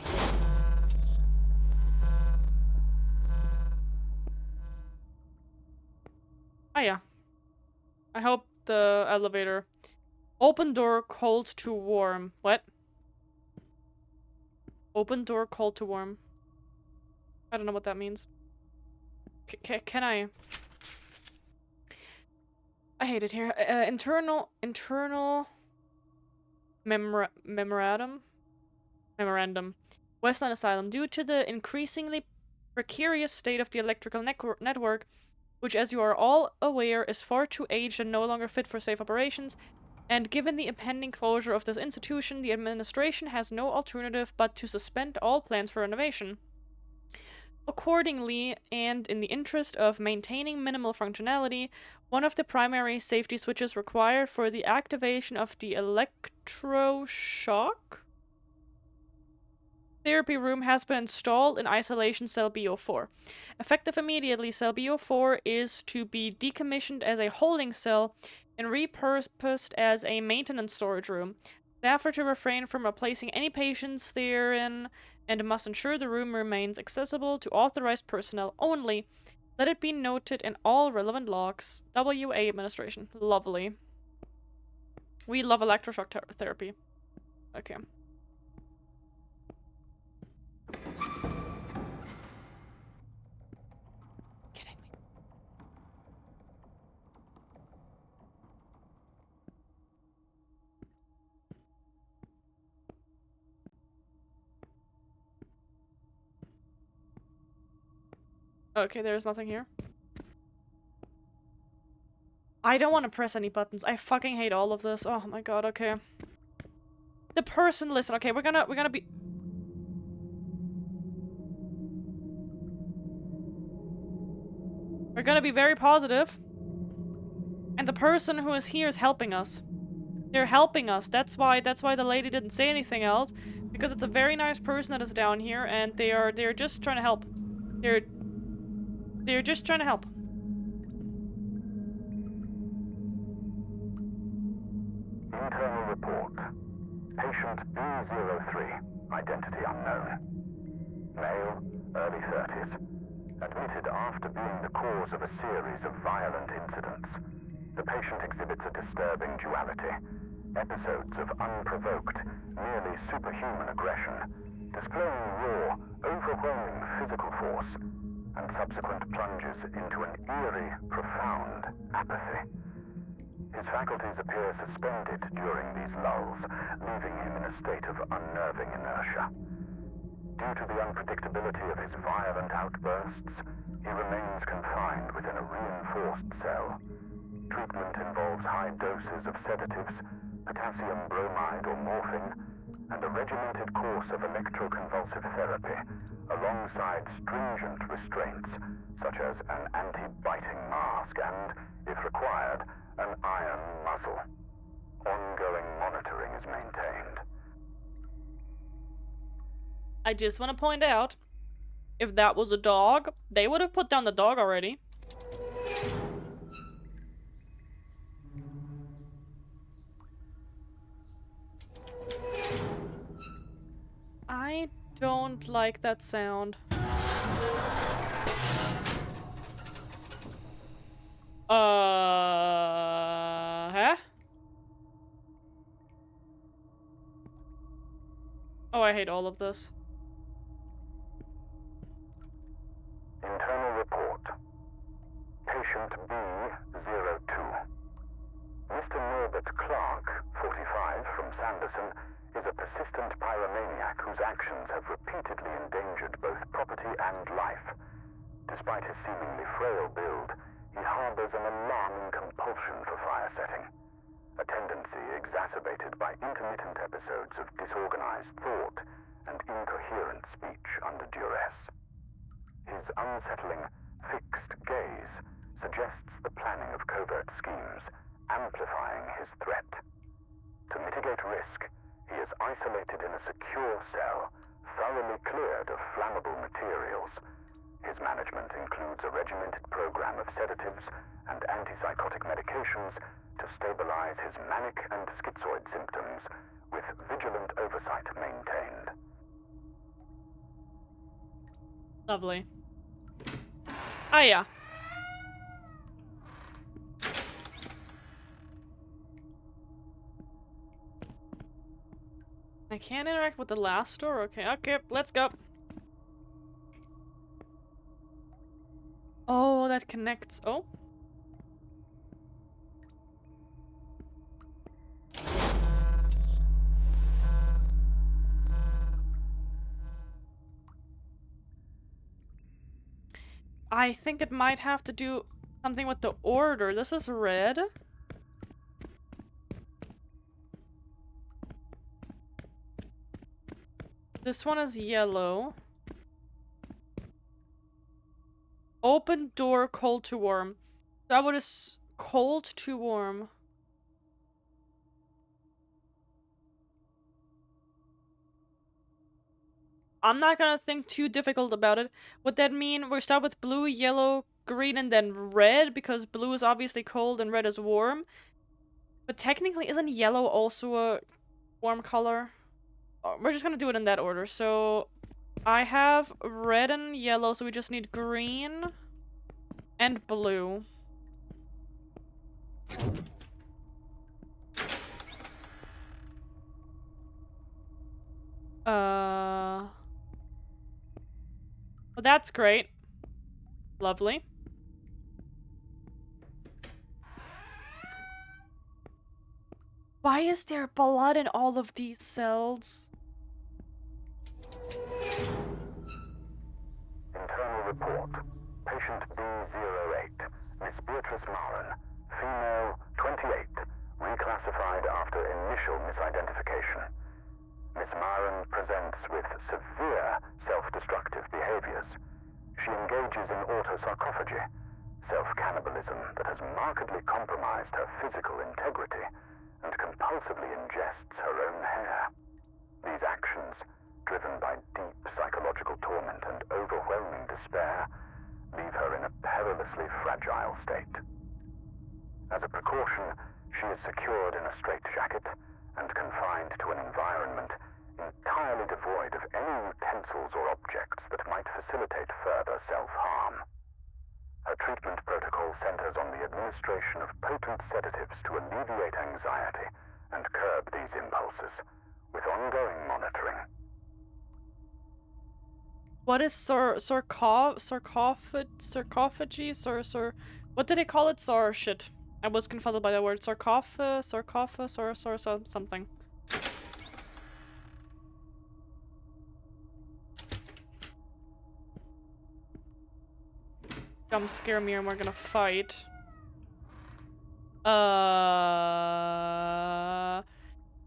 Oh yeah. I hope the elevator. Open door, cold to warm. What? Open door, cold to warm. I don't know what that means. Can I? I hate it here. Internal memorandum. Westland Asylum. Due to the increasingly precarious state of the electrical network, which, as you are all aware, is far too aged and no longer fit for safe operations, and given the impending closure of this institution, the administration has no alternative but to suspend all plans for renovation. Accordingly, and in the interest of maintaining minimal functionality, one of the primary safety switches required for the activation of the electroshock therapy room has been installed in isolation cell B04. Effective immediately, cell B04 is to be decommissioned as a holding cell and repurposed as a maintenance storage room. Staff are to refrain from replacing any patients therein and must ensure the room remains accessible to authorized personnel only. Let it be noted in all relevant logs. WA administration. Lovely. We love electroshock therapy. Okay. Kidding me. Okay, there's nothing here. I don't want to press any buttons. I fucking hate all of this. Oh my god, okay. The person, listen, okay, we're gonna be... We're gonna be very positive. And the person who is here is helping us. They're helping us. That's why the lady didn't say anything else. Because it's a very nice person that is down here, and they're just trying to help. They're just trying to help. Internal report. Patient B03, identity unknown. Male, early 30s. Admitted after being the cause of a series of violent incidents. The patient exhibits a disturbing duality. Episodes of unprovoked, nearly superhuman aggression, displaying raw, overwhelming physical force, and subsequent plunges into an eerie, profound apathy. His faculties appear suspended during these lulls, leaving him in a state of unnerving inertia. Due to the unpredictability of his violent outbursts, he remains confined within a reinforced cell. Treatment involves high doses of sedatives, potassium bromide or morphine, and a regimented course of electroconvulsive therapy, alongside stringent restraints, such as an anti-biting mask and, if required, an iron muzzle. Ongoing monitoring is maintained. I just want to point out, if that was a dog, they would have put down the dog already. I don't like that sound. Huh? Oh, I hate all of this. Internal report. Patient B02. Mr. Norbert Clark, 45, from Sanderson, is a persistent pyromaniac whose actions have repeatedly endangered both property and life. Despite his seemingly frail build, he harbors an alarming compulsion for fire setting, a tendency exacerbated by intermittent episodes of disorganized thought and incoherent speech under duress. His unsettling, fixed gaze suggests the planning of covert schemes, amplifying his threat. To mitigate risk, he is isolated in a secure cell, thoroughly cleared of flammable materials. His management includes a regimented program of sedatives and antipsychotic medications to stabilize his manic and schizoid symptoms, with vigilant oversight maintained. Lovely. Ah, yeah. I can't interact with the last door? Okay, okay, let's go. Oh, that connects. Oh. I think it might have to do something with the order. This is red. This one is yellow. Open door, cold to warm. That one is cold to warm. I'm not gonna think too difficult about it. Would that mean we start with blue, yellow, green, and then red? Because blue is obviously cold and red is warm. But technically, isn't yellow also a warm color? Oh, we're just gonna do it in that order. So, I have red and yellow, so we just need green and blue. Well, that's great. Lovely. Why is there blood in all of these cells? Internal report. Patient B08, Miss Beatrice Marin, female, 28, reclassified after initial misidentification. Miss Marin presents with severe self-destructive behaviors. She engages in autosarcophagy, self-cannibalism that has markedly compromised her physical integrity, and compulsively ingests her own hair. These actions, driven by deep psychological torment and overwhelming despair, leave her in a perilously fragile state. As a precaution, she is secured in a straitjacket and confined to an environment entirely devoid of any utensils or objects that might facilitate further self-harm. Her treatment protocol centers on the administration of potent sedatives to alleviate anxiety and curb these impulses, with ongoing monitoring. What is sarcophagy? What did they call it? Shit. I was confounded by the word sarcophagus, something. Jump scare me and we're gonna fight.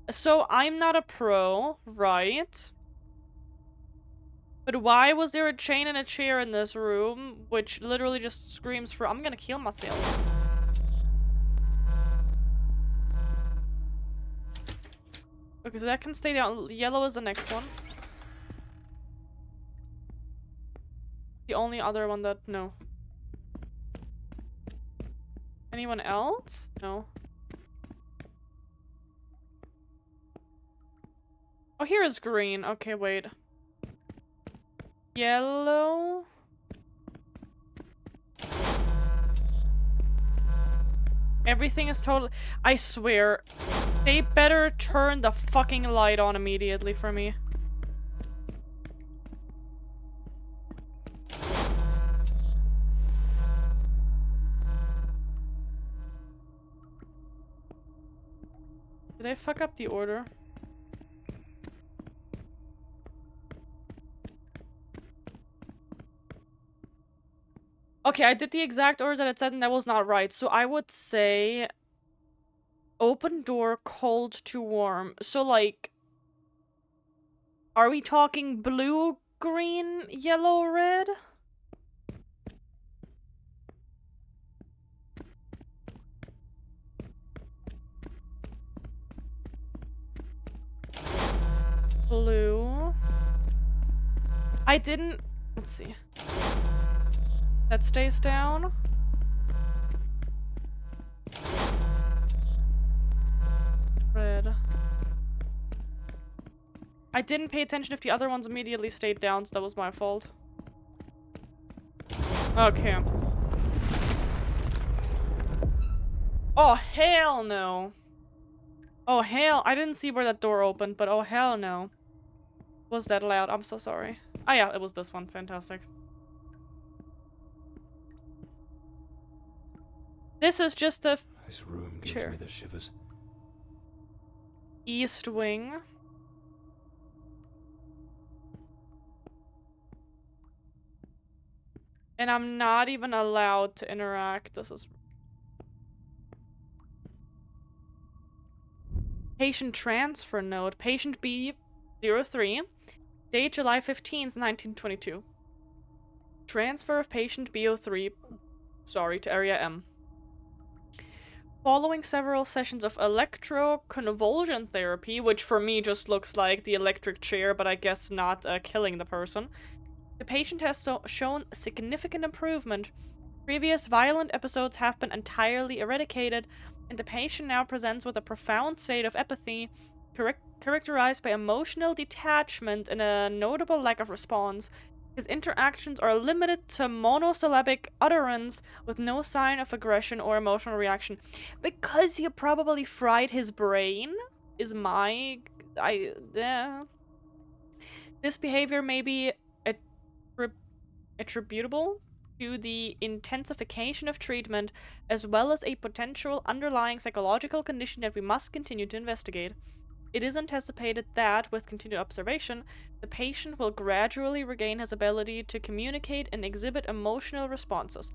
So I'm not a pro, right? But why was there a chain and a chair in this room, which literally just screams for I'm gonna kill myself. Okay, so that can stay down. Yellow is the next one. The only other one that, no. Anyone else? No. Oh, here is green. Okay, wait. Yellow. Everything is totally— I swear, they better turn the fucking light on immediately for me. Did I fuck up the order? Okay, I did the exact order that it said and that was not right. So I would say open door, cold to warm. So like, are we talking blue, green, yellow, red? Blue. I didn't— let's see. That stays down. Red. I didn't pay attention if the other ones immediately stayed down, so that was my fault. Okay. Oh, hell no. Oh, hell— I didn't see where that door opened, but oh, hell no. Was that loud? I'm so sorry. Ah, yeah, it was this one. Fantastic. This is just a— This room gives chair. me the shivers. East wing. And I'm not even allowed to interact. This is— patient transfer note. Patient B03. Date July 15th, 1922. Transfer of patient B03, sorry, to area M. Following several sessions of electroconvulsion therapy, which for me just looks like the electric chair, but I guess not killing the person, the patient has shown significant improvement. Previous violent episodes have been entirely eradicated, and the patient now presents with a profound state of apathy, characterized by emotional detachment and a notable lack of response. His interactions are limited to monosyllabic utterance with no sign of aggression or emotional reaction. Because you probably fried his brain, is my— This behavior may be attributable to the intensification of treatment, as well as a potential underlying psychological condition that we must continue to investigate. It is anticipated that, with continued observation, the patient will gradually regain his ability to communicate and exhibit emotional responses.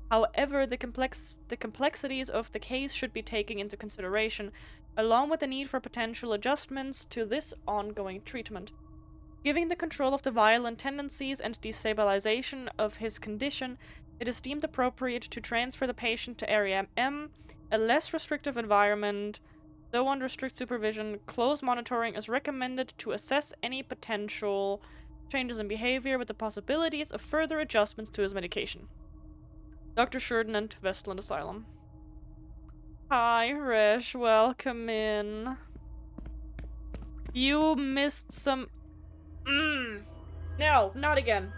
However, the complexities of the case should be taken into consideration, along with the need for potential adjustments to this ongoing treatment. Given the control of the violent tendencies and destabilization of his condition, it is deemed appropriate to transfer the patient to Area M, a less restrictive environment. Though under strict supervision, close monitoring is recommended to assess any potential changes in behavior with the possibilities of further adjustments to his medication. Dr. Sheridan, Westland Asylum. Hi, Rish. Welcome in. You missed some— No, not again.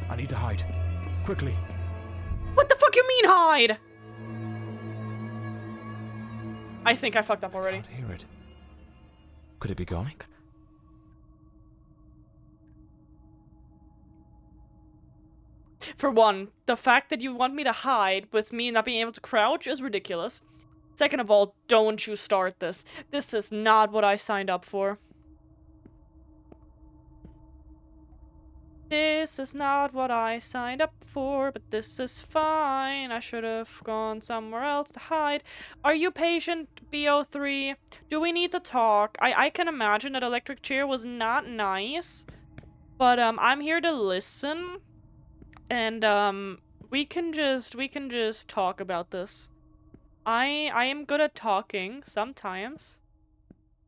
I need to hide. Quickly. What the fuck you mean hide? I think I fucked up already. I can't hear it. Could it be gone? For one, the fact that you want me to hide with me not being able to crouch is ridiculous. Second of all, don't you start this. This is not what I signed up for. This is not what I signed up for, but this is fine. I should have gone somewhere else to hide. Are you patient B03? Do we need to talk? I can imagine that electric chair was not nice, but I'm here to listen, and we can just talk about this. I am good at talking sometimes.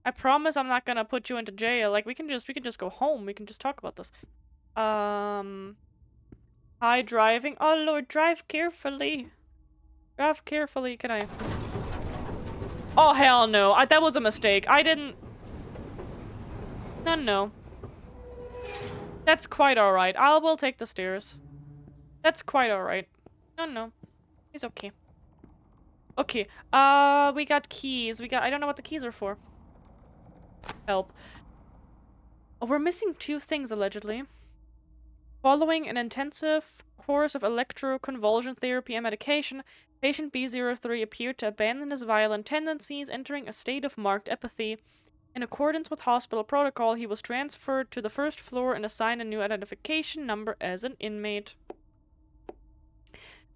I promise I'm not gonna put you into jail. Like we can just go home. We can just talk about this. High driving. Oh lord, drive carefully. Drive carefully. Can I? Oh hell no. That was a mistake. I didn't. No. That's quite alright. I will take the stairs. That's quite alright. No. It's okay. Okay. We got keys. I don't know what the keys are for. Help. Oh, we're missing 2 things, allegedly. Following an intensive course of electroconvulsion therapy and medication, patient B03 appeared to abandon his violent tendencies, entering a state of marked apathy. In accordance with hospital protocol, he was transferred to the first floor and assigned a new identification number as an inmate.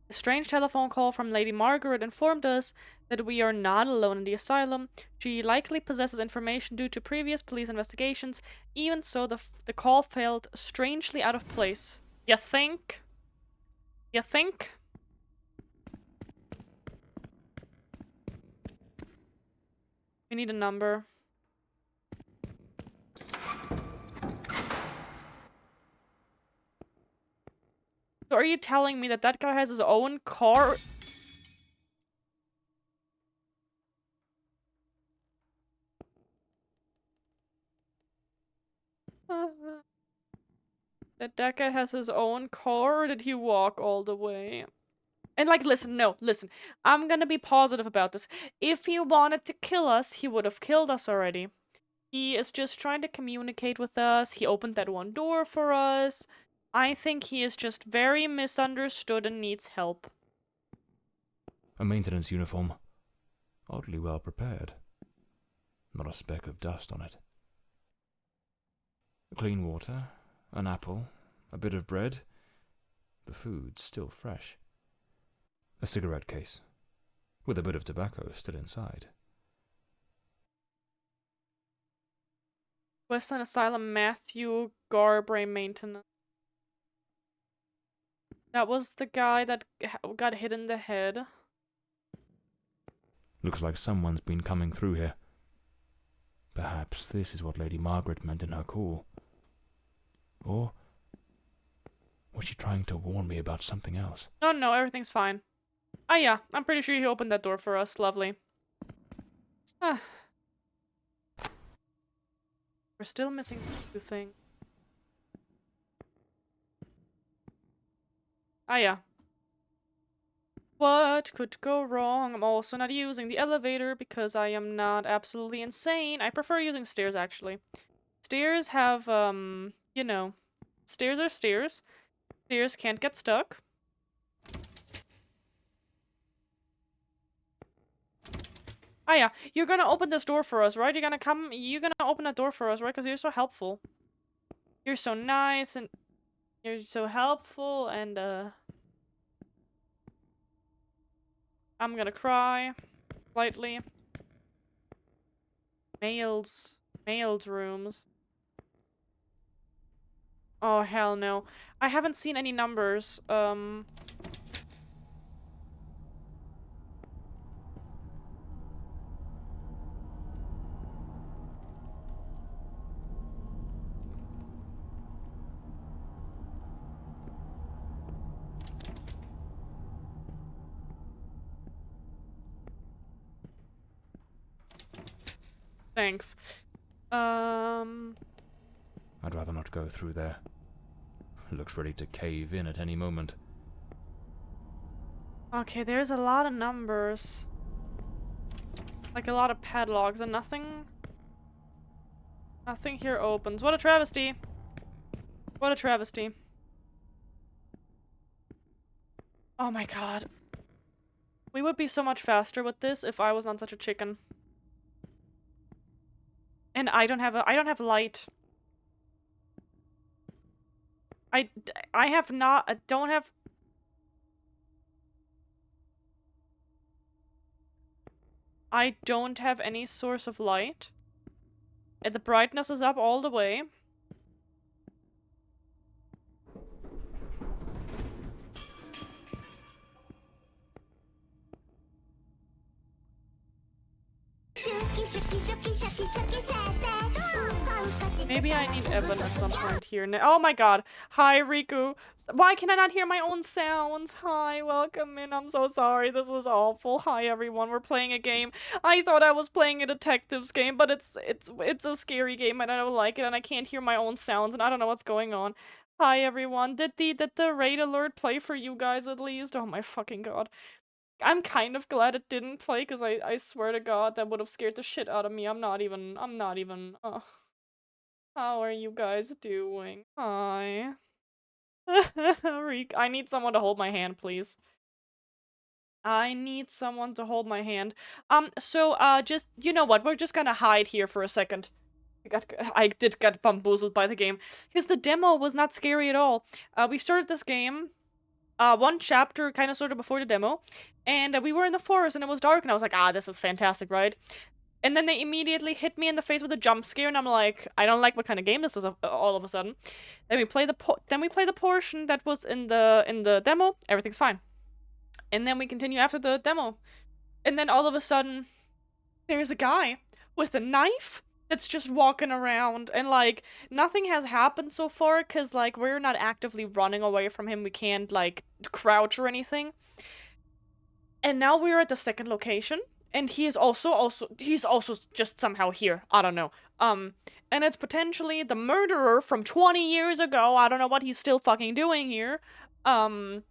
A strange telephone call from Lady Margaret informed us that we are not alone in the asylum. She likely possesses information due to previous police investigations. Even so, the call felt strangely out of place. You think? You think? We need a number. So are you telling me that that guy has his own car? That guy has his own car, or did he walk all the way? And like, listen. I'm gonna be positive about this. If he wanted to kill us, he would have killed us already. He is just trying to communicate with us. He opened that one door for us. I think he is just very misunderstood and needs help. A maintenance uniform. Oddly well prepared. Not a speck of dust on it. Clean water, an apple, a bit of bread. The food's still fresh. A cigarette case, with a bit of tobacco still inside. Western Asylum Matthew Garbray maintenance. That was the guy that got hit in the head. Looks like someone's been coming through here. Perhaps this is what Lady Margaret meant in her call. Or was she trying to warn me about something else? No, everything's fine. Ah yeah, I'm pretty sure he opened that door for us. Lovely. Ah. We're still missing 2 things. Ah yeah. What could go wrong? I'm also not using the elevator because I am not absolutely insane. I prefer using stairs, actually. Stairs have, you know, stairs are stairs. Stairs can't get stuck. Ah yeah, you're gonna open this door for us, right? You're gonna open that door for us, right? Because you're so helpful. You're so nice and you're so helpful and, I'm gonna cry. Slightly. Mail's rooms. Oh, hell no. I haven't seen any numbers. Thanks. I'd rather not go through there. Looks ready to cave in at any moment. Okay, there's a lot of numbers. Like a lot of padlocks and nothing here opens. What a travesty. What a travesty. Oh my god. We would be so much faster with this if I was not such a chicken. And I don't have light. I don't have any source of light. And the brightness is up all the way. Maybe I need Evan at some point here. Oh my god. Hi, Riku. Why can I not hear my own sounds? Hi, welcome in. I'm so sorry. This is awful. Hi, everyone. We're playing a game. I thought I was playing a detectives game, but it's a scary game and I don't like it and I can't hear my own sounds and I don't know what's going on. Hi, everyone. Did the raid alert play for you guys at least? Oh my fucking god. I'm kind of glad it didn't play because I swear to god that would have scared the shit out of me. I'm not even, how are you guys doing? Hi. I need someone to hold my hand, please. I need someone to hold my hand. Just, you know what, we're just gonna hide here for a second. I did get bamboozled by the game. Because the demo was not scary at all. We started this game, one chapter kind of sort of before the demo, and we were in the forest and it was dark and I was like, ah, this is fantastic, right? And then they immediately hit me in the face with a jump scare, and I'm like, I don't like what kind of game this is all of a sudden. Then we play the portion that was in the demo. Everything's fine. And then we continue after the demo. And then all of a sudden, there's a guy with a knife that's just walking around, and like nothing has happened so far cuz like we're not actively running away from him. We can't like crouch or anything. And now we're at the second location. And he is he's also just somehow here. I don't know. And it's potentially the murderer from 20 years ago. I don't know what he's still fucking doing here. And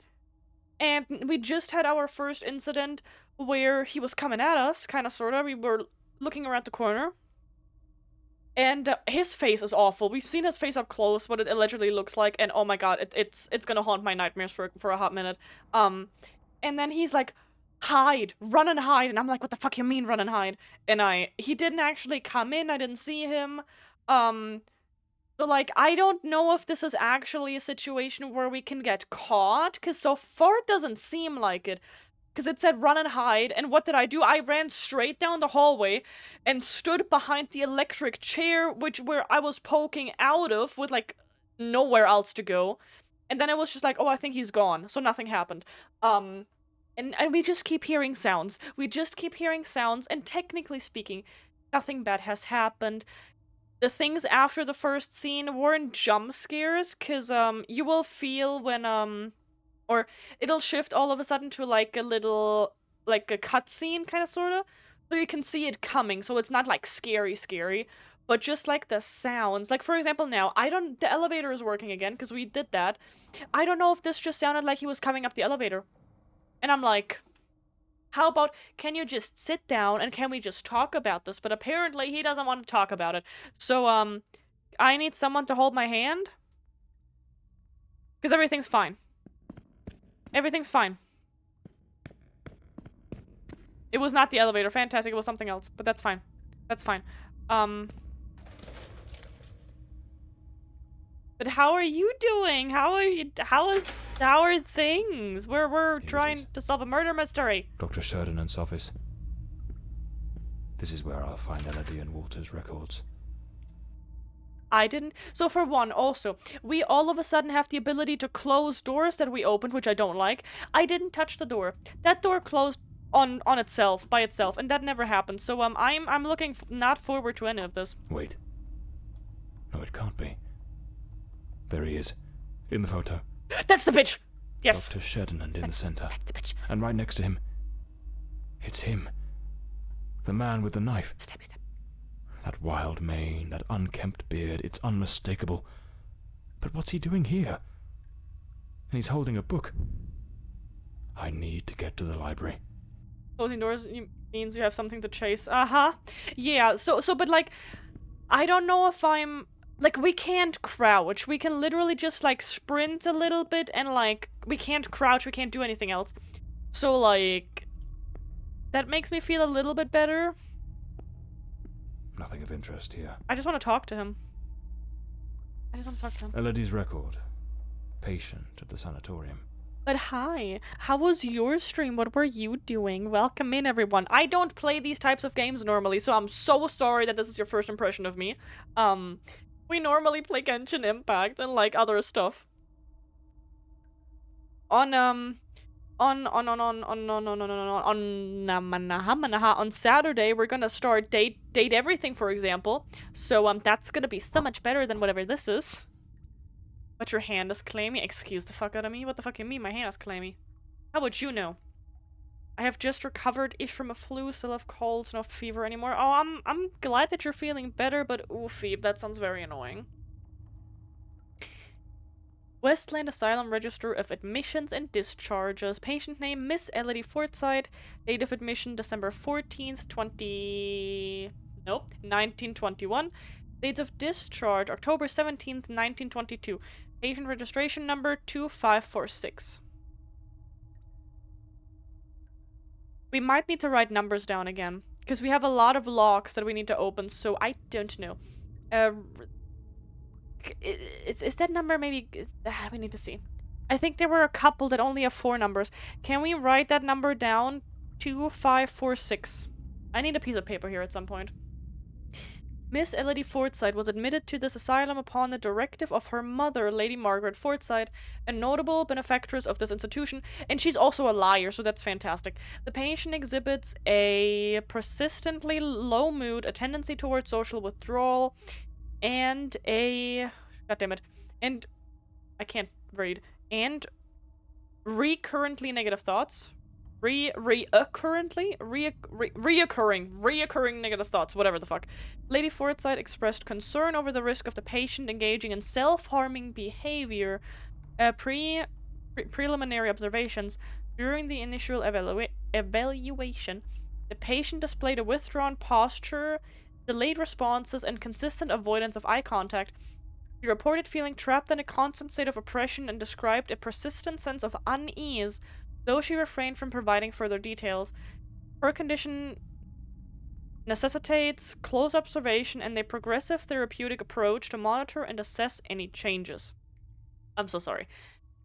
we just had our first incident where he was coming at us, kind of, sort of. We were looking around the corner. And his face is awful. We've seen his face up close, what it allegedly looks like, and oh my god, it's gonna haunt my nightmares for a hot minute. And then he's like, hide, run and hide, and I'm like, what the fuck you mean run and hide? And he didn't actually come in, I didn't see him. So like, I don't know if this is actually a situation where we can get caught, because so far it doesn't seem like it. Because it said run and hide, and what did I do? I ran straight down the hallway and stood behind the electric chair, where I was poking out of, with like nowhere else to go. And then it was just like, oh, I think he's gone, so nothing happened. And we just keep hearing sounds. We just keep hearing sounds, and technically speaking, nothing bad has happened. The things after the first scene weren't jump scares, because, you will feel when, or it'll shift all of a sudden to, like, a little, like, a cutscene, kind of, sort of. So you can see it coming, so it's not, like, scary, but just, like, the sounds. Like, for example, now, the elevator is working again, because we did that. I don't know if this just sounded like he was coming up the elevator. And I'm like, how about, can you just sit down and can we just talk about this? But apparently he doesn't want to talk about it. So, I need someone to hold my hand. Because everything's fine. Everything's fine. It was not the elevator. Fantastic. It was something else. But that's fine. That's fine. But how are you doing? How are things? We're trying to solve a murder mystery. Dr. Sheridan's office. This is where I'll find Elodie and Walter's records. I didn't. So for one, also, we all of a sudden have the ability to close doors that we opened, which I don't like. I didn't touch the door. That door closed on itself, by itself, and that never happened. So I'm looking not forward to any of this. Wait. No, it can't be. There he is, in the photo. That's the bitch! Yes. Dr. Sheridan in the center. That's the bitch. And right next to him, it's him. The man with the knife. Step. That wild mane, that unkempt beard, it's unmistakable. But what's he doing here? And he's holding a book. I need to get to the library. Closing doors means you have something to chase. Uh-huh. Yeah, so, but like, I don't know if I'm... Like, we can't crouch. We can literally just, like, sprint a little bit, and, like, we can't crouch, we can't do anything else. So, like, that makes me feel a little bit better. Nothing of interest here. I just want to talk to him. Elodie's record. Patient at the sanatorium. But hi, how was your stream? What were you doing? Welcome in, everyone. I don't play these types of games normally, so I'm so sorry that this is your first impression of me. We normally play Genshin Impact and, like, other stuff. On on Saturday we're gonna start date everything, for example. So that's gonna be so much better than whatever this is. But your hand is clammy? Excuse the fuck out of me. What the fuck you mean my hand is clammy? How would you know? I have just recovered-ish from a flu, still have colds, no fever anymore. Oh, I'm glad that you're feeling better, but oofy, that sounds very annoying. Westland Asylum Register of Admissions and Discharges. Patient name, Miss Elodie Forsyth. Date of admission, December 14th, 1921. Dates of discharge, October 17th, 1922. Patient registration number, 2546. We might need to write numbers down again, because we have a lot of locks that we need to open, so I don't know. Is that number maybe... we need to see. I think there were a couple that only have 4 numbers. Can we write that number down? 2546. I need a piece of paper here at some point. Miss Elodie Forsyth was admitted to this asylum upon the directive of her mother, Lady Margaret Forsyth, a notable benefactress of this institution, and she's also a liar, so that's fantastic. The patient exhibits a persistently low mood, a tendency towards social withdrawal, and a... goddammit. And... I can't read. And... recurrently negative thoughts. Reoccurring negative thoughts, whatever the fuck. Lady Forsyth expressed concern over the risk of the patient engaging in self-harming behavior. Preliminary observations. During the initial evaluation, the patient displayed a withdrawn posture, delayed responses, and consistent avoidance of eye contact. She reported feeling trapped in a constant state of oppression and described a persistent sense of unease, though she refrained from providing further details. Her condition necessitates close observation and a progressive therapeutic approach to monitor and assess any changes. I'm so sorry.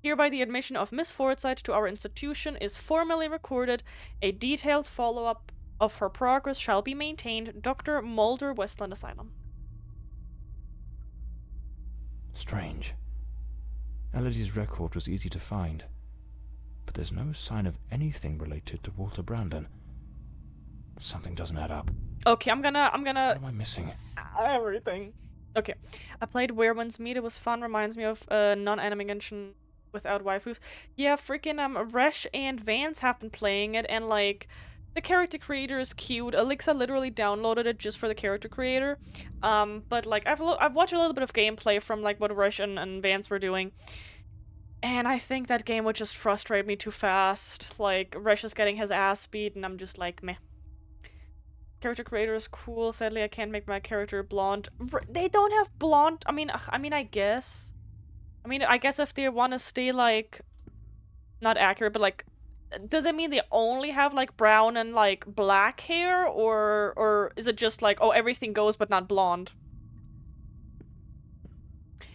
Hereby the admission of Miss Forsyth to our institution is formally recorded. A detailed follow-up of her progress shall be maintained. Dr. Mulder, Westland Asylum. Strange. Elodie's record was easy to find, but there's no sign of anything related to Walter Brandon. Something doesn't add up. Okay, I'm gonna... What am I missing? Everything. Okay. I played Where Winds Meet. It was fun. Reminds me of non-animation without waifus. Yeah, freaking Resh and Vance have been playing it, and like... the character creator is cute. Alexa literally downloaded it just for the character creator. But like I've watched a little bit of gameplay from like what Rush and Vance were doing. And I think that game would just frustrate me too fast. Like Rush is getting his ass beat and I'm just like meh. Character creator is cool. Sadly I can't make my character blonde. They don't have blonde. I mean I guess if they want to stay like not accurate but like does it mean they only have like brown and like black hair, or is it just like, oh, everything goes but not blonde?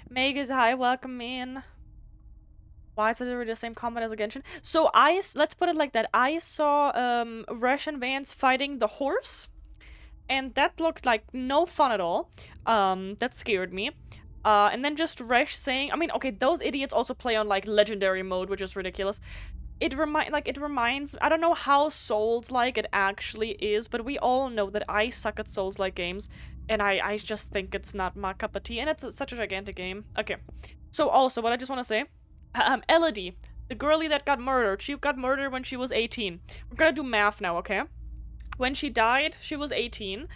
Meg is hi, welcome in. Why is it literally the same combat as a Genshin? So let's put it like that. I saw Resh and Vance fighting the horse, and that looked like no fun at all. That scared me. And then just Resh saying, I mean, okay, those idiots also play on like legendary mode, which is ridiculous. It reminds, I don't know how Souls-like it actually is, but we all know that I suck at Souls-like games, and I just think it's not my cup of tea, and it's such a gigantic game. Okay, so also, what I just want to say, Elodie, the girlie that got murdered, she got murdered when she was 18. We're gonna do math now, okay? When she died, she was 18.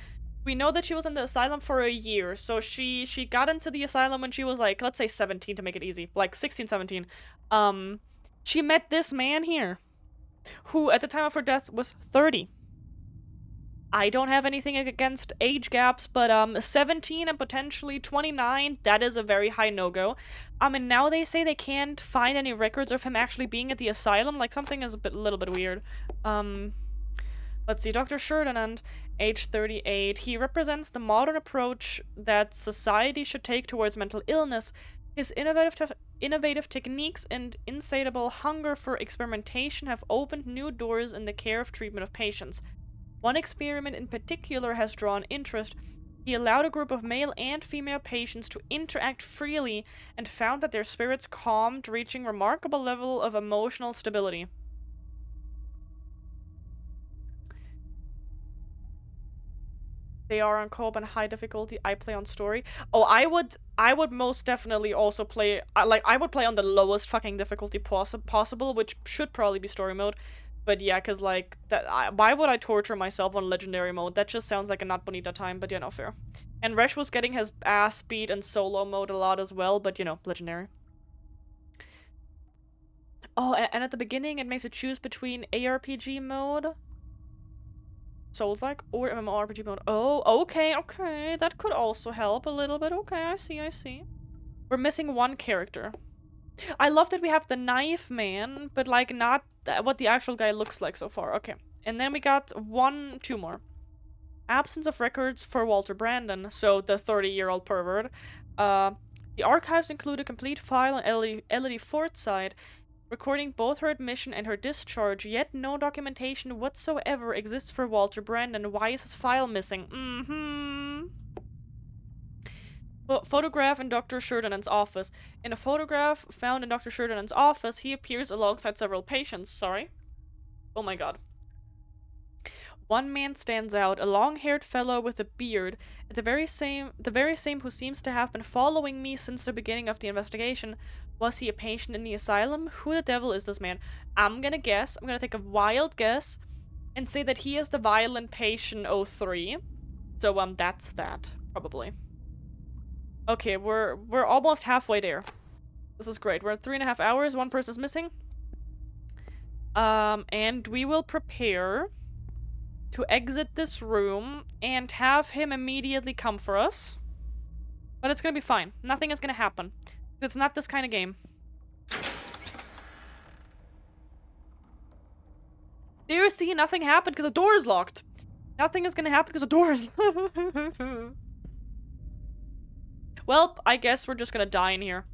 We know that she was in the asylum for a year, so she got into the asylum when she was like, let's say 17 to make it easy, like 16, 17. She met this man here, who at the time of her death was 30. I don't have anything against age gaps, but 17 and potentially 29, that is a very high no-go. And now they say they can't find any records of him actually being at the asylum, like something is a little bit weird. Let's see, Dr. Sheridan, age 38. He represents the modern approach that society should take towards mental illness. His innovative techniques and insatiable hunger for experimentation have opened new doors in the care of treatment of patients. One experiment in particular has drawn interest. He allowed a group of male and female patients to interact freely and found that their spirits calmed, reaching remarkable level of emotional stability. they are on co-op and high difficulty. I play on story. Oh, I would most definitely also play, I would play on the lowest fucking difficulty possible, which should probably be story mode. But yeah, cause like, why would I torture myself on legendary mode? That just sounds like a not bonita time, but yeah, no, fair. And Resh was getting his ass beat in solo mode a lot as well, but you know, legendary. Oh, and at the beginning it makes you choose between ARPG mode, Souls-like, or MMORPG mode. Oh, okay, okay, that could also help a little bit. Okay, I see, I see. We're missing one character. I love that we have the knife man, but like not what the actual guy looks like so far. Okay, and then we got two more. Absence of records for Walter Brandon, so the 30-year-old pervert. The archives include a complete file on Elodie Forsythe, recording both her admission and her discharge, yet no documentation whatsoever exists for Walter Brandon. Why is his file missing? Photograph in Dr. Sheridan's office. In a photograph found in Dr. Sheridan's office, he appears alongside several patients. Sorry? Oh my god. One man stands out, a long-haired fellow with a beard, the very same who seems to have been following me since the beginning of the investigation. Was he a patient in the asylum? Who the devil is this man? I'm gonna take a wild guess, and say that he is the violent patient 03. So, that's that, probably. Okay, we're almost halfway there. This is great. We're at 3.5 hours, one person's missing. And we will prepare to exit this room and have him immediately come for us. But it's gonna be fine. Nothing is gonna happen. It's not this kind of game. There, see, nothing happened because the door is locked. Nothing is gonna happen because the door is Well, I guess we're just gonna die in here.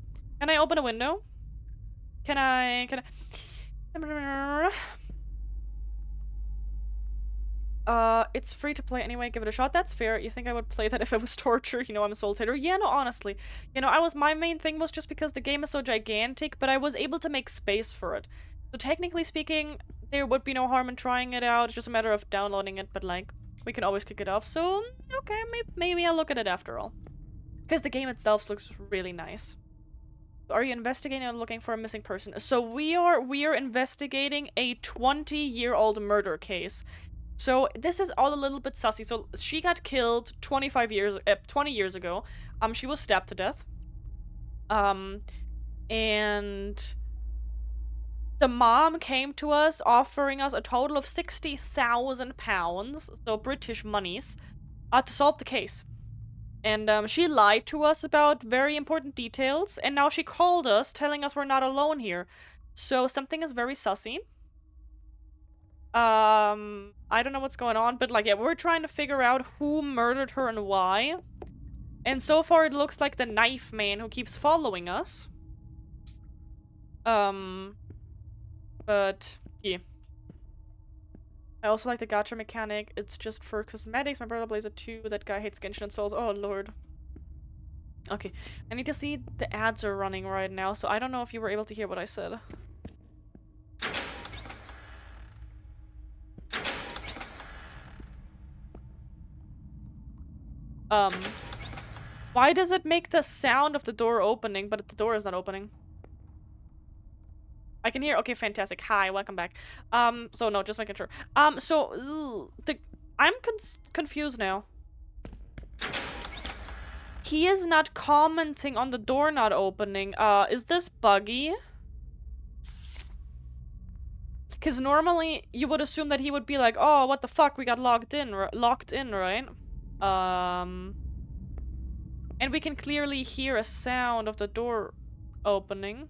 Can I open a window? Can I... It's free to play anyway, give it a shot. That's fair. You think I would play that if it was torture? You know, I'm a Souls hater. Yeah, no, honestly. You know, my main thing was just because the game is so gigantic, but I was able to make space for it. So technically speaking, there would be no harm in trying it out. It's just a matter of downloading it, but like, we can always kick it off. So, okay, maybe I'll look at it after all. Because the game itself looks really nice. So are you investigating or looking for a missing person? So we are investigating a 20-year-old murder case. So this is all a little bit sussy. So she got killed 20 years ago. She was stabbed to death. And the mom came to us offering us a total of £60,000, so British monies, to solve the case. And she lied to us about very important details, and now she called us telling us we're not alone here. So something is very sussy. I don't know what's going on, but like, yeah, we're trying to figure out who murdered her and why. And so far it looks like the knife man who keeps following us. But yeah. I also like the gacha mechanic. It's just for cosmetics. My brother plays it too. That guy hates Genshin and Souls. Oh lord. Okay, I need to see the ads are running right now, so I don't know if you were able to hear what I said. Why does it make the sound of the door opening, but the door is not opening? I can hear. Okay, fantastic. Hi, welcome back. So no, just making sure. I'm confused now. He is not commenting on the door not opening. Is this buggy? Because normally you would assume that he would be like, oh, what the fuck, we got locked in, right? And we can clearly hear a sound of the door opening.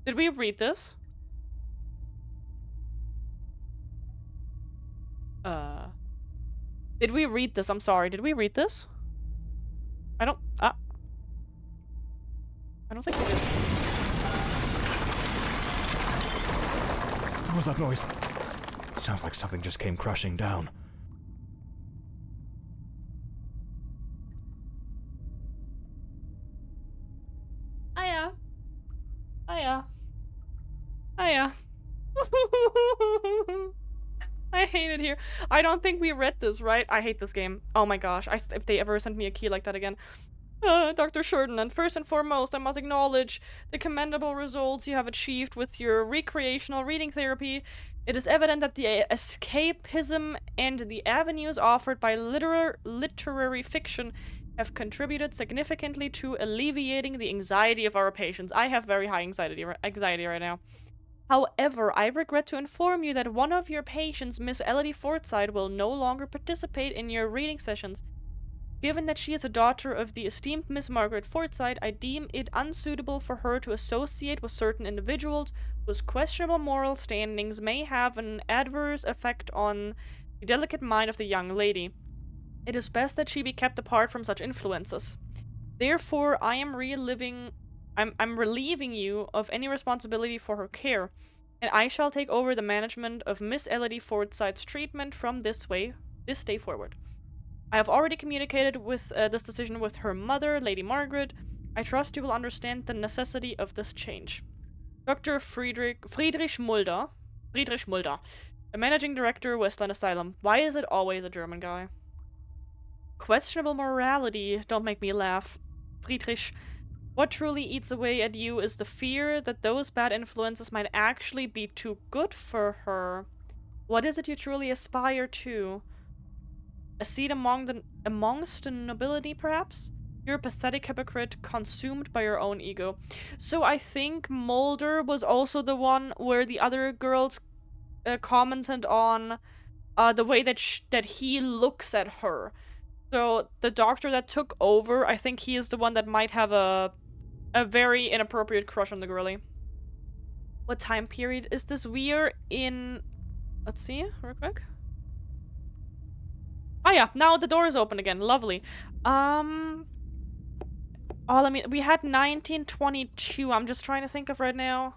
Did we read this? Did we read this? I'm sorry. Did we read this? I don't think we did. What was that noise? Sounds like something just came crashing down. Hiya. Hiya. Hiya. Hi. hate it here. I don't think we read this, right? I hate this game. Oh my gosh. If they ever send me a key like that again. Dr. Sheridan, and first and foremost, I must acknowledge the commendable results you have achieved with your recreational reading therapy. It is evident that the escapism and the avenues offered by literary fiction have contributed significantly to alleviating the anxiety of our patients. I have very high anxiety right now. However, I regret to inform you that one of your patients, Miss Elodie Forsythe, will no longer participate in your reading sessions. Given that she is a daughter of the esteemed Miss Margaret Forsythe, I deem it unsuitable for her to associate with certain individuals whose questionable moral standings may have an adverse effect on the delicate mind of the young lady. It is best that she be kept apart from such influences. Therefore, I am I'm relieving you of any responsibility for her care, and I shall take over the management of Miss Elodie Forsythe's treatment from this day forward. I have already communicated with this decision with her mother, Lady Margaret. I trust you will understand the necessity of this change. Dr. Friedrich Mulder, a managing director, Westland Asylum. Why is it always a German guy? Questionable morality. Don't make me laugh. Friedrich, what truly eats away at you is the fear that those bad influences might actually be too good for her. What is it you truly aspire to? A seat amongst the nobility, perhaps? You're a pathetic hypocrite, consumed by your own ego. So I think Mulder was also the one where the other girls commented on the way that he looks at her. So the doctor that took over, I think he is the one that might have a very inappropriate crush on the girlie. What time period is this? We're in... Let's see, real quick. Oh yeah, now the door is open again. Lovely. Oh, we had 1922. I'm just trying to think of right now.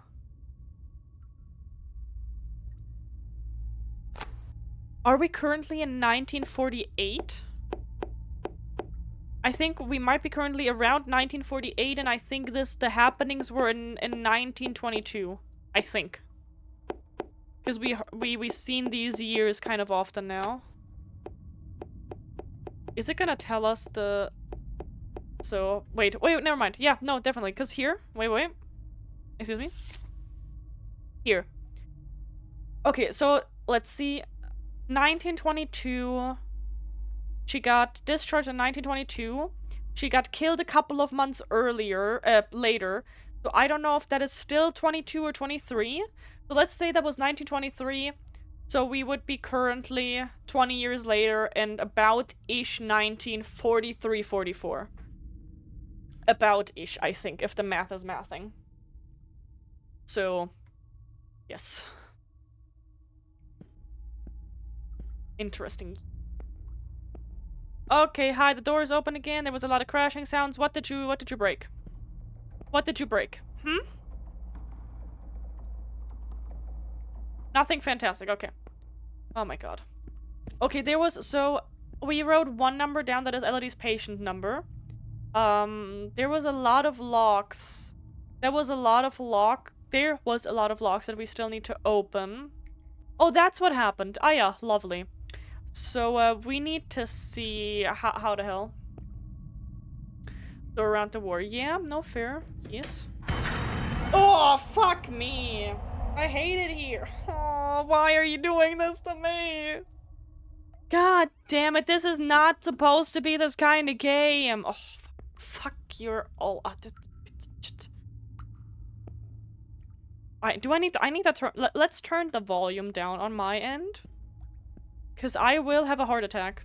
Are we currently in 1948? I think we might be currently around 1948, and I think the happenings were in 1922. I think. Because we've seen these years kind of often now. Is it gonna tell us the... So, wait, never mind. Yeah, no, definitely, because here... Wait. Excuse me? Here. Okay, so, let's see. 1922... She got discharged in 1922. She got killed a couple of months later. So I don't know if that is still 22 or 23. So let's say that was 1923. So we would be currently 20 years later and about-ish 1943-44. About-ish, I think, if the math is mathing. So, yes. Interesting. Okay, hi, the door is open again. There was a lot of crashing sounds. What did you break? What did you break? Nothing fantastic, okay. Oh my god. Okay, so we wrote one number down that is Elodie's patient number. There was a lot of locks. There was a lot of locks that we still need to open. Oh, that's what happened. Ah yeah, lovely. So, we need to see how the hell. So around the war. Yeah, no fair. Yes. Oh, fuck me. I hate it here. Oh, why are you doing this to me? God damn it, this is not supposed to be this kind of game. Oh, fuck you're all... I need to turn... Let's turn the volume down on my end. Because I will have a heart attack.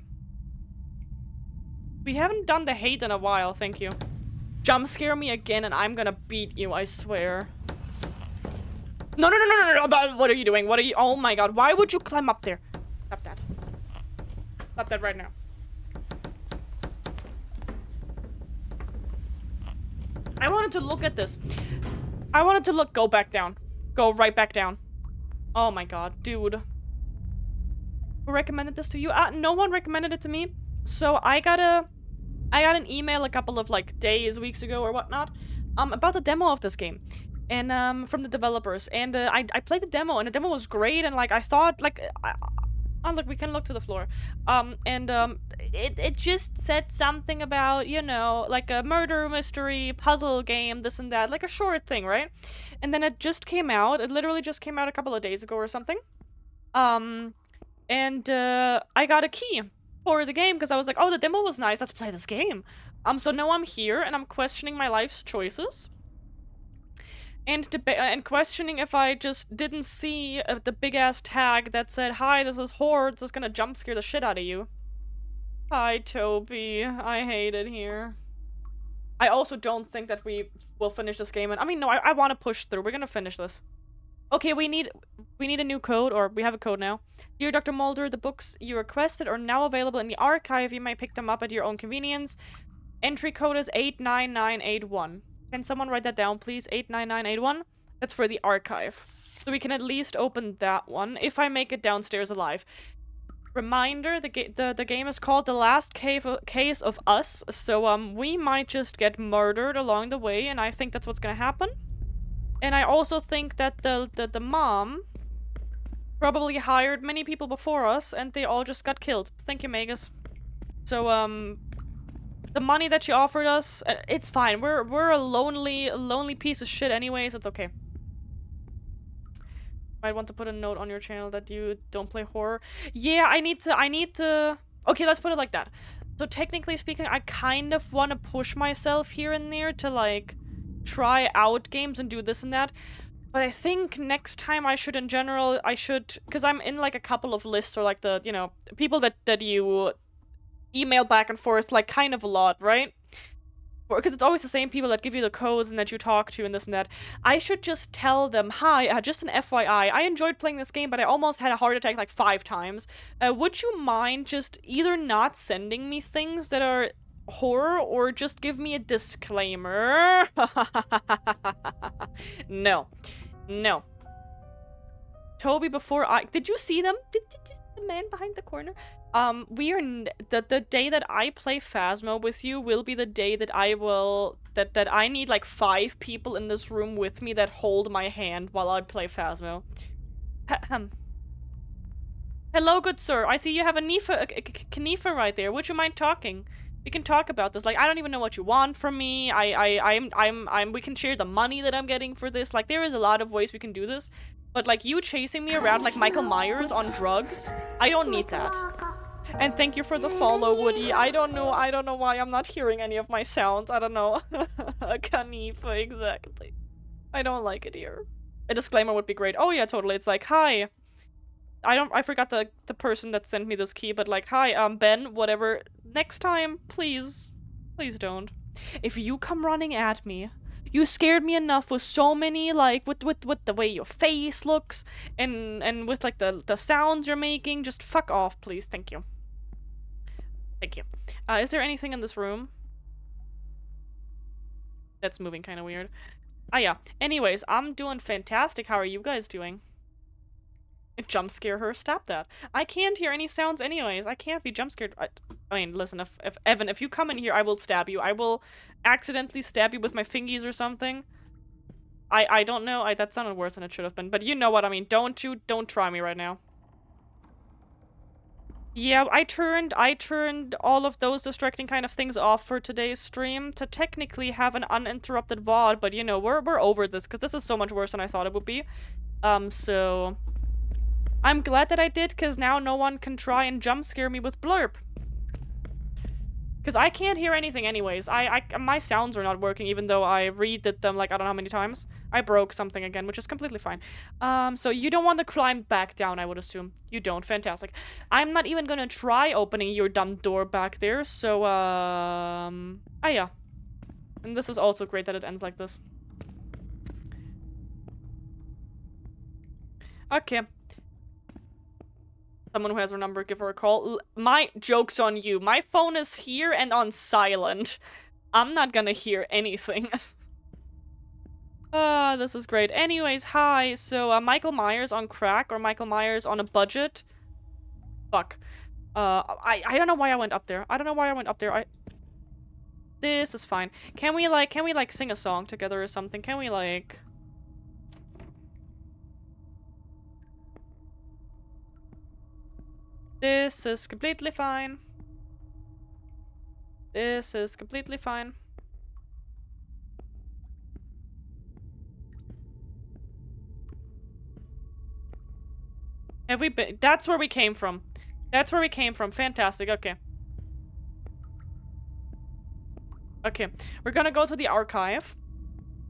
We haven't done the hate in a while, thank you. Jump scare me again and I'm gonna beat you, I swear. No. What are you doing? Oh my god, why would you climb up there? Stop that. Stop that right now. I wanted to look at this. Go back down. Go right back down. Oh my god, dude. Who recommended this to you? No one recommended it to me. So I got an email a couple of weeks ago or whatnot, about the demo of this game, and from the developers. And I played the demo, and the demo was great. And I thought Oh, look, we can look to the floor. It just said something about, you know, like a murder mystery puzzle game, this and that, like a short thing, right? And then it just came out. It literally just came out a couple of days ago or something. I got a key for the game because I was like, oh, the demo was nice. Let's play this game. So now I'm here and I'm questioning my life's choices. And questioning if I just didn't see the big-ass tag that said, hi, this is Hordes, is gonna jump scare the shit out of you. Hi, Toby. I hate it here. I also don't think that we will finish this game. And I mean, no, I want to push through. We're gonna finish this. Okay, we need a new code, or we have a code now. Dear Dr. Mulder, the books you requested are now available in the archive. You may pick them up at your own convenience. Entry code is 89981. Can someone write that down, please? 89981? That's for the archive. So we can at least open that one, if I make it downstairs alive. Reminder, the game is called The Last Case of Us, so we might just get murdered along the way, and I think that's what's gonna happen. And I also think that the mom probably hired many people before us, and they all just got killed. Thank you, Magus. So, the money that she offered us, it's fine. We're a lonely piece of shit anyways, it's okay. Might want to put a note on your channel that you don't play horror. Yeah, I need to... Okay, let's put it like that. So technically speaking, I kind of want to push myself here and there to, like, try out games and do this and that. But I think next time I should, in general, because I'm in, like, a couple of lists, or, like, the, you know, people that you email back and forth, like, kind of a lot, right? Because it's always the same people that give you the codes and that you talk to and this and that. I should just tell them, hi, just an FYI, I enjoyed playing this game, but I almost had a heart attack like 5 times. Would you mind just either not sending me things that are horror, or just give me a disclaimer? No. No. Toby, before did you see them? Did you see the man behind the corner? We are the day that I play Phasmo with you will be the day that I need like 5 people in this room with me that hold my hand while I play Phasmo. Hello, good sir. I see you have a Knifa right there. Would you mind talking? We can talk about this. Like, I don't even know what you want from me. We can share the money that I'm getting for this. Like, there is a lot of ways we can do this. But, like, you chasing me around like Michael Myers on drugs? I don't need that. And thank you for the follow, Woody. I don't know why I'm not hearing any of my sounds. I don't know. Kanifa, exactly. I don't like it here. A disclaimer would be great. Oh yeah, totally. It's like, hi. I forgot the person that sent me this key, but like, hi, Ben, whatever. Next time, please don't. If you come running at me, you scared me enough with so many, like, with the way your face looks, and with, like, the sounds you're making, just fuck off, please. Thank you. Thank you. Is there anything in this room? That's moving kind of weird. Ah, yeah. Anyways, I'm doing fantastic. How are you guys doing? Jump scare her? Stop that. I can't hear any sounds anyways. I can't be jump scared. I mean, listen, if Evan, if you come in here, I will stab you. I will accidentally stab you with my fingies or something. I don't know. That sounded worse than it should have been. But you know what I mean. Don't try me right now. Yeah, I turned all of those distracting kind of things off for today's stream to technically have an uninterrupted VOD, but you know, we're over this because this is so much worse than I thought it would be. So I'm glad that I did, because now no one can try and jump scare me with Blurp. Because I can't hear anything anyways. My sounds are not working, even though I redid them like I don't know how many times. I broke something again, which is completely fine. So you don't want to climb back down, I would assume. You don't. Fantastic. I'm not even gonna try opening your dumb door back there, so, ah, yeah. And this is also great that it ends like this. Okay. Someone who has her number, give her a call. My joke's on you. My phone is here and on silent. I'm not gonna hear anything. This is great. Anyways, hi. So, Michael Myers on crack or Michael Myers on a budget? Fuck. I don't know why I went up there. I don't know why I went up there. This is fine. Can we sing a song together or something? Can we, like... This is completely fine. This is completely fine. Have we been? That's where we came from. That's where we came from. Fantastic. Okay. Okay. We're gonna go to the archive.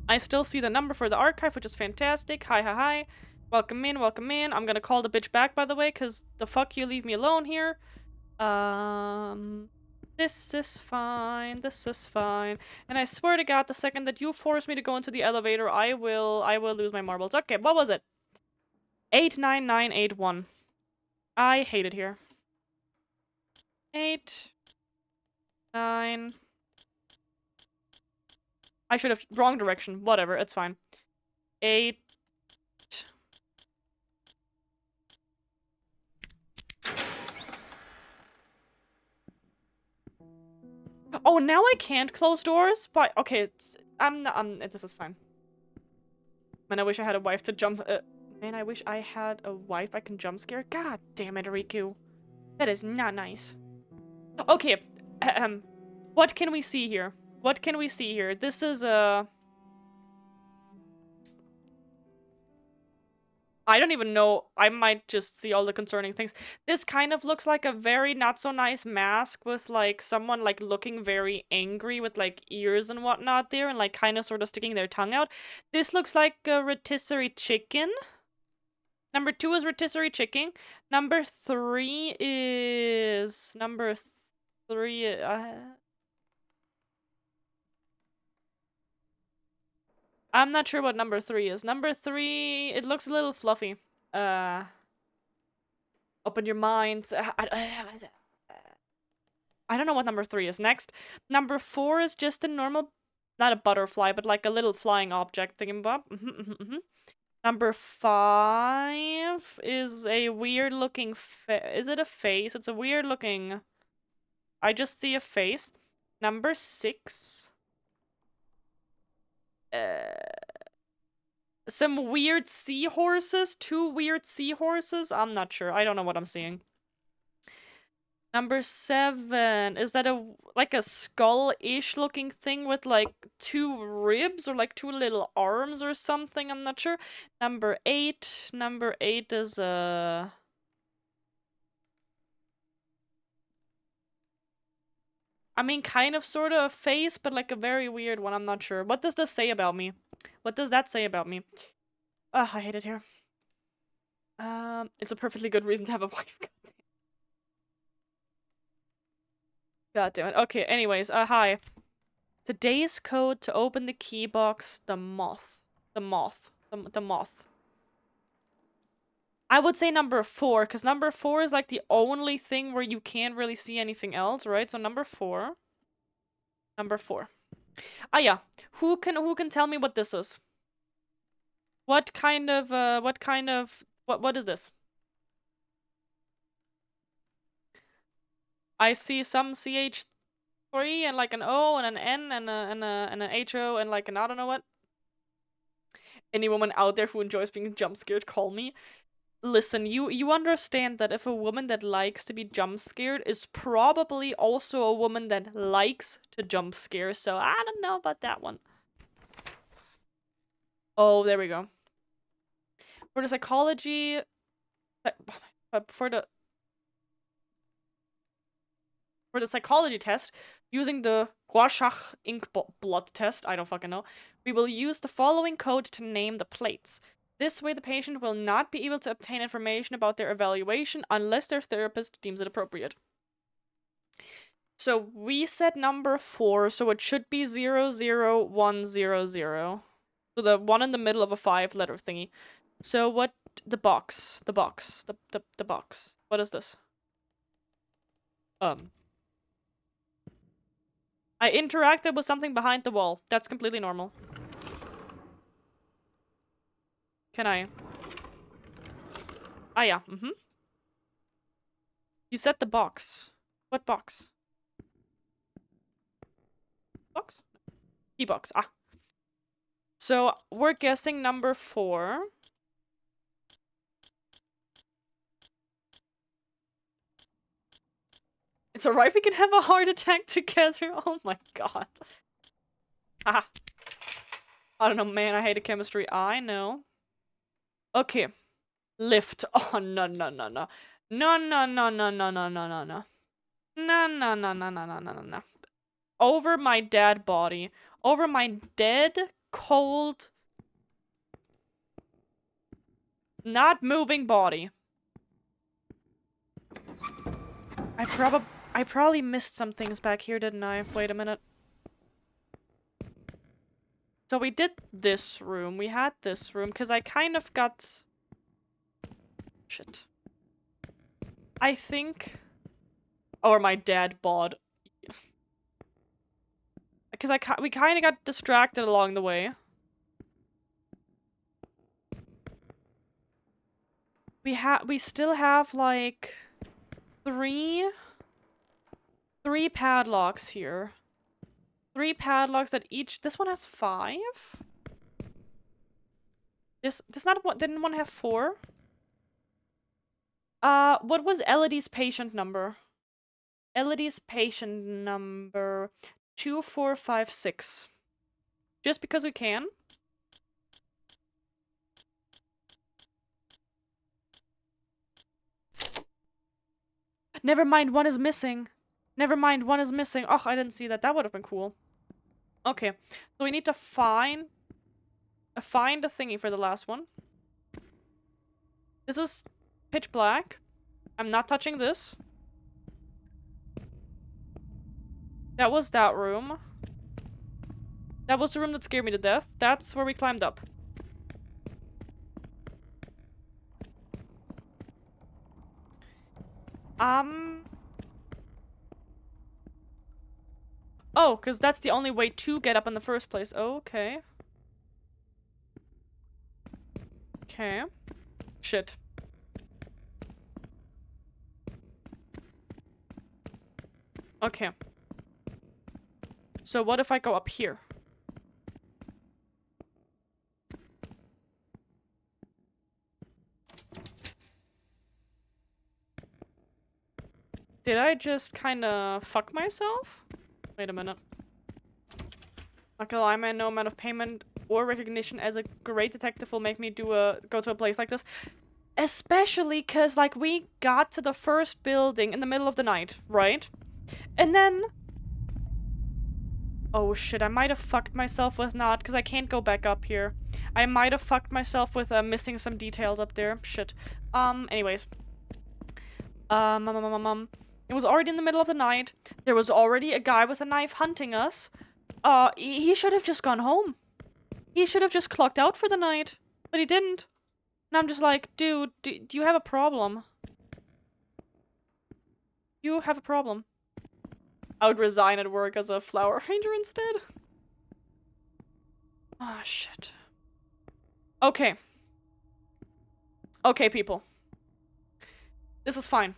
I still see the number for the archive, which is fantastic. Hi, hi, hi. Welcome in, welcome in. I'm gonna call the bitch back, by the way, because the fuck you leave me alone here. This is fine. This is fine. And I swear to God, the second that you force me to go into the elevator, I will lose my marbles. Okay, what was it? 89981. I hate it here. 8, 9. I should have wrong direction. Whatever, it's fine. 8. Oh, now I can't close doors? But okay, this is fine. Man, I wish I had a wife to jump. Man, I wish I had a wife I can jump scare. God damn it, Riku. That is not nice. Okay, what can we see here? What can we see here? This is I don't even know. I might just see all the concerning things. This kind of looks like a very not so nice mask with like someone like looking very angry with like ears and whatnot there and like kind of sort of sticking their tongue out. This looks like a rotisserie chicken. Number 2 is rotisserie chicken. Number 3 is number 3. I'm not sure what number 3 is. Number 3, it looks a little fluffy. Open your mind. I don't know what number 3 is. Next. Number 4 is just a normal, not a butterfly, but like a little flying object thingamabob. Number 5 is a weird looking is it a face? It's a weird looking... I just see a face. Number 6. Some weird seahorses. 2 weird seahorses. I'm not sure. I don't know what I'm seeing. Number 7. Is that like a skull-ish looking thing with like 2 ribs or like 2 little arms or something? I'm not sure. Number 8. Number 8 is I mean, kind of sort of a face, but like a very weird one. I'm not sure. What does this say about me? What does that say about me? Ugh, I hate it here. It's a perfectly good reason to have a wife. God damn it. Okay, anyways, hi. Today's code to open the key box, the moth. The moth. The moth. I would say number 4, because number 4 is like the only thing where you can't really see anything else, right? So number 4. Number 4. Ah yeah. Who can tell me what this is? What is this? I see some CH3 and like an O and an N and a HO and like an I don't know what. Any woman out there who enjoys being jump scared, call me. Listen, you understand that if a woman that likes to be jump scared is probably also a woman that likes to jump scare, so I don't know about that one. Oh, there we go. For the psychology... For the psychology test, using the Rorschach ink blood test, I don't fucking know, we will use the following code to name the plates. This way the patient will not be able to obtain information about their evaluation unless their therapist deems it appropriate. So we said number 4, so it should be 00100. So the one in the middle of a 5-letter thingy. So what... The box. The box. The box. What is this? I interacted with something behind the wall. That's completely normal. Can I? Ah, yeah. You said the box. What box? Box? Key box. Ah. So, we're guessing number 4. It's alright, we can have a heart attack together. Oh my god. Ah. I don't know, man, I hated chemistry. I know. Okay. Lift. Oh, no, no, no, no. No, no, no, no, no, no, no, no, no. No, no, no, no, no, no, no, no, no. Over my dead body. Over my dead, cold, not moving body. I probably missed some things back here, didn't I? Wait a minute. So we did this room. We had this room, because I kind of got... Shit. I think... Or my dad bought. Because we kind of got distracted along the way. We still have, like... Three padlocks here. 3 padlocks that each... This one has 5? This not one... Didn't one have 4? What was Elodie's patient number? Elodie's patient number... 2456. Just because we can. Never mind, one is missing. Never mind, one is missing. Oh, I didn't see that. That would have been cool. Okay, so we need to find a thingy for the last one. This is pitch black. I'm not touching this. That was that room. That was the room that scared me to death. That's where we climbed up. Oh, because that's the only way to get up in the first place. Okay. Okay. Shit. Okay. So what if I go up here? Did I just kinda fuck myself? Wait a minute. Not gonna lie, man, no amount of payment or recognition as a great detective will make me go to a place like this. Especially cause, like, we got to the first building in the middle of the night, right? And then... Oh shit, I might have fucked myself with not, cause I can't go back up here. I might have fucked myself with missing some details up there. Shit. Anyways. It was already in the middle of the night. There was already a guy with a knife hunting us. He should have just gone home. He should have just clocked out for the night. But he didn't. And I'm just like, dude, do you have a problem? You have a problem. I would resign at work as a flower arranger instead. Ah, shit. Okay. Okay, people. This is fine.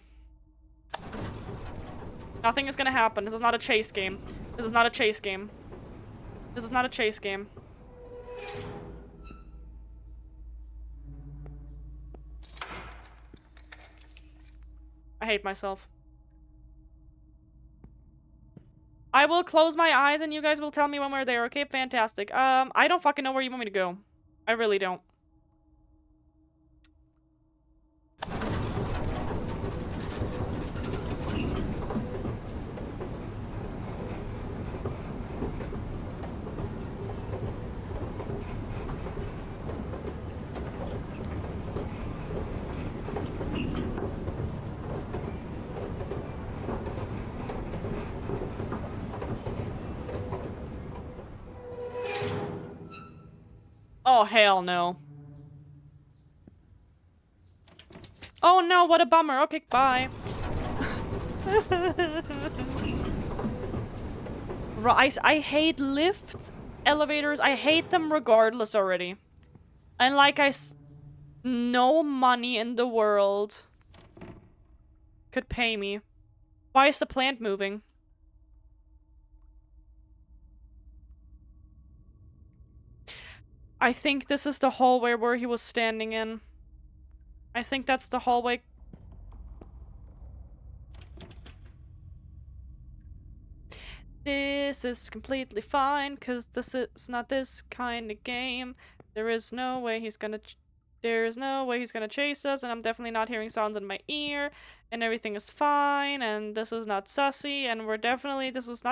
Nothing is gonna happen. This is not a chase game. This is not a chase game. This is not a chase game. I hate myself. I will close my eyes and you guys will tell me when we're there, okay? Fantastic. I don't fucking know where you want me to go. I really don't. Oh, hell no. Oh no, what a bummer. Okay, bye. I hate lifts, elevators. I hate them regardless already. And like no money in the world could pay me. Why is the plant moving? I think this is the hallway where he was standing in. I think that's the hallway. This is completely fine, because this is not this kind of game. There is no way he's gonna chase us, and I'm definitely not hearing sounds in my ear, and everything is fine, and this is not sussy, and this is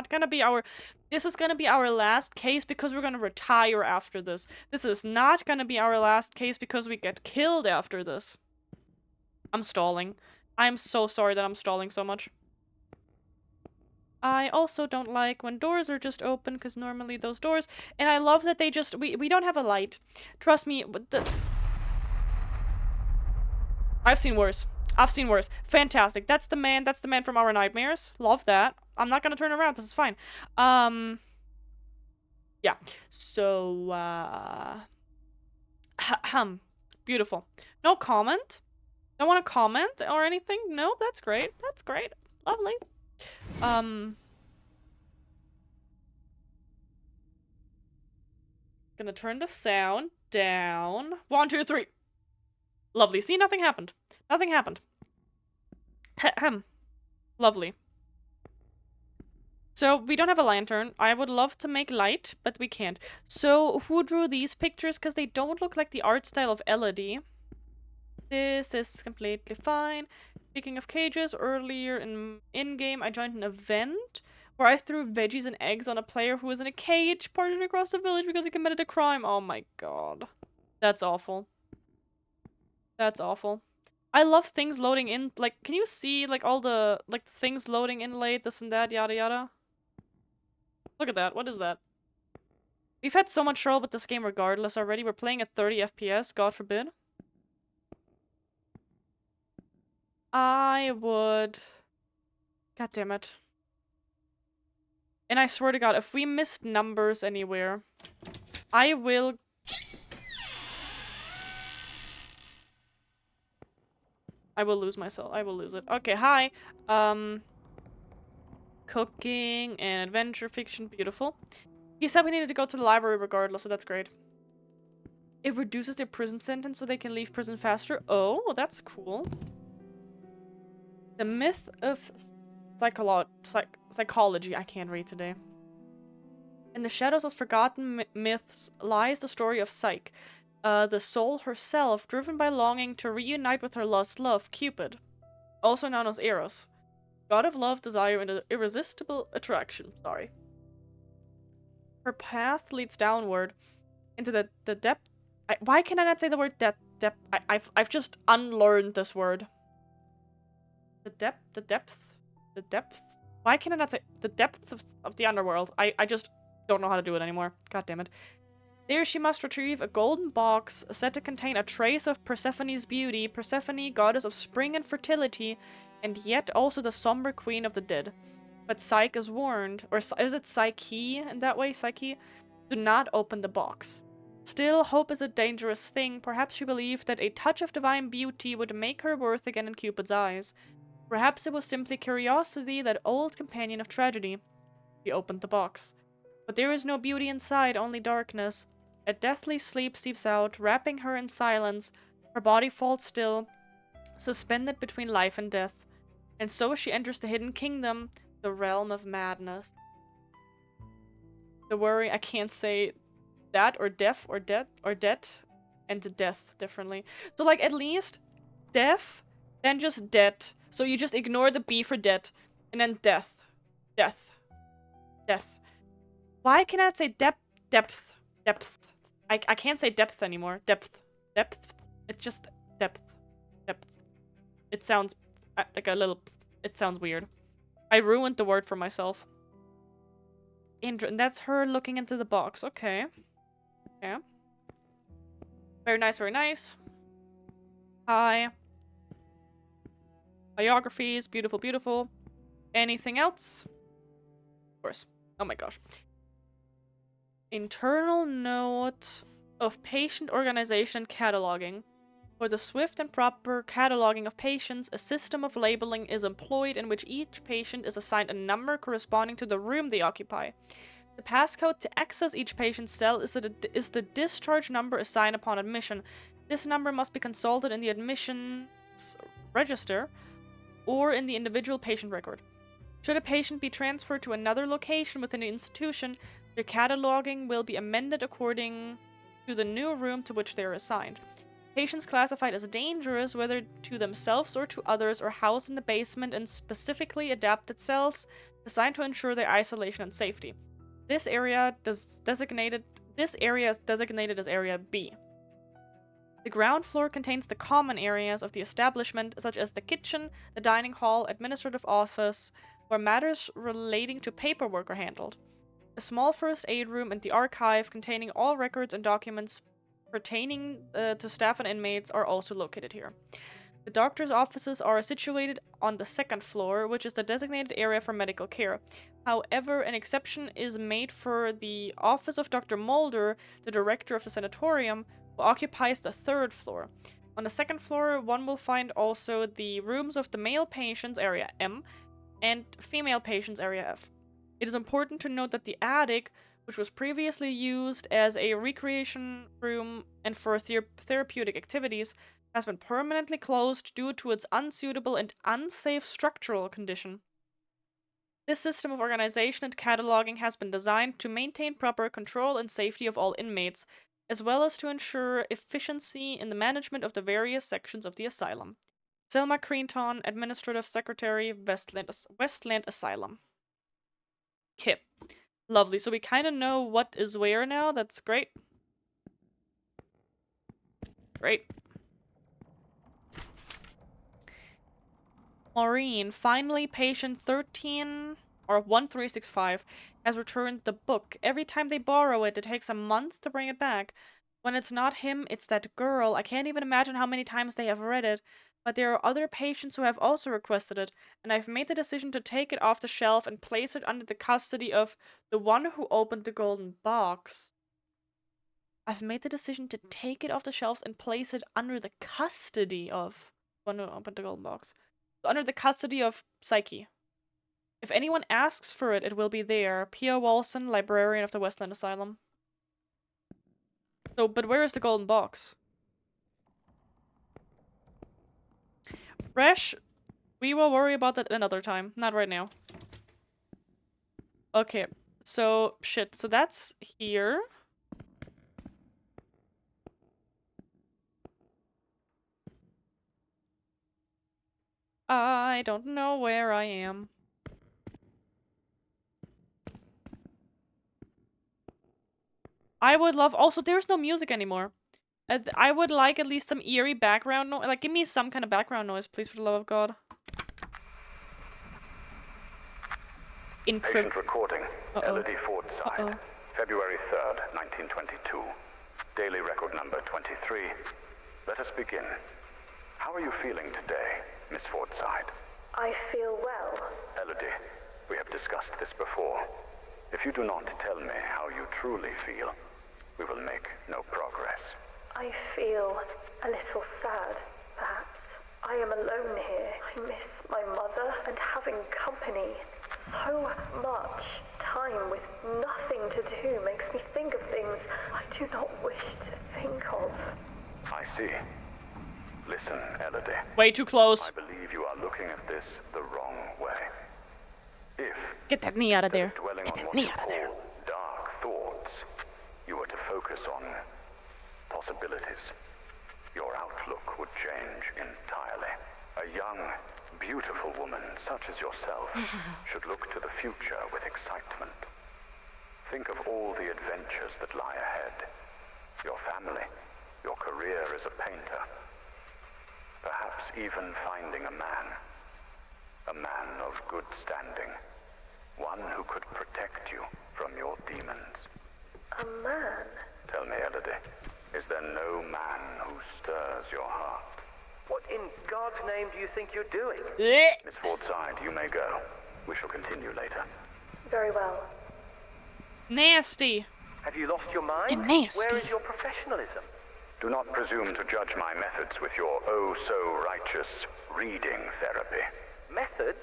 gonna be our last case because we're gonna retire after this. This is not gonna be our last case because we get killed after this. I'm stalling. I'm so sorry that I'm stalling so much. I also don't like when doors are just open, because normally those doors... And I love that we don't have a light. Trust me, I've seen worse. Fantastic. That's the man from our nightmares. Love that. I'm not gonna turn around. This is fine. Yeah. So, beautiful. No comment? Don't want to comment or anything? No, that's great. That's great. Lovely. Gonna turn the sound down. 1, 2, 3. Lovely. See, nothing happened. Nothing happened. Lovely. So, we don't have a lantern. I would love to make light, but we can't. So, who drew these pictures? Because they don't look like the art style of Elodie. This is completely fine. Speaking of cages, earlier in-game I joined an event where I threw veggies and eggs on a player who was in a cage parted across the village because he committed a crime. Oh my god. That's awful. That's awful. I love things loading in. Like, can you see, like, all the, like, things loading in late, this and that, yada yada? Look at that. What is that? We've had so much trouble with this game regardless already. We're playing at 30 FPS, God forbid. I would... God damn it. And I swear to God, if we missed numbers anywhere, I will... I will lose myself. I will lose it. Okay, hi. Cooking and adventure fiction. Beautiful. He said we needed to go to the library regardless, so that's great. It reduces their prison sentence so they can leave prison faster. Oh, that's cool. The myth of psychology. I can't read today. In the shadows of forgotten myths lies the story of Psyche, the soul herself, driven by longing to reunite with her lost love, Cupid, also known as Eros, god of love, desire, and irresistible attraction. Sorry. Her path leads downward into the depth. Why can I not say the word depth? I've just unlearned this word. The depth. Why can I not say the depths of the underworld? I just don't know how to do it anymore. God damn it. There she must retrieve a golden box said to contain a trace of Persephone's beauty, Persephone, goddess of spring and fertility, and yet also the somber queen of the dead. But Psyche is warned, or is it Psyche in that way? Psyche? Do not open the box. Still, hope is a dangerous thing. Perhaps she believed that a touch of divine beauty would make her worth again in Cupid's eyes. Perhaps it was simply curiosity, that old companion of tragedy. She opened the box. But there is no beauty inside, only darkness. A deathly sleep seeps out, wrapping her in silence. Her body falls still, suspended between life and death. And so she enters the hidden kingdom, the realm of madness. The worry, I can't say that, or deaf, or death, or debt, and death differently. So, like, at least death, then just debt. So you just ignore the B for debt, and then death. Death. Death. Why can I not say depth? Depth. I can't say depth anymore. Depth. It's just depth. It sounds like a little... It sounds weird. I ruined the word for myself. And that's her looking into the box. Okay. Yeah. Very nice, very nice. Hi. Biographies. Beautiful, beautiful. Anything else? Of course. Oh my gosh. Internal note of patient organization and cataloging. For the swift and proper cataloging of patients, a system of labeling is employed in which each patient is assigned a number corresponding to the room they occupy. The passcode to access each patient's cell is the discharge number assigned upon admission. This number must be consulted in the admissions register or in the individual patient record. Should a patient be transferred to another location within the institution, their cataloging will be amended according to the new room to which they are assigned. Patients classified as dangerous, whether to themselves or to others, are housed in the basement in specifically adapted cells designed to ensure their isolation and safety. This area is designated as Area B. The ground floor contains the common areas of the establishment, such as the kitchen, the dining hall, administrative office, where matters relating to paperwork are handled. A small first aid room and the archive containing all records and documents pertaining to staff and inmates are also located here. The doctor's offices are situated on the second floor, which is the designated area for medical care. However, an exception is made for the office of Dr. Mulder, the director of the sanatorium, who occupies the third floor. On the second floor, one will find also the rooms of the male patients, Area M, and female patients, Area F. It is important to note that the attic, which was previously used as a recreation room and for therapeutic activities, has been permanently closed due to its unsuitable and unsafe structural condition. This system of organization and cataloging has been designed to maintain proper control and safety of all inmates, as well as to ensure efficiency in the management of the various sections of the asylum. Selma Creenton, Administrative Secretary, Westland Asylum. Okay. Lovely. So we kind of know what is where now. That's great. Great. Maureen, finally patient 13 or 1365 has returned the book. Every time they borrow it, it takes a month to bring it back. When it's not him, it's that girl. I can't even imagine how many times they have read it. But there are other patients who have also requested it, and I've made the decision to take it off the shelf and place it under the custody of the one who opened the golden box. I've made the decision to take it off the shelves and place it under the custody of one who opened the golden box. Under the custody of Psyche. If anyone asks for it, it will be there. Pia Walson, librarian of the Westland Asylum. So, but where is the golden box? Resh, we will worry about that another time. Not right now. Okay, so, shit. So that's here. I don't know where I am. I would love... Also, there's no music anymore. I would like at least some eerie background noise. Like, give me some kind of background noise, please, for the love of God. Patient recording. Elodie Fordside. February 3rd, 1922. Daily record number 23. Let us begin. How are you feeling today, Miss Fordside? I feel well. Elodie, we have discussed this before. If you do not tell me how you truly feel, we will make no progress. I feel a little sad, perhaps. I am alone here. I miss my mother and having company. So much time with nothing to do makes me think of things I do not wish to think of. I see. Listen, Elodie. Way too close. I believe you are looking at this the wrong way. Get that knee out of there. Dwelling Get on that what knee you out of there. call dark thoughts, you were to focus on possibilities. Your outlook would change entirely. A young, beautiful woman such as yourself should look to the future with excitement. Think of all the adventures that lie ahead. Your family, your career as a painter. Perhaps even finding a man. A man of good standing. One who could protect you from your demons. A man? Tell me, Elodie, is there no man who stirs your heart? What in God's name do you think you're doing? Miss Fordside, you may go. We shall continue later. Very well. Nasty. Have you lost your mind? You're nasty. Where is your professionalism? Do not presume to judge my methods with your oh-so-righteous reading therapy. Methods?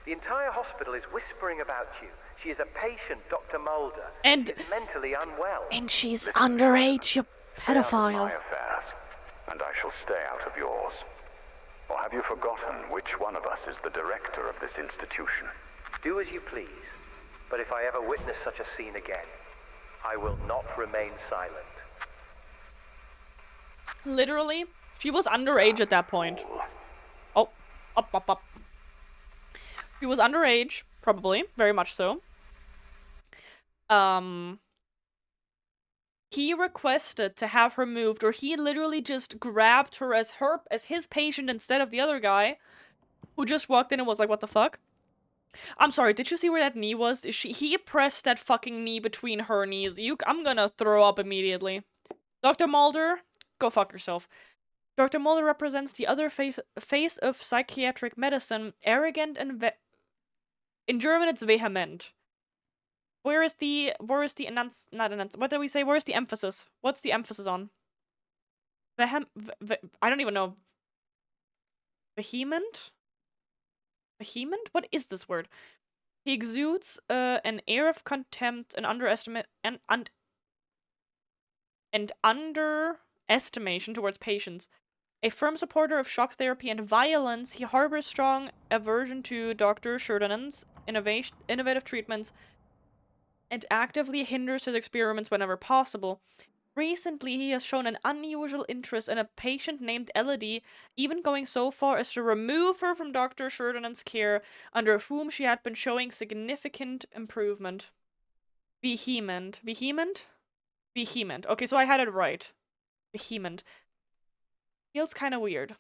The entire hospital is whispering about you. She is a patient, Dr. Mulder. And... She is mentally unwell. And she's underage, you pedophile. My affairs, and I shall stay out of yours. Or have you forgotten which one of us is the director of this institution? Do as you please, but if I ever witness such a scene again, I will not remain silent. Literally, she was underage at that point. Oh, up. She was underage, probably, very much so. He requested to have her moved, or he literally just grabbed her as his patient instead of the other guy, who just walked in and was like, what the fuck? I'm sorry, did you see where that knee was? He pressed that fucking knee between her knees. I'm gonna throw up immediately. Dr. Mulder, go fuck yourself. Dr. Mulder represents the other face of psychiatric medicine, arrogant and in German it's vehement. Where is the what did we say? Where's the emphasis? What's the emphasis on? I don't even know. Vehement? Vehement? What is this word? He exudes an air of contempt and underestimation towards patients. A firm supporter of shock therapy and violence, he harbors strong aversion to Dr. Sheridan's innovative treatments and actively hinders his experiments whenever possible. Recently, he has shown an unusual interest in a patient named Elodie, even going so far as to remove her from Dr. Sheridan's care, under whom she had been showing significant improvement. Vehement. Vehement? Vehement. Okay, so I had it right. Vehement. Feels kind of weird.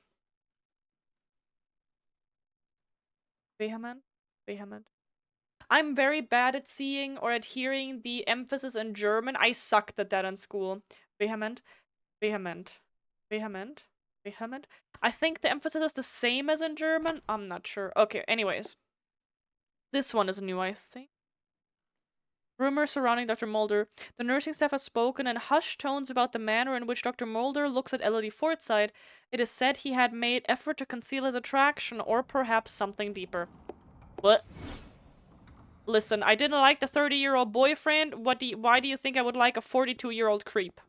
Vehement? Vehement. I'm very bad at seeing or at hearing the emphasis in German. I sucked at that in school. Vehement. Vehement. Vehement. Vehement. I think the emphasis is the same as in German. I'm not sure. Okay, anyways. This one is new, I think. Rumors surrounding Dr. Mulder. The nursing staff has spoken in hushed tones about the manner in which Dr. Mulder looks at Elodie Forsythe. It is said he had made effort to conceal his attraction, or perhaps something deeper. What? Listen, I didn't like the 30-year-old boyfriend. Why do you think I would like a 42-year-old creep?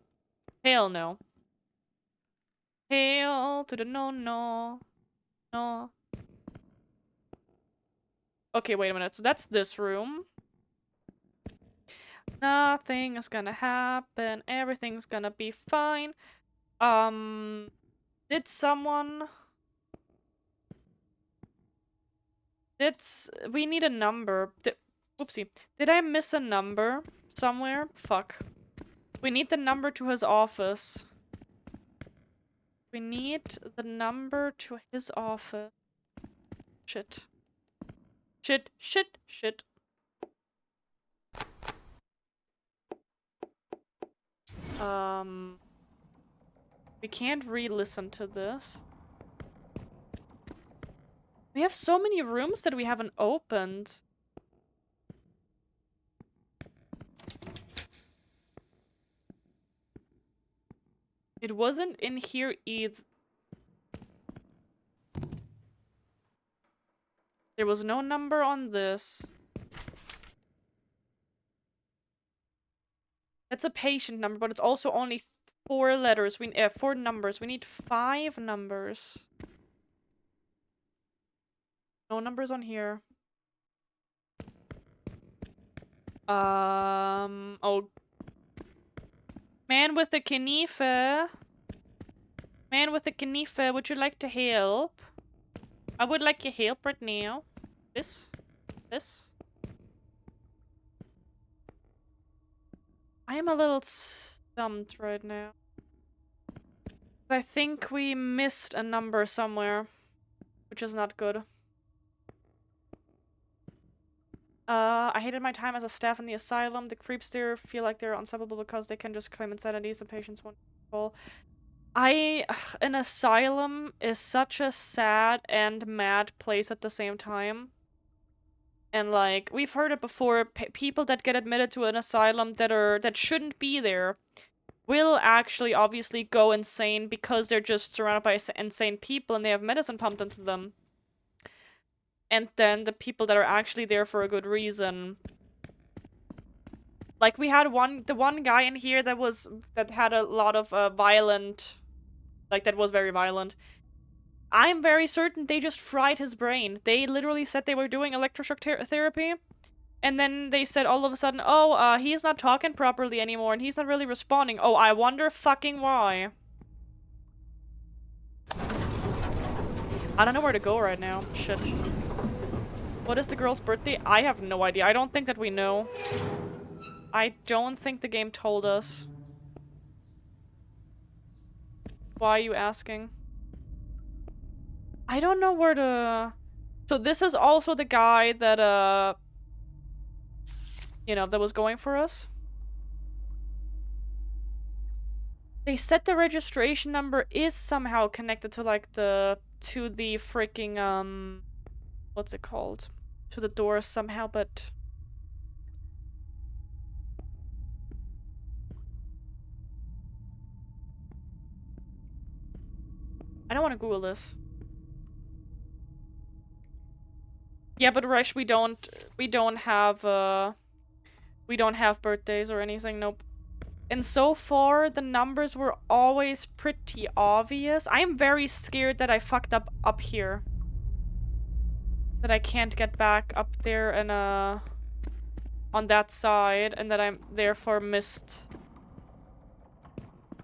Hell no. Hell to the no. Okay, wait a minute. So that's this room. Nothing is gonna happen. Everything's gonna be fine. Did someone... We need a number. Oopsie. Did I miss a number somewhere? Fuck. We need the number to his office. We need the number to his office. Shit. Shit. We can't re-listen to this. We have so many rooms that we haven't opened. It wasn't in here either. There was no number on this. That's a patient number, but it's also only 4 letters. 4 numbers. We need 5 numbers. No numbers on here. Oh. Man with a Knife. Man with a Knife, would you like to help? I would like your help right now. This. I am a little stumped right now. I think we missed a number somewhere, which is not good. I hated my time as a staff in the asylum. The creeps there feel like they're unstoppable because they can just claim insanity. Some patients won't control. An asylum is such a sad and mad place at the same time. And like, we've heard it before, people that get admitted to an asylum that shouldn't be there will actually obviously go insane because they're just surrounded by insane people and they have medicine pumped into them. And then the people that are actually there for a good reason. Like, we had the one guy in here that had a lot of violent... Like, that was very violent. I'm very certain they just fried his brain. They literally said they were doing electroshock therapy. And then they said all of a sudden, oh, he's not talking properly anymore and he's not really responding. Oh, I wonder fucking why. I don't know where to go right now. Shit. What is the girl's birthday? I have no idea. I don't think that we know. I don't think the game told us. Why are you asking? I don't know where to... So this is also the guy that, you know, that was going for us. They said the registration number is somehow connected to, like, the freaking, what's it called? To the doors somehow, but... I don't want to Google this. Yeah, but Resh, we don't have birthdays or anything, nope. And so far, the numbers were always pretty obvious. I am very scared that I fucked up here. That I can't get back up there and, on that side, and that I'm therefore missed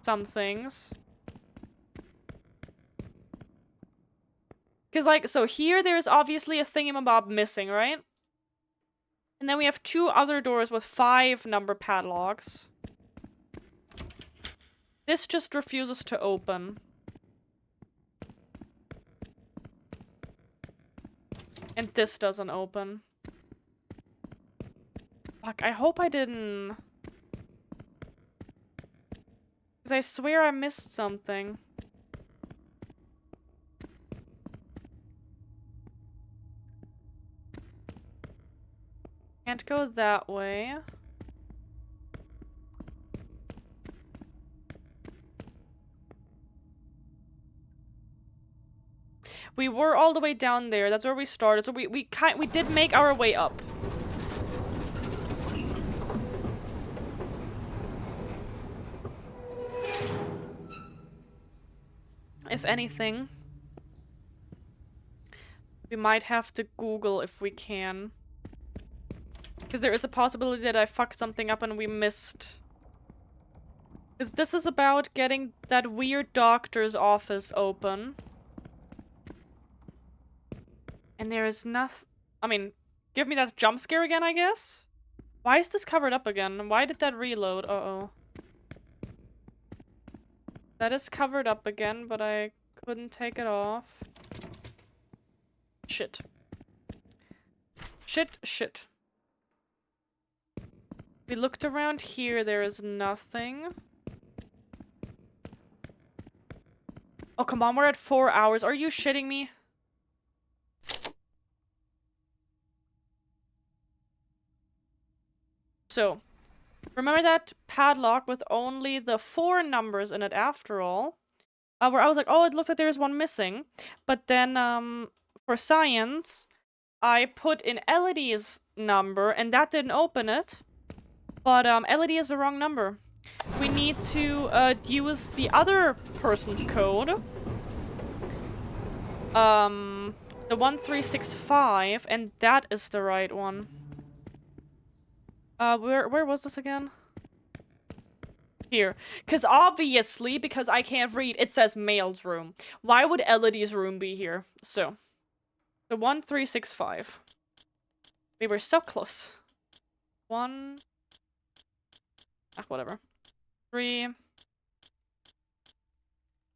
some things. Because, like, so here there's obviously a thingamabob missing, right? And then we have 2 other doors with 5 number padlocks. This just refuses to open. And this doesn't open. Fuck, I hope I didn't... Because I swear I missed something. Can't go that way. We were all the way down there. That's where we started. So we did make our way up. If anything, we might have to Google if we can. Because there is a possibility that I fucked something up and we missed. Because this is about getting that weird doctor's office open. And there is nothing... I mean, give me that jump scare again, I guess? Why is this covered up again? Why did that reload? Uh-oh. That is covered up again, but I couldn't take it off. Shit. Shit, shit. We looked around here, there is nothing. Oh, come on, we're at 4 hours. Are you shitting me? So, remember that padlock with only the 4 numbers in it after all? Where I was like, oh, it looks like there's one missing. But then, for science, I put in Elodie's number, and that didn't open it. But, Elodie is the wrong number. We need to, use the other person's code. The 1365, and that is the right one. Where was this again? Here. Because obviously, because I can't read, it says male's room. Why would Elodie's room be here? So, the 1365. We were so close. 1... Ah, whatever. 3...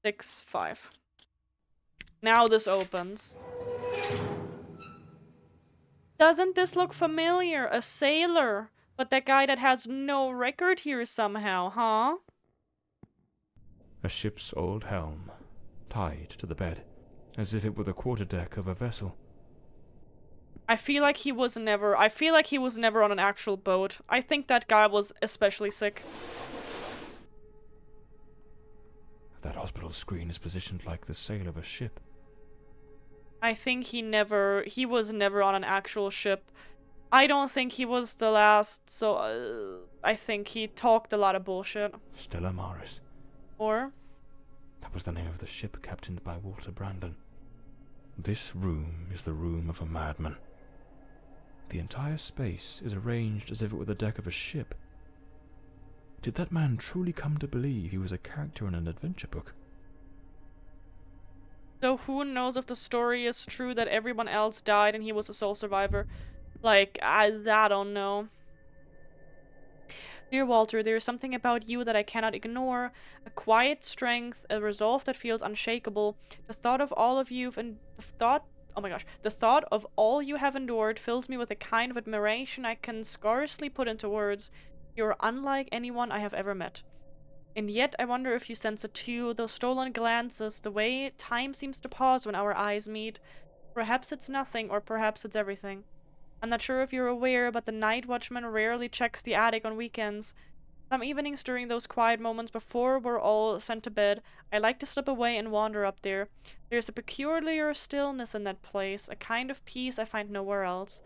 6... 5. Now this opens. Doesn't this look familiar? A sailor. But that guy that has no record here somehow, huh? A ship's old helm, tied to the bed, as if it were the quarterdeck of a vessel. I feel like he was never on an actual boat. I think that guy was especially sick. That hospital screen is positioned like the sail of a ship. I think he was never on an actual ship. I don't think he was the last, so I think he talked a lot of bullshit. Stella Maris. Or? That was the name of the ship captained by Walter Brandon. This room is the room of a madman. The entire space is arranged as if it were the deck of a ship. Did that man truly come to believe he was a character in an adventure book? So who knows if the story is true that everyone else died and he was a sole survivor? Like, I don't know. Dear Walter, there is something about you that I cannot ignore. A quiet strength, a resolve that feels unshakable. The thought of all of you've and oh my gosh, the thought of all you have endured fills me with a kind of admiration I can scarcely put into words. You're unlike anyone I have ever met. And yet I wonder if you sense it too, those stolen glances, the way time seems to pause when our eyes meet. Perhaps it's nothing, or perhaps it's everything. I'm not sure if you're aware, but the night watchman rarely checks the attic on weekends. Some evenings during those quiet moments before we're all sent to bed, I like to slip away and wander up there. There's a peculiar stillness in that place, a kind of peace I find nowhere else.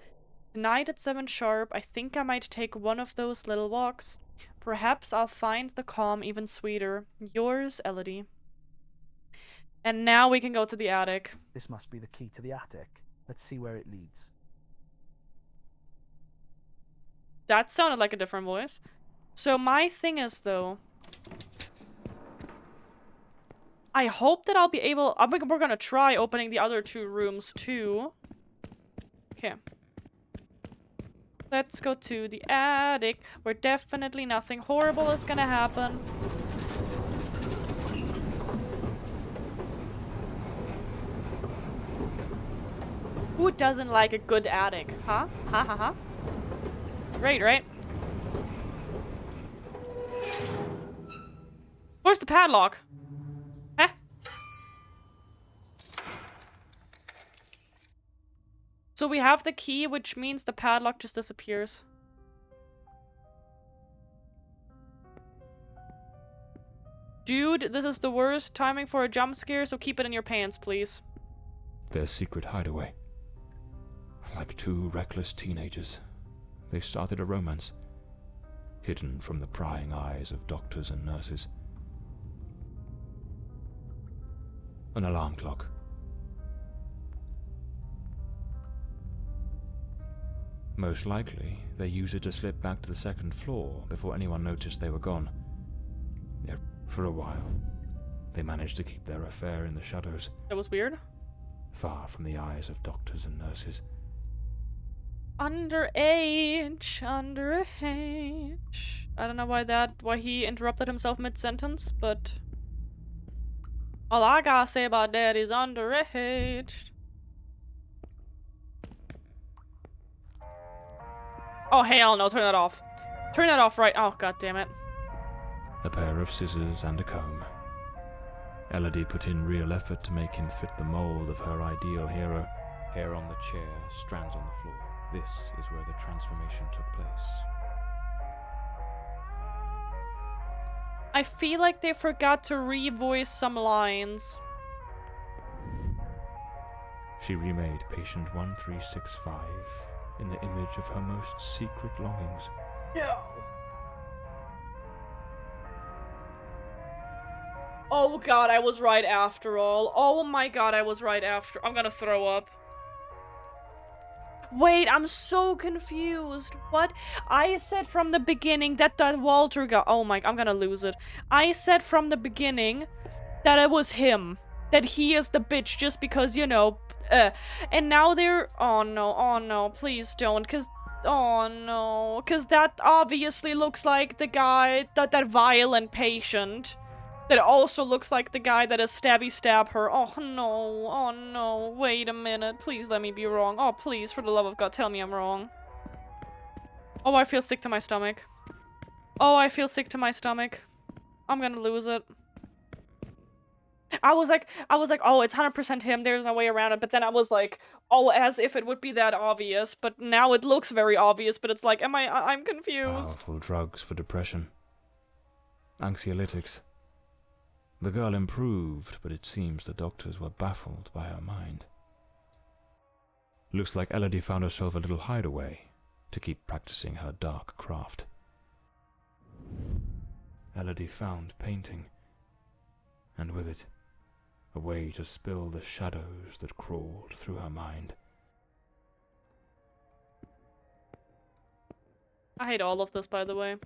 Tonight at 7 sharp, I think I might take one of those little walks. Perhaps I'll find the calm even sweeter. Yours, Elodie. And now we can go to the attic. This must be the key to the attic. Let's see where it leads. That sounded like a different voice. So my thing is, though, I hope that I'll be able... we're gonna try opening the other 2 rooms, too. Okay. Let's go to the attic, where definitely nothing horrible is gonna happen. Who doesn't like a good attic? Huh? Ha ha ha. Great, right? Where's the padlock? Huh? So we have the key, which means the padlock just disappears. Dude, this is the worst timing for a jump scare, so keep it in your pants, please. Their secret hideaway. Like 2 reckless teenagers, they started a romance, hidden from the prying eyes of doctors and nurses. An alarm clock. Most likely, they used it to slip back to the 2nd floor before anyone noticed they were gone. Yet, for a while, they managed to keep their affair in the shadows. That was weird. Far from the eyes of doctors and nurses. Underage. I don't know why he interrupted himself mid-sentence, but all I gotta say about that is underage. Oh, hell no, turn that off. Turn that off right. Oh, god damn it. A pair of scissors and a comb. Elodie put in real effort to make him fit the mold of her ideal hero. Hair on the chair, strands on the floor. This is where the transformation took place. I feel like they forgot to revoice some lines. She remade patient 1365 in the image of her most secret longings. No! Oh god, I was right after all. Oh my god, I was right after. I'm gonna throw up. Wait, I'm so confused. What? I said from the beginning that Walter got... Oh my... I'm gonna lose it. I said from the beginning that it was him. That he is the bitch just because, you know... And now they're... Oh no, please don't. Because... Oh no. Because that obviously looks like the guy... That violent patient. That also looks like the guy that has stab her. Oh no, wait a minute. Please let me be wrong. Oh, please, for the love of God, tell me I'm wrong. Oh, I feel sick to my stomach. Oh, I feel sick to my stomach. I'm gonna lose it. I was like, oh, it's 100% him. There's no way around it. But then I was like, oh, as if it would be that obvious. But now it looks very obvious. But it's like, I'm confused. Powerful drugs for depression. Anxiolytics. The girl improved, but it seems the doctors were baffled by her mind. Looks like Elodie found herself a little hideaway to keep practicing her dark craft. Elodie found painting, and with it, a way to spill the shadows that crawled through her mind. I hate all of this, by the way.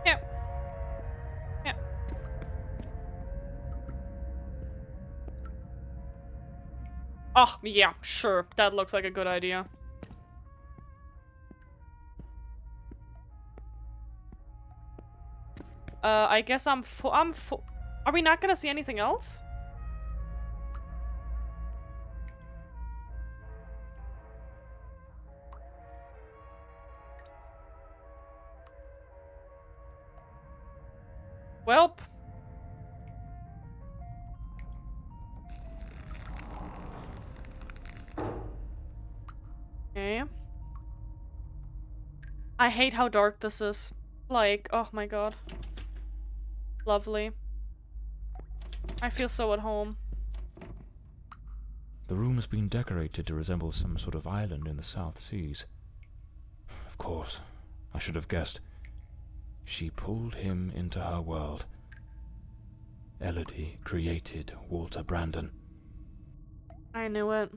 Yeah. Yeah. Oh, yeah, sure. That looks like a good idea. I guess I'm full. Are we not gonna see anything else? Welp. Okay. I hate how dark this is. Like, oh my god. Lovely. I feel so at home. The room has been decorated to resemble some sort of island in the South Seas. Of course, I should have guessed. She pulled him into her world. Elodie created Walter Brandon. I knew it.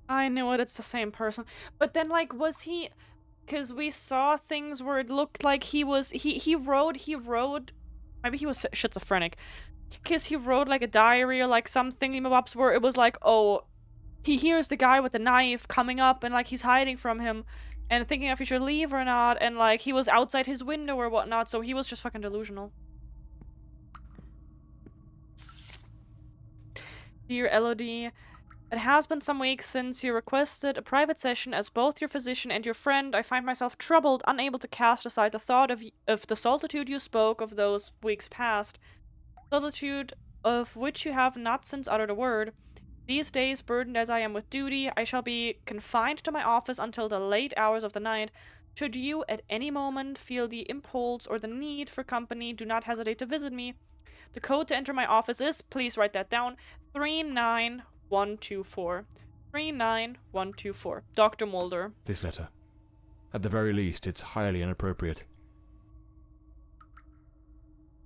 I knew it, it's the same person. But then, like, was he... Because we saw things where it looked like he was... He wrote... Maybe he was schizophrenic. Because he wrote, like, a diary or, like, some thingy-mabobs where it was like, oh, he hears the guy with the knife coming up and, like, he's hiding from him and thinking if he should leave or not, and, like, he was outside his window or whatnot, so he was just fucking delusional. Dear Elodie, it has been some weeks since you requested a private session. As both your physician and your friend, I find myself troubled, unable to cast aside the thought of the solitude you spoke of those weeks past. Solitude of which you have not since uttered a word. These days, burdened as I am with duty, I shall be confined to my office until the late hours of the night. Should you, at any moment, feel the impulse or the need for company, do not hesitate to visit me. The code to enter my office is, please write that down, 39124. 39124. Dr. Mulder. This letter. At the very least, it's highly inappropriate.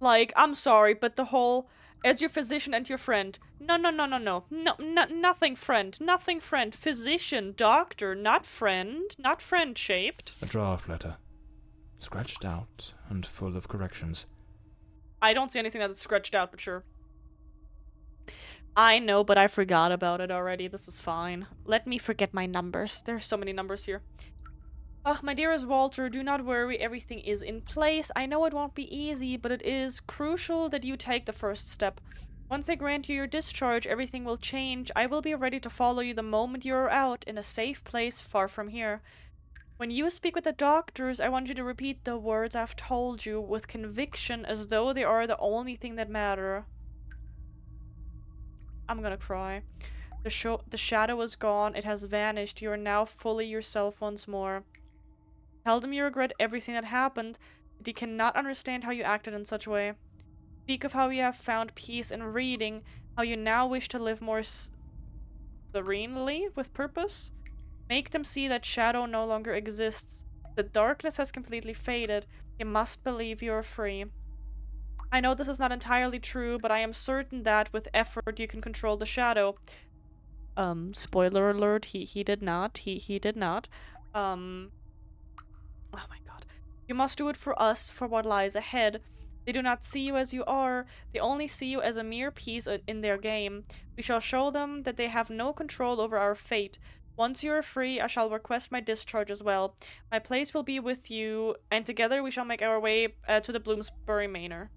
Like, I'm sorry, but the whole, as your physician and your friend. No. Nothing friend. Nothing friend. Physician, doctor, not friend. Not friend-shaped. A draft letter. Scratched out and full of corrections. I don't see anything that's scratched out, but sure. I know, but I forgot about it already. This is fine. Let me forget my numbers. There's so many numbers here. Ugh, my dearest Walter, do not worry. Everything is in place. I know it won't be easy, but it is crucial that you take the first step. Once I grant you your discharge, everything will change. I will be ready to follow you the moment you are out, in a safe place far from here. When you speak with the doctors, I want you to repeat the words I've told you with conviction, as though they are the only thing that matter. I'm gonna cry. The shadow is gone. It has vanished. You are now fully yourself once more. Tell them you regret everything that happened, but you cannot understand how you acted in such a way. Speak of how you have found peace in reading, how you now wish to live more serenely with purpose. Make them see that shadow no longer exists. The darkness has completely faded. You must believe you are free. I know this is not entirely true, but I am certain that with effort you can control the shadow. Spoiler alert, he did not. He did not. Oh my god. You must do it for us, for what lies ahead. They do not see you as you are. They only see you as a mere piece in their game. We shall show them that they have no control over our fate. Once you are free, I shall request my discharge as well. My place will be with you, and together we shall make our way to the Bloomsbury Manor.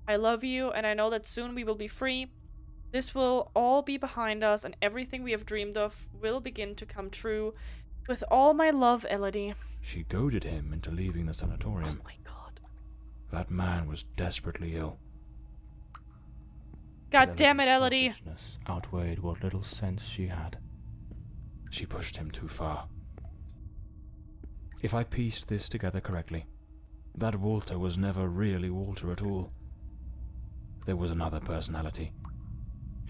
I love you, and I know that soon we will be free. This will all be behind us, and everything we have dreamed of will begin to come true. With all my love, Elodie. She goaded him into leaving the sanatorium. Oh my god. That man was desperately ill. God damn it, Elodie. Selfishness outweighed what little sense she had. She pushed him too far. If I pieced this together correctly, that Walter was never really Walter at all. There was another personality.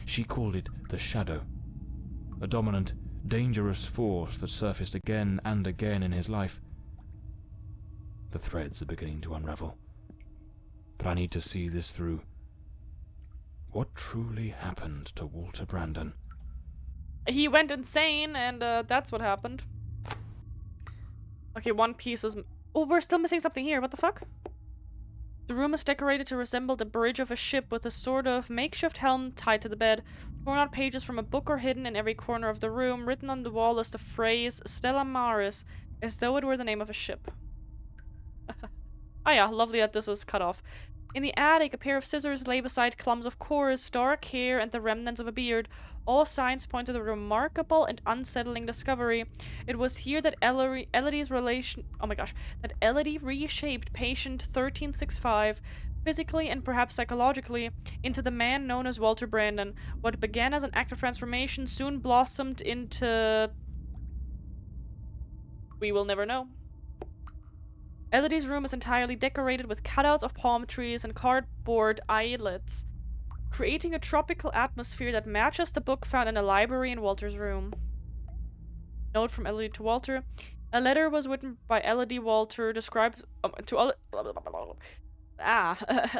She called it the Shadow. A dominant, dangerous force that surfaced again and again in his life. The threads are beginning to unravel. But I need to see this through. What truly happened to Walter Brandon? He went insane, and that's what happened. Okay, one piece is... Oh, we're still missing something here. What the fuck? The room is decorated to resemble the bridge of a ship with a sort of makeshift helm tied to the bed. Torn out pages from a book are hidden in every corner of the room. Written on the wall is the phrase Stella Maris, as though it were the name of a ship. Ah yeah, lovely that this is cut off. In the attic, a pair of scissors lay beside clumps of chorus, dark hair, and the remnants of a beard. All signs point to the remarkable and unsettling discovery. It was here that Elodie's relation... Oh my gosh. That Elodie reshaped patient 1365, physically and perhaps psychologically, into the man known as Walter Brandon. What began as an act of transformation soon blossomed into... We will never know. Elodie's room is entirely decorated with cutouts of palm trees and cardboard islets, creating a tropical atmosphere that matches the book found in the library in Walter's room. Note from Elodie to Walter. A letter was written by Elodie Walter describes a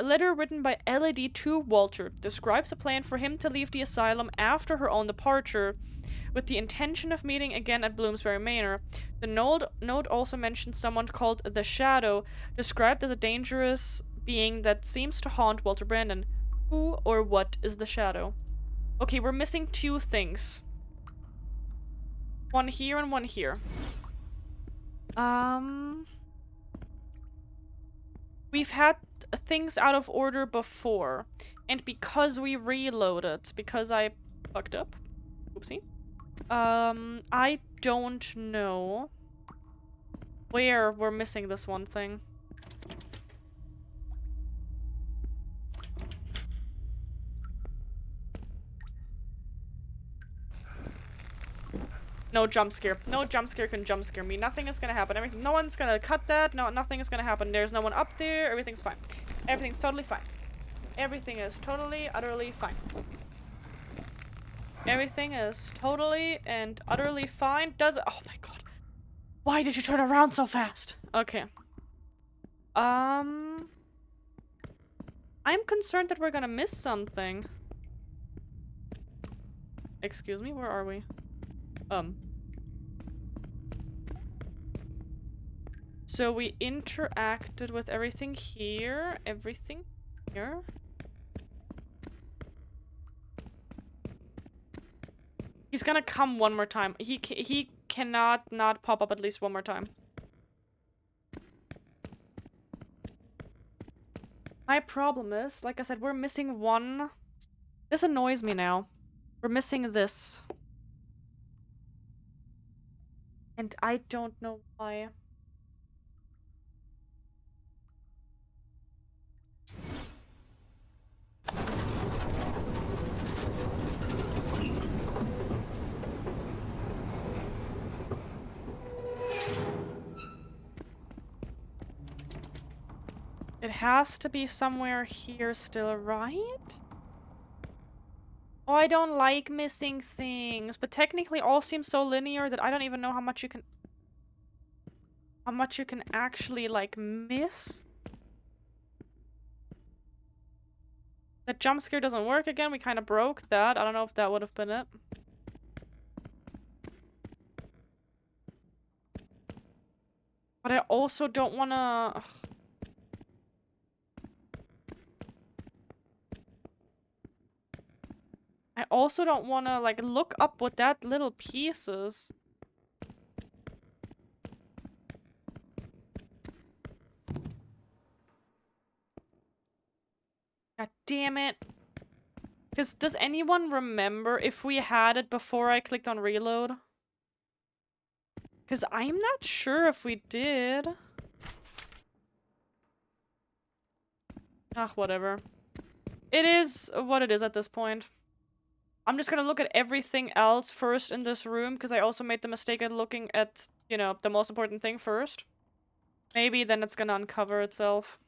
letter written by Elodie to Walter describes a plan for him to leave the asylum after her own departure, with the intention of meeting again at Bloomsbury Manor. The note also mentions someone called the Shadow, described as a dangerous being that seems to haunt Walter Brandon. Who or what is the Shadow? Okay, we're missing two things. One here and one here. We've had things out of order before, and because we reloaded, because I fucked up. Oopsie. I don't know where we're missing this one thing. No jump scare. No jump scare can jump scare me. Nothing is gonna happen. No one's gonna cut that. No, nothing is gonna happen. There's no one up there. Everything's fine. Everything's totally fine. Everything is totally, utterly fine. Everything is totally and utterly fine. Does it? Oh my god. Why did you turn around so fast? Okay. I'm concerned that we're gonna miss something. Excuse me, where are we? So we interacted with everything here. Everything here. He's gonna come one more time. He cannot not pop up at least one more time. My problem is, like I said, we're missing one. This annoys me now. We're missing this. And I don't know why. It has to be somewhere here still, right? Oh, I don't like missing things, but technically all seems so linear that I don't even know how much you can... How much you can actually, like, miss. The jump scare doesn't work again. We kind of broke that. I don't know if that would have been it. But I also don't want to... I also don't want to, like, look up what that little piece is. God damn it. Because does anyone remember if we had it before I clicked on reload? Because I'm not sure if we did. Ah, whatever. It is what it is at this point. I'm just gonna look at everything else first in this room, because I also made the mistake of looking at, you know, the most important thing first. Maybe then it's gonna uncover itself.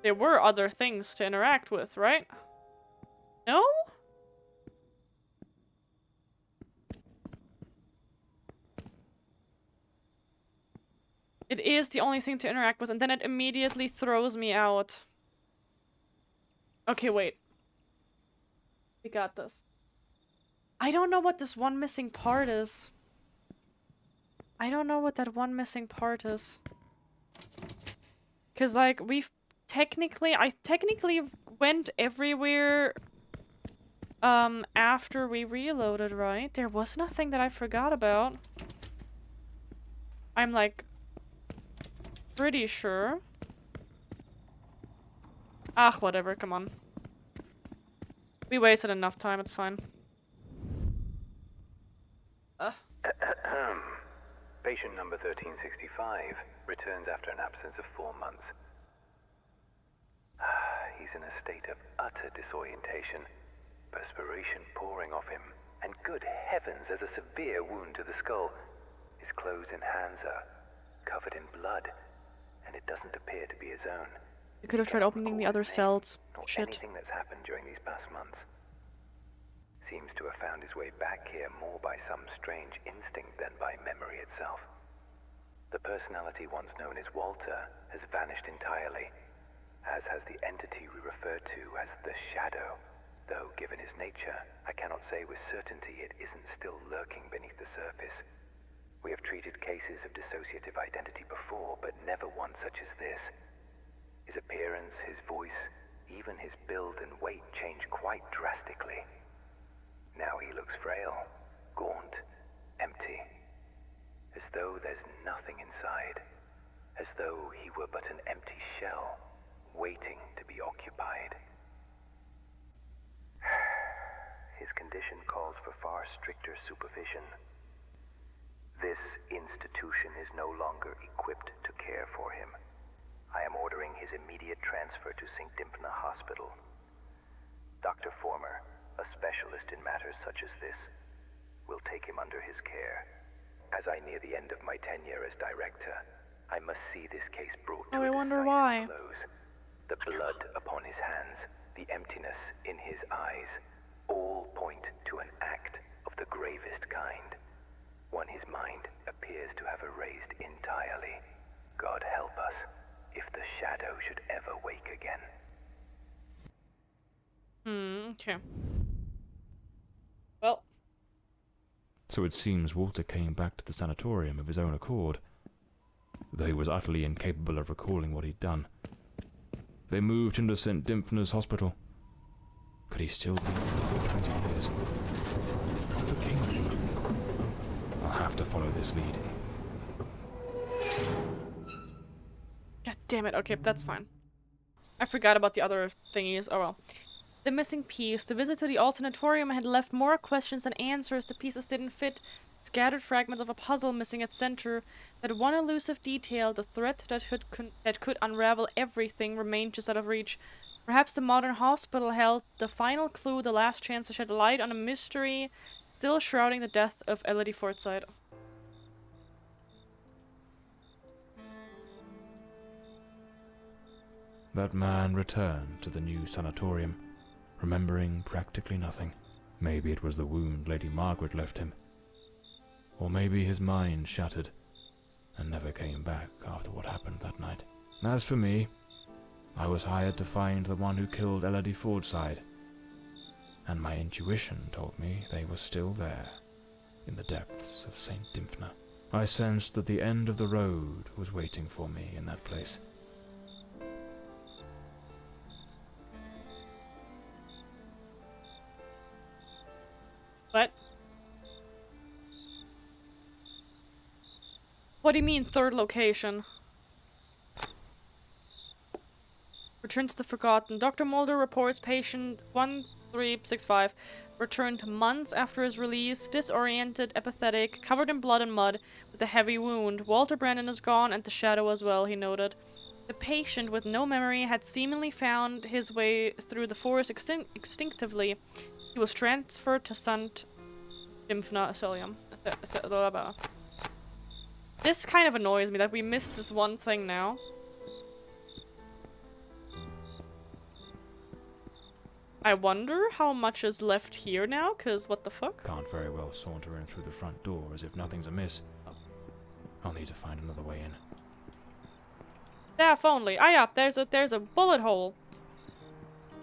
There were other things to interact with, right? No? It is the only thing to interact with, and then it immediately throws me out. Okay, wait. We got this. I don't know what this one missing part is. I don't know what that one missing part is. Cause like I technically went everywhere after we reloaded, right? There was nothing that I forgot about. I'm like pretty sure. Ah, whatever, come on. We wasted enough time, it's fine. Patient number 1365 returns after an absence of 4 months. He's in a state of utter disorientation, perspiration pouring off him, and good heavens, there's a severe wound to the skull. His clothes and hands are covered in blood, and it doesn't appear to be his own. You could have tried opening the other cells. Shit. Anything that's happened during these past months. Seems to have found his way back here more by some strange instinct than by memory itself. The personality once known as Walter has vanished entirely, as has the entity we refer to as the Shadow, though given his nature, I cannot say with certainty it isn't still lurking beneath the surface. We have treated cases of dissociative identity before, but never one such as this. His appearance, his voice, even his build and weight change quite drastically. Now he looks frail, gaunt, empty, as though there's nothing inside, as though he were but an empty shell, waiting to be occupied. His condition calls for far stricter supervision. This institution is no longer equipped to care for him. I am ordering his immediate transfer to St. Dymphna Hospital. Dr. Former, a specialist in matters such as this, will take him under his care. As I near the end of my tenure as director, I must see this case brought to a decisive close. The blood upon his hands, the emptiness in his eyes, all point to an act of the gravest kind. One his mind appears to have erased entirely. God help us, if the Shadow should ever wake again. Okay. Well. So it seems Walter came back to the sanatorium of his own accord, though he was utterly incapable of recalling what he'd done. They moved him to St. Dymphna's Hospital. Could he still be for 20 years? Not the king. I'll have to follow this lead. God damn it, okay, that's fine. I forgot about the other thingies, oh well. The missing piece. The visit to the alternatorium had left more questions than answers. The pieces didn't fit. Scattered fragments of a puzzle missing at center. That one elusive detail, the thread that could unravel everything, remained just out of reach. Perhaps the modern hospital held the final clue, the last chance to shed light on a mystery still shrouding the death of Elodie Forsythe. That man returned to the new sanatorium, remembering practically nothing. Maybe it was the wound Lady Margaret left him. Or maybe his mind shattered and never came back after what happened that night. As for me, I was hired to find the one who killed Elodie Forsythe, and my intuition told me they were still there, in the depths of St. Dymphna. I sensed that the end of the road was waiting for me in that place. What? What do you mean, third location? Return to the Forgotten. Dr. Mulder reports patient 1365 returned months after his release, disoriented, apathetic, covered in blood and mud, with a heavy wound. Walter Brandon is gone, and the Shadow as well, he noted. The patient, with no memory, had seemingly found his way through the forest instinctively. He was transferred to St. Dymphna Asylum. This kind of annoys me that we missed this one thing now. I wonder how much is left here now, cause what the fuck? Can't very well saunter in through the front door as if nothing's amiss. I'll need to find another way in. Staff only. Ah, yeah, there's a bullet hole.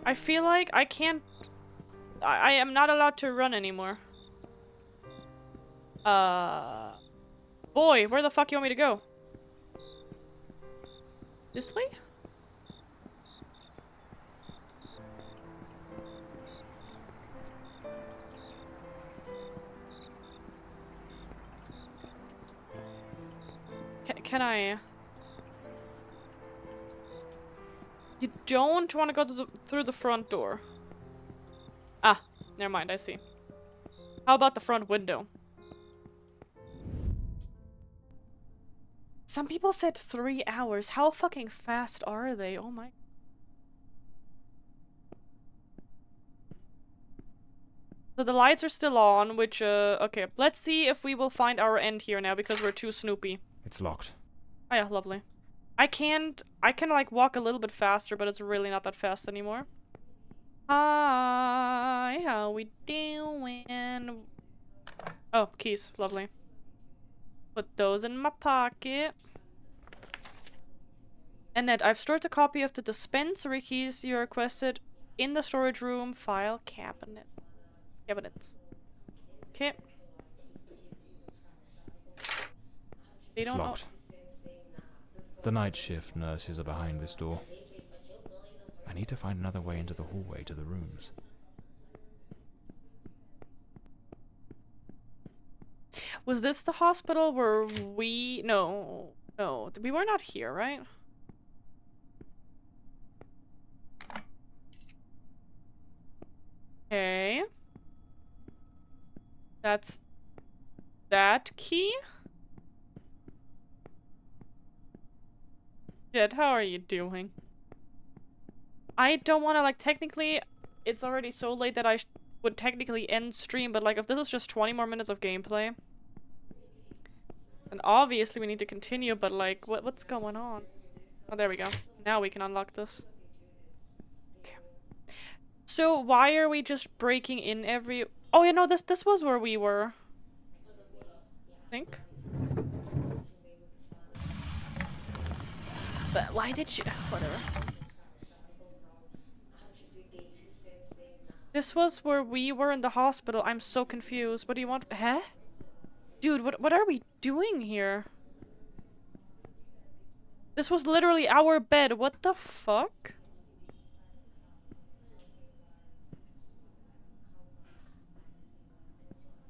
I feel like I can't. I am not allowed to run anymore. Boy, where the fuck you want me to go? This way? Can I? You don't want to go through the front door. Ah, never mind, I see. How about the front window? Some people said 3 hours. How fucking fast are they? Oh my. So the lights are still on, which, okay. Let's see if we will find our end here now, because we're too snoopy. It's locked. Oh yeah, lovely. I can like walk a little bit faster, but it's really not that fast anymore. Hi, how we doing? Oh, keys, lovely. Put those in my pocket. Annette, I've stored a copy of the dispensary keys you requested in the storage room file cabinet. Cabinets. Okay. They It's don't know. locked. The night shift nurses are behind this door. I need to find another way into the hallway to the rooms. Was this the hospital where we... No. No. We were not here, right? Okay. That's... that key? Jet, how are you doing? I don't want to, like, technically... It's already so late that I would technically end stream, but, like, if this is just 20 more minutes of gameplay... And obviously we need to continue, but, like, what's going on? Oh, there we go. Now we can unlock this. Okay. So, why are we just breaking in every... Oh, yeah, no, this was where we were. I think. But why did you... Whatever. This was where we were in the hospital. I'm so confused. What do you want? Huh? Dude, what are we doing here? This was literally our bed. What the fuck?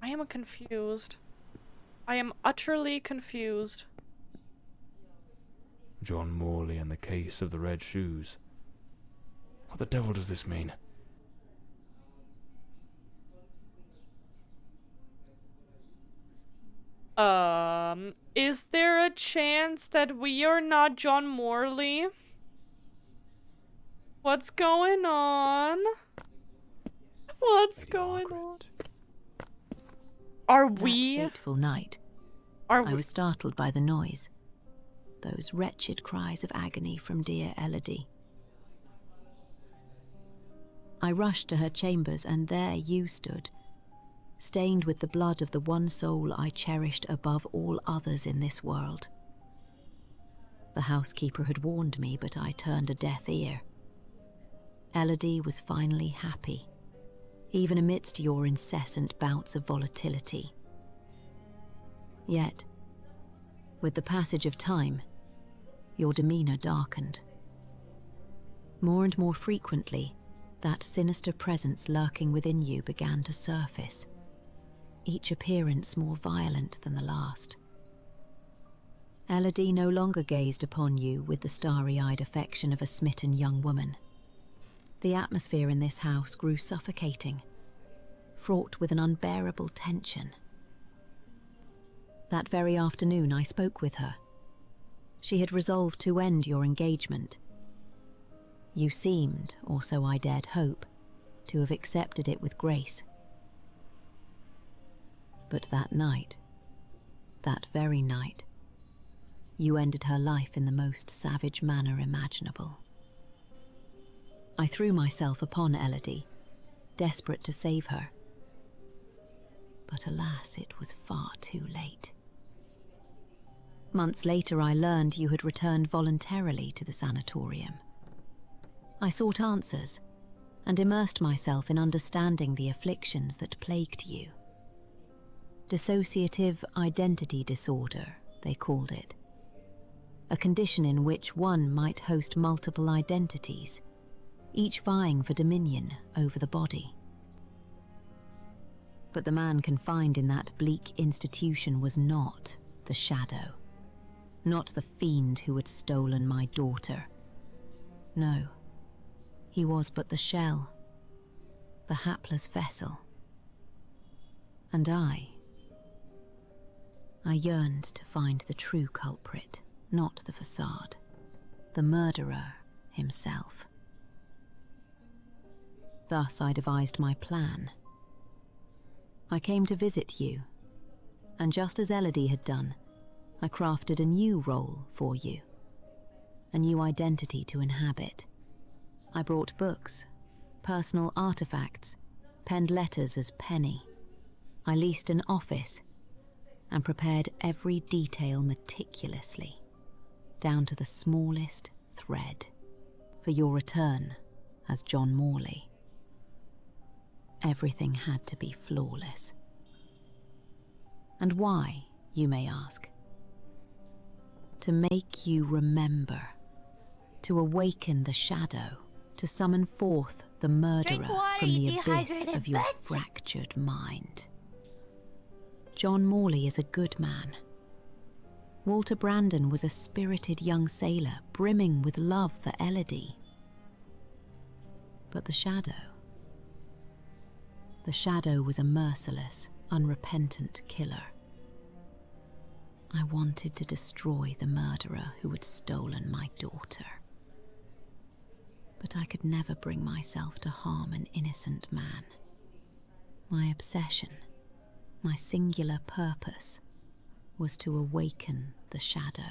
I am confused. I am utterly confused. John Morley and the case of the red shoes. What the devil does this mean? Is there a chance that we are not John Morley? What's going on? What's going on? Are we... That fateful night, I was startled by the noise. Those wretched cries of agony from dear Elodie. I rushed to her chambers, and there you stood, stained with the blood of the one soul I cherished above all others in this world. The housekeeper had warned me, but I turned a deaf ear. Elodie was finally happy, even amidst your incessant bouts of volatility. Yet, with the passage of time, your demeanor darkened. More and more frequently, that sinister presence lurking within you began to surface, each appearance more violent than the last. Elodie no longer gazed upon you with the starry-eyed affection of a smitten young woman. The atmosphere in this house grew suffocating, fraught with an unbearable tension. That very afternoon I spoke with her. She had resolved to end your engagement. You seemed, or so I dared hope, to have accepted it with grace. But that night, that very night, you ended her life in the most savage manner imaginable. I threw myself upon Elodie, desperate to save her. But alas, it was far too late. Months later, I learned you had returned voluntarily to the sanatorium. I sought answers and immersed myself in understanding the afflictions that plagued you. Dissociative identity disorder, they called it. A condition in which one might host multiple identities, each vying for dominion over the body. But the man confined in that bleak institution was not the shadow, not the fiend who had stolen my daughter. No, he was but the shell, the hapless vessel. And I yearned to find the true culprit, not the facade, the murderer himself. Thus I devised my plan. I came to visit you, and just as Elodie had done, I crafted a new role for you, a new identity to inhabit. I brought books, personal artifacts, penned letters as Penny. I leased an office and prepared every detail meticulously, down to the smallest thread, for your return as John Morley. Everything had to be flawless. And why, you may ask? To make you remember, to awaken the shadow, to summon forth the murderer from the abyss of your fractured mind. John Morley is a good man. Walter Brandon was a spirited young sailor, brimming with love for Elodie. But the shadow was a merciless, unrepentant killer. I wanted to destroy the murderer who had stolen my daughter. But I could never bring myself to harm an innocent man. My obsession, my singular purpose, was to awaken the shadow.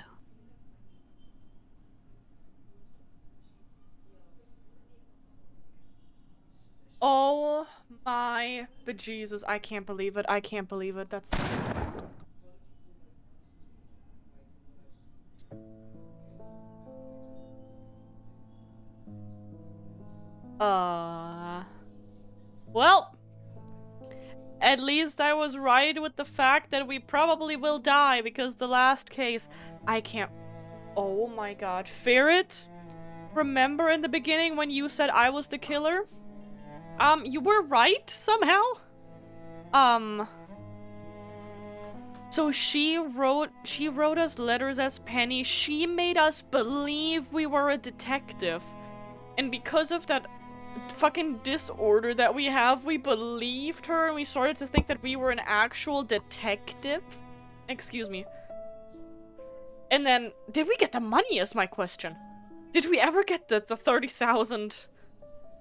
Oh my bejesus, I can't believe it. I can't believe it. That's... Well, at least I was right with the fact that we probably will die, because the last case, I can't... Oh my god. Ferret? Remember in the beginning when you said I was the killer? You were right, somehow? So she wrote us letters as Penny. She made us believe we were a detective. And because of that fucking disorder that we have, we believed her and we started to think that we were an actual detective. Excuse me. And then, did we get the money is my question. Did we ever get the 30,000?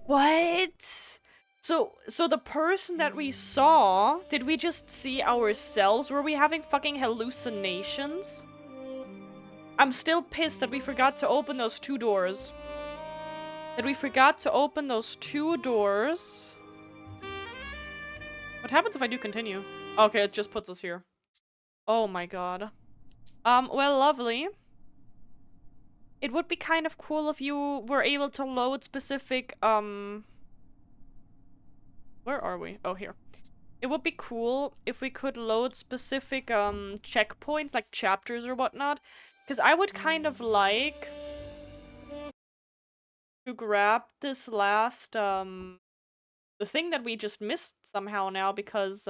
What? So the person that we saw, did we just see ourselves? Were we having fucking hallucinations? I'm still pissed that we forgot to open those two doors. What happens if I do continue? Okay, it just puts us here. Oh my god. Well, lovely. It would be kind of cool if you were able to load specific, where are we? Oh, here. It would be cool if we could load specific, checkpoints, like chapters or whatnot. Because I would kind of like to grab this last, the thing that we just missed somehow now, because,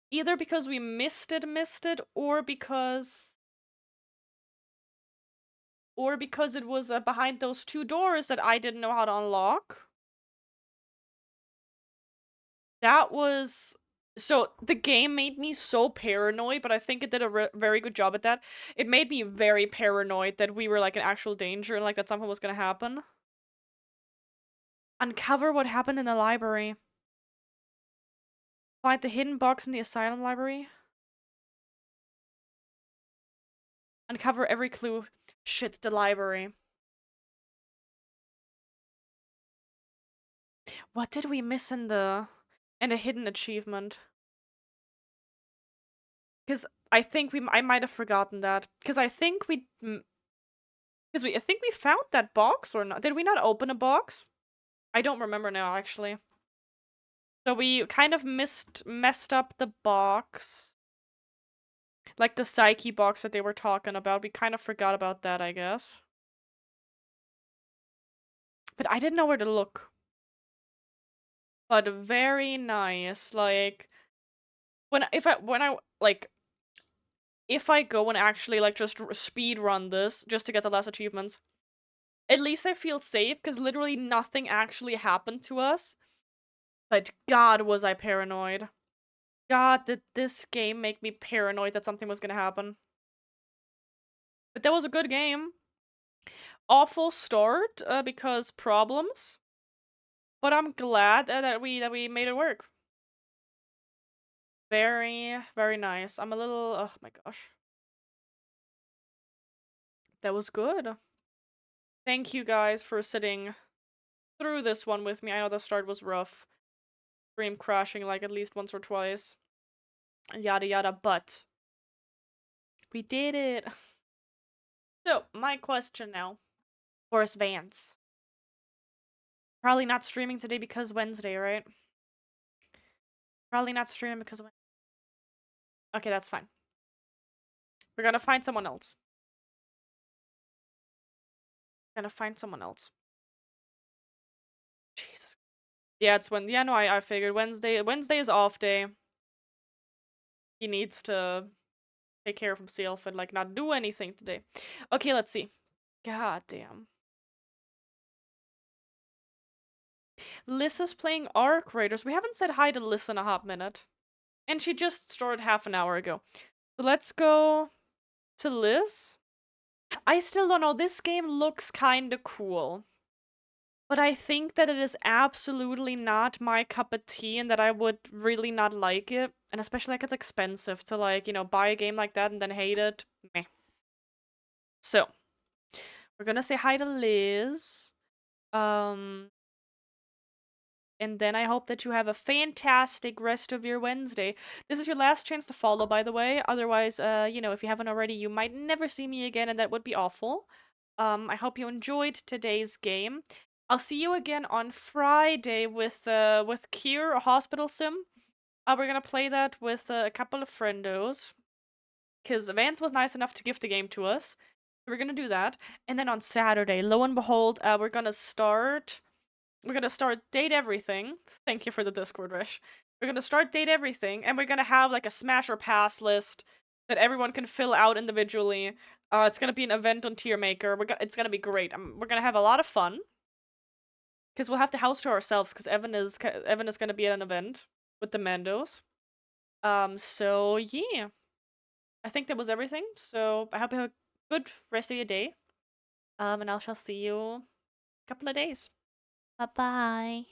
either because we missed it, or because it was behind those two doors that I didn't know how to unlock. That was... So, the game made me so paranoid, but I think it did a very good job at that. It made me very paranoid that we were, like, in actual danger and, like, that something was gonna happen. Uncover what happened in the library. Find the hidden box in the asylum library. Uncover every clue. Shit, the library. What did we miss in the hidden achievement? Because I think I might have forgotten that. Because I think I think we found that box or not. Did we not open a box? I don't remember now, actually. So we kind of messed up the box. Like the psyche box that they were talking about. We kind of forgot about that, I guess. But I didn't know where to look. But very nice. Like if I go and actually like just speed run this just to get the last achievements, at least I feel safe because literally nothing actually happened to us. But God, was I paranoid. God, did this game make me paranoid that something was gonna happen. But that was a good game. Awful start because problems. But I'm glad that we made it work. Very, very nice. I'm a little, oh my gosh. That was good. Thank you guys for sitting through this one with me. I know the start was rough. Stream crashing like at least once or twice. Yada yada, but we did it. So, my question now. Where's Vance? Probably not streaming today because Wednesday, right? Probably not streaming because Wednesday. Okay, that's fine. We're gonna find someone else. Gonna find someone else. Jesus. Yeah, it's when. Yeah, no, I figured Wednesday. Wednesday is off day. He needs to take care of himself and like not do anything today. Okay, let's see. God damn. Lissa's playing Arc Raiders. We haven't said hi to Lissa in a hot minute. And she just started half an hour ago. So let's go to Liz. I still don't know. This game looks kinda cool. But I think that it is absolutely not my cup of tea and that I would really not like it. And especially like it's expensive to like, you know, buy a game like that and then hate it. Meh. So, we're gonna say hi to Liz. And then I hope that you have a fantastic rest of your Wednesday. This is your last chance to follow, by the way. Otherwise, you know, if you haven't already, you might never see me again, and that would be awful. I hope you enjoyed today's game. I'll see you again on Friday with Cure, a hospital sim. We're gonna play that with a couple of friendos. Because Vance was nice enough to gift the game to us. We're gonna do that. And then on Saturday, lo and behold, we're gonna start Date Everything. Thank you for the Discord, Rish. We're gonna start Date Everything, and we're gonna have like a smash or pass list that everyone can fill out individually. It's gonna be an event on Tier Maker. It's gonna be great. We're gonna have a lot of fun. Because we'll have the house to ourselves, because Evan is gonna be at an event with the Mandos. So yeah. I think that was everything. So I hope you have a good rest of your day. And I shall see you in a couple of days. Bye bye.